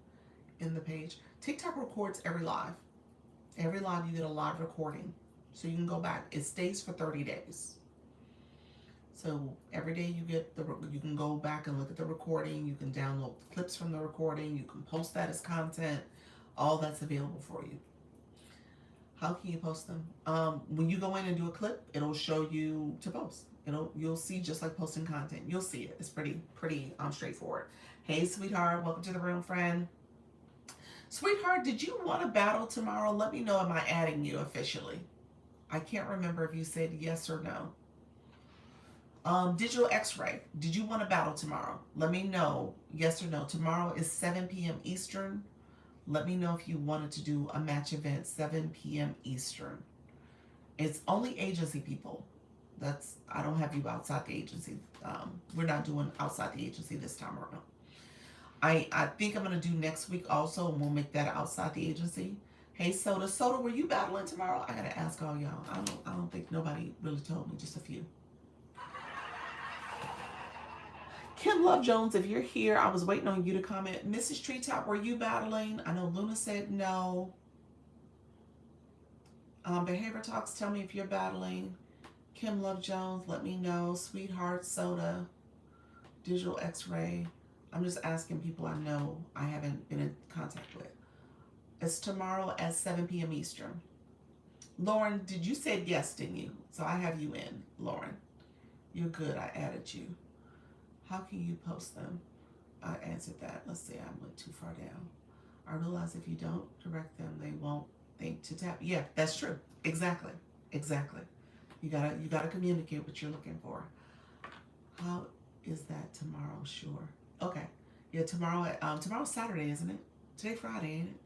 in the page. TikTok records every live. Every live you get a live recording, so you can go back. It stays for 30 days. So every day you can go back and look at the recording. You can download clips from the recording. You can post that as content. All that's available for you. How can you post them? When you go in and do a clip, it'll show you to post. You'll see just like posting content. You'll see it. It's pretty straightforward. Hey, sweetheart, welcome to the room, friend. Sweetheart, did you want to battle tomorrow? Let me know. Am I adding you officially? I can't remember if you said yes or no. Digital X-Ray, did you want to battle tomorrow? Let me know, yes or no. Tomorrow is 7 p.m. Eastern. Let me know if you wanted to do a match event, 7 p.m. Eastern. It's only agency people. I don't have you outside the agency. We're not doing outside the agency this time around. I think I'm going to do next week also, and we'll make that outside the agency. Hey, Soda. Soda, were you battling tomorrow? I got to ask all y'all. I don't think nobody really told me, just a few. Kim Love Jones, if you're here, I was waiting on you to comment. Mrs. Treetop, were you battling? I know Luna said no. Behavior Talks, tell me if you're battling. Kim Love Jones, let me know. Sweetheart Soda, Digital X-Ray. I'm just asking people I know I haven't been in contact with. It's tomorrow at 7 p.m. Eastern. Lauren, did you say yes, didn't you? So I have you in, Lauren. You're good. I added you. How can you post them? I answered that. Let's see, I went too far down. I realize if you don't direct them, they won't think to tap. Yeah, that's true. Exactly. You gotta communicate what you're looking for. How is that tomorrow? Sure. Okay. Yeah, tomorrow's Saturday, isn't it? Today Friday, ain't it?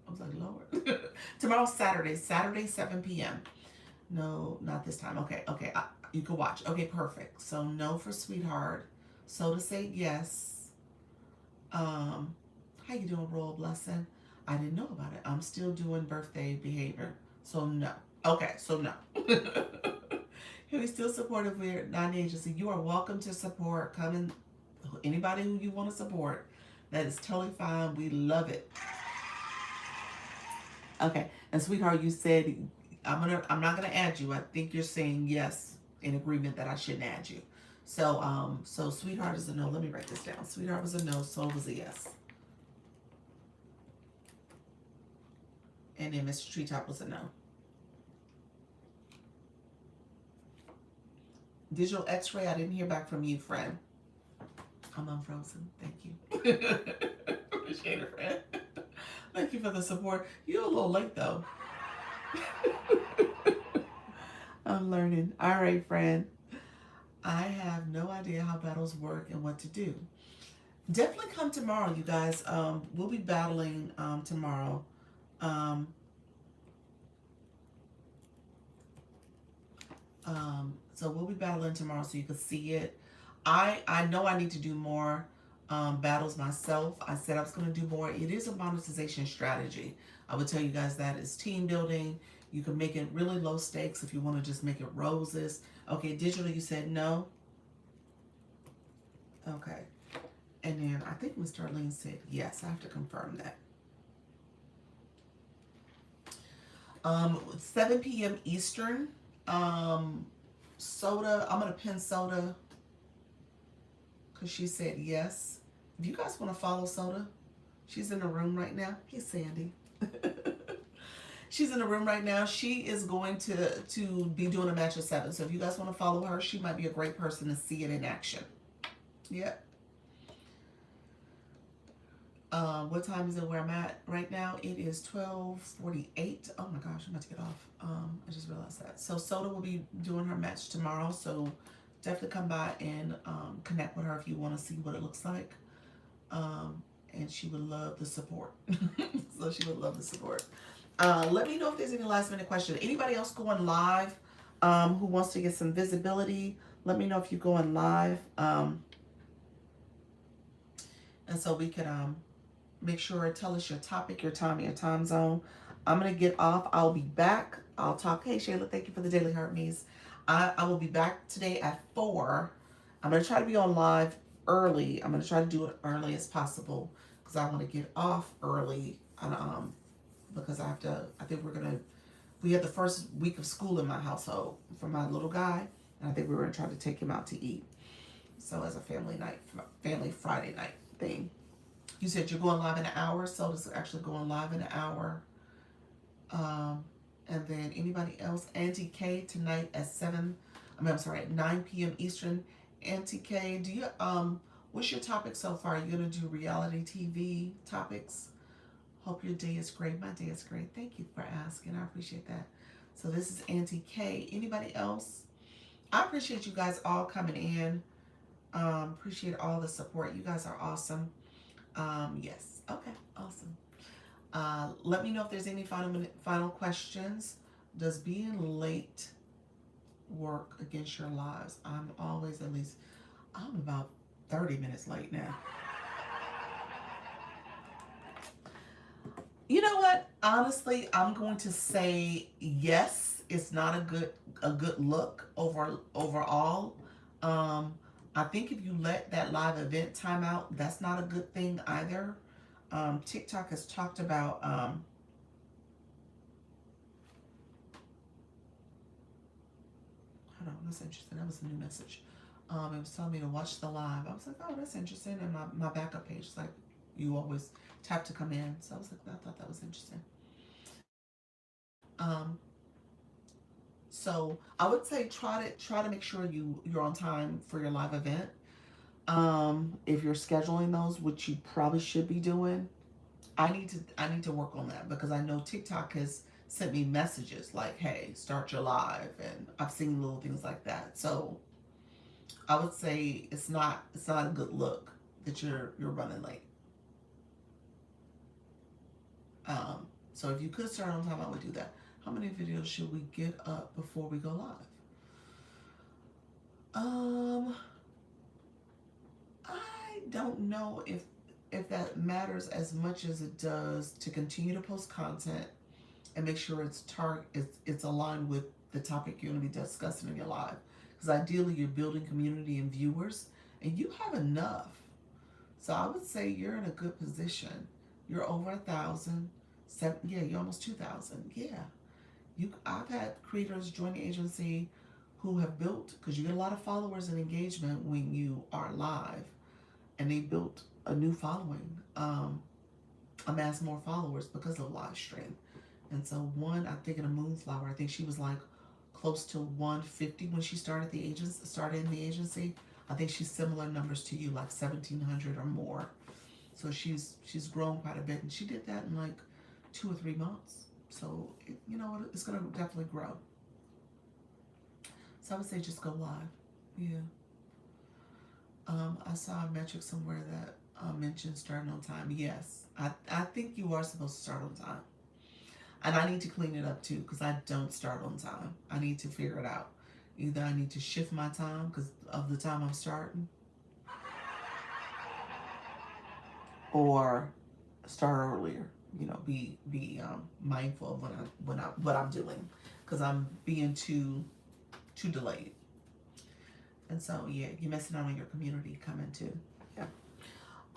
I was like, Lord. Tomorrow's Saturday, 7 p.m. No, not this time. Okay. You can watch. Okay, perfect. So no for Sweetheart. So to say yes. How you doing, Royal Blessing? I didn't know about it. I'm still doing birthday behavior. So no. Okay, so no. Can we still support if we're not an agency? You are welcome to support. Come in. Anybody who you want to support. That is totally fine. We love it. Okay. And Sweetheart, you said I'm not gonna add you. I think you're saying yes in agreement that I shouldn't add you. So so Sweetheart is a no. Let me write this down. Sweetheart was a no, Soul was a yes. And then Mr. Treetop was a no. Digital X-Ray, I didn't hear back from you, friend. I'm unfrozen. Thank you. Appreciate it, friend. Thank you for the support. You're a little late, though. I'm learning. All right, friend. I have no idea how battles work and what to do. Definitely come tomorrow, you guys. We'll be battling tomorrow. So we'll be battling tomorrow so you can see it. I know I need to do more battles myself. I said I was going to do more. It is a monetization strategy. I would tell you guys that it's team building. You can make it really low stakes if you want to just make it roses. Okay, digital, you said no. Okay. And then I think Mr. Arlene said yes. I have to confirm that. 7 p.m. Eastern. Soda, I'm going to pin Soda because she said yes. If you guys want to follow Soda, she's in the room right now. Hey, Sandy. She's in the room right now. She is going to be doing a match of 7. So if you guys want to follow her, she might be a great person to see it in action. Yep. What time is it where I'm at right now? It is 12:48. Oh my gosh, I'm about to get off. I just realized that. So Soda will be doing her match tomorrow. So definitely come by and connect with her if you want to see what it looks like. And she would love the support. So she would love the support. Let me know if there's any last minute questions. Anybody else going live who wants to get some visibility? Let me know if you're going live. And so we could make sure, tell us your topic, your time, your time zone. I'm going to get off. I'll be back. I'll talk. Hey, Shayla, thank you for the Daily Heart Me's. I will be back today at 4. I'm going to try to be on live early. I'm going to try to do it early as possible because I want to get off early. And, because I think we had the first week of school in my household for my little guy. And I think we're going to try to take him out to eat. So as a family Friday night thing. You said you're going live in an hour, so this is actually going live in an hour. And then anybody else? Auntie K tonight at 9 p.m. Eastern. Auntie K, do you what's your topic so far? Are you gonna do reality TV topics? Hope your day is great. My day is great. Thank you for asking. I appreciate that. So this is Auntie K. Anybody else? I appreciate you guys all coming in. Appreciate all the support. You guys are awesome. Yes. Okay. Awesome. Let me know if there's any final questions. Does being late work against your lives? I'm about 30 minutes late now. You know what? Honestly, I'm going to say yes. It's not a good look overall. I think if you let that live event time out, that's not a good thing either. TikTok has talked about hold on, that's interesting. That was a new message. It was telling me to watch the live. I was like, oh, that's interesting. And my backup page is like, you always tap to come in. So I was like, I thought that was interesting. So I would say try to make sure you're on time for your live event. If you're scheduling those, which you probably should be doing, I need to work on that because I know TikTok has sent me messages like, hey, start your live, and I've seen little things like that. So I would say it's not a good look that you're running late. So if you could start on time, I would do that. How many videos should we get up before we go live? I don't know if that matters as much as it does to continue to post content and make sure it's aligned with the topic you're going to be discussing in your live. Because ideally, you're building community and viewers, and you have enough. So I would say you're in a good position. You're over 1,000. Yeah, you're almost 2,000. Yeah. I've had creators join the agency who have built, because you get a lot of followers and engagement when you are live, and they built a new following, amassed more followers because of live stream. And so I'm thinking of Moonflower, I think she was like close to 150 when she started in the agency. I think she's similar numbers to you, like 1,700 or more. So she's grown quite a bit, and she did that in like 2 or 3 months. So it's gonna definitely grow. So I would say just go live. Yeah. I saw a metric somewhere that mentioned starting on time. Yes, I think you are supposed to start on time. And I need to clean it up too, because I don't start on time. I need to figure it out. Either I need to shift my time because of the time I'm starting, or start earlier. Be mindful of what I'm doing, because I'm being too delayed. And so yeah, you're missing out on your community coming too. Yeah.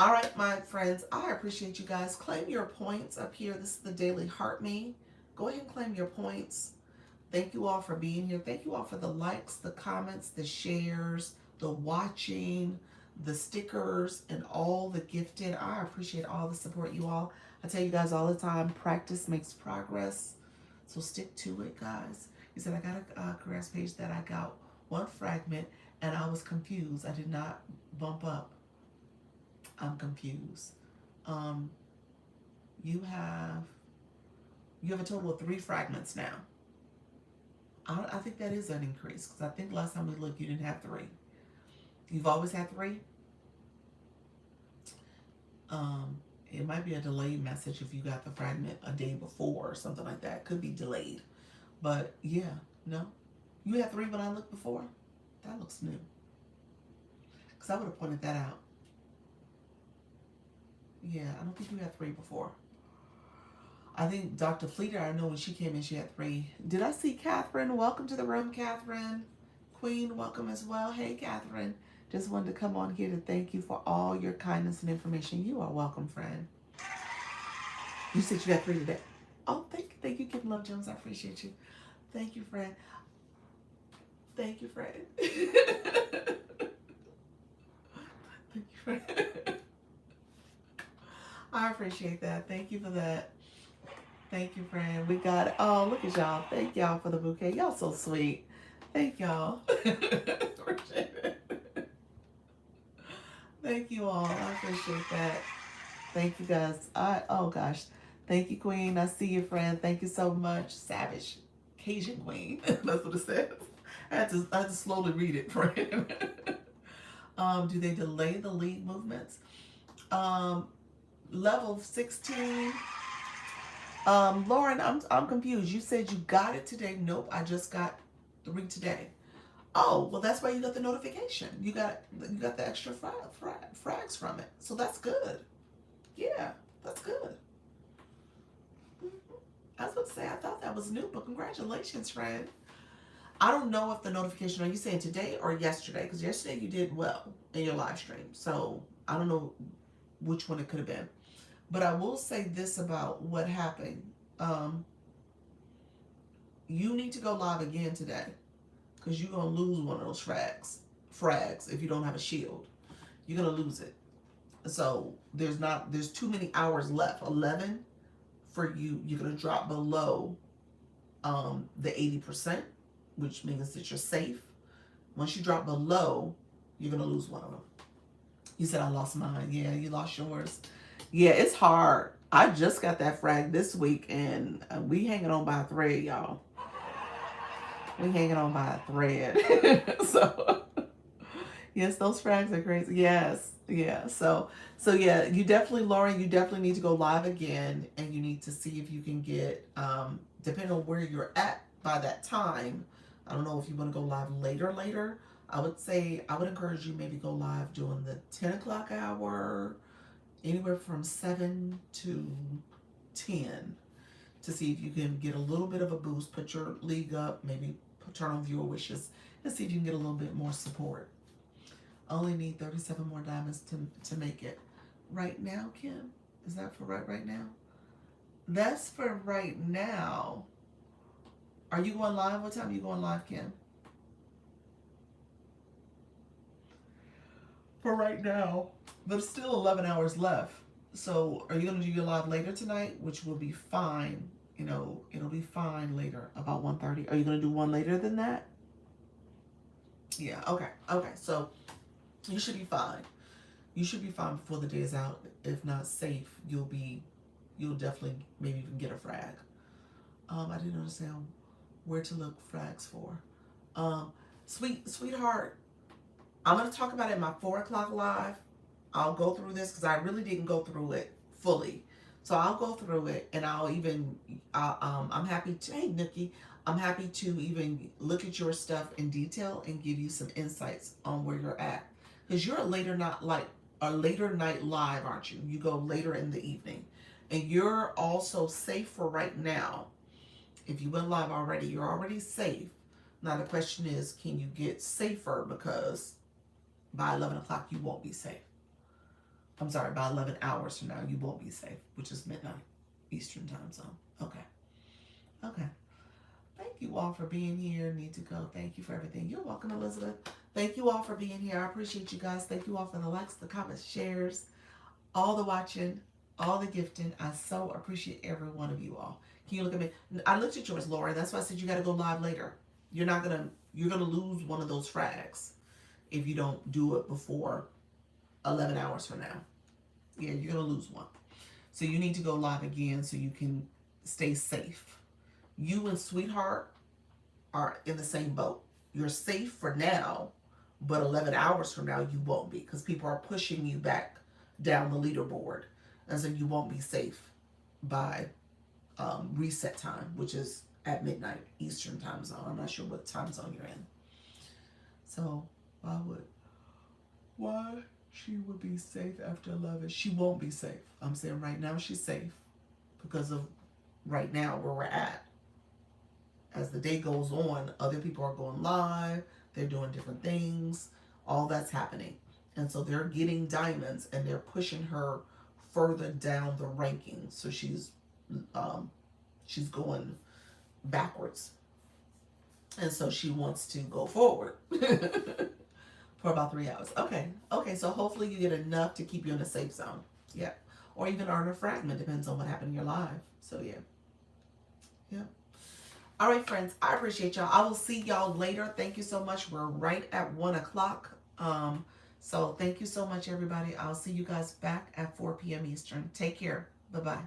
All right, my friends, I appreciate you guys. Claim your points up here. This is the Daily Heart Me. Go ahead and claim your points. Thank you all for being here. Thank you all for the likes, the comments, the shares, the watching, the stickers, and all the gifted. I appreciate all the support, you all. I tell you guys all the time, practice makes progress. So stick to it, guys. He said, I got a careers page that I got one fragment and I was confused. I did not bump up. I'm confused. Um, you have a total of 3 fragments now. I think that is an increase because I think last time we looked, you didn't have 3. You've always had 3. It might be a delayed message if you got the fragment a day before or something like that. Could be delayed, but yeah, no, you had 3 when I looked before. That looks new because I would have pointed that out. Yeah, I don't think you had 3 before. I think Dr. Fleeter, I know when she came in, she had 3. Did I see Catherine? Welcome to the room, Catherine. Queen, welcome as well. Hey, Catherine. Just wanted to come on here to thank you for all your kindness and information. You are welcome, friend. You said you got 3 today. Oh, thank you, Kim Love Jones. I appreciate you. Thank you, friend. Thank you, friend. Thank you, friend. I appreciate that. Thank you for that. Thank you, friend. We got it. Oh, look at y'all. Thank y'all for the bouquet. Y'all so sweet. Thank y'all. Appreciate it. Thank you all. I appreciate that. Thank you guys. Oh gosh. Thank you, Queen. I see you, friend. Thank you so much. Savage Cajun Queen. That's what it says. I had to slowly read it, friend. Do they delay the lead movements? Level 16. Lauren, I'm confused. You said you got it today. Nope, I just got 3 today. Oh, well, that's why you got the notification. You got the extra frags from it. So that's good. Yeah, that's good. I was about to say, I thought that was new, but congratulations, friend. I don't know if the notification, are you saying today or yesterday? Because yesterday you did well in your live stream. So I don't know which one it could have been. But I will say this about what happened. You need to go live again today because you're going to lose one of those frags if you don't have a shield. You're going to lose it. So there's too many hours left. 11 for you. You're going to drop below the 80%, which means that you're safe. Once you drop below, you're going to lose one of them. You said I lost mine. Yeah, you lost yours. Yeah, it's hard. I just got that frag this week, and we hanging on by a thread, y'all. We hanging on by a thread. So, yes, those frags are crazy. Yes, yeah. So yeah, you definitely, Lauren, you definitely need to go live again, and you need to see if you can get, depending on where you're at by that time. I don't know if you want to go live later. I would say, I would encourage you maybe go live during the 10 o'clock hour, anywhere from 7 to 10 to see if you can get a little bit of a boost, put your league up, maybe turn on viewer wishes, and see if you can get a little bit more support. I only need 37 more diamonds to make it. Right now, Kim? Is that for right now? That's for right now. Are you going live? What time are you going live, Kim? For right now. There's still 11 hours left. So are you going to do your live later tonight, which will be fine. You know, it'll be fine later, about 1:30. Are you going to do one later than that? Yeah, okay. So you should be fine. You should be fine before the day is out. If not safe, you'll definitely maybe even get a frag. I didn't understand where to look frags for. Sweetheart, I'm going to talk about it in my 4 o'clock live. I'll go through this because I really didn't go through it fully. So I'll go through it, and I'm happy to, hey, Nikki, I'm happy to even look at your stuff in detail and give you some insights on where you're at. Because you're a later night live, aren't you? You go later in the evening. And you're also safe for right now. If you went live already, you're already safe. Now the question is, can you get safer? Because by 11 o'clock, you won't be safe. I'm sorry, by 11 hours from now, you won't be safe, which is midnight Eastern time zone. Okay. Okay. Thank you all for being here. Need to go. Thank you for everything. You're welcome, Elizabeth. Thank you all for being here. I appreciate you guys. Thank you all for the likes, the comments, shares, all the watching, all the gifting. I so appreciate every one of you all. Can you look at me? I looked at yours, Laura. That's why I said you got to go live later. You're gonna lose one of those frags if you don't do it before 11 hours from now. Yeah, you're gonna lose one. So you need to go live again so you can stay safe. You and Sweetheart are in the same boat. You're safe for now, but 11 hours from now you won't be because people are pushing you back down the leaderboard. And so you won't be safe by reset time, which is at midnight Eastern time zone. I'm not sure what time zone you're in. So why she would be safe after 11? She won't be safe. I'm saying right now she's safe because of right now where we're at. As the day goes on, other people are going live, they're doing different things, all that's happening. And so they're getting diamonds and they're pushing her further down the rankings. So she's going backwards. And so she wants to go forward for about 3 hours. Okay, so hopefully you get enough to keep you in a safe zone. Yeah. Or even earn a fragment, depends on what happened in your life. So yeah. Yeah. All right, friends, I appreciate y'all. I will see y'all later. Thank you so much. We're right at 1 o'clock. So thank you so much, everybody. I'll see you guys back at 4 p.m. Eastern. Take care. Bye-bye.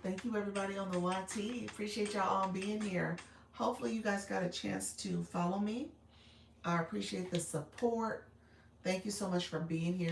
Thank you, everybody on the YT. Appreciate y'all all being here. Hopefully you guys got a chance to follow me. I appreciate the support. Thank you so much for being here.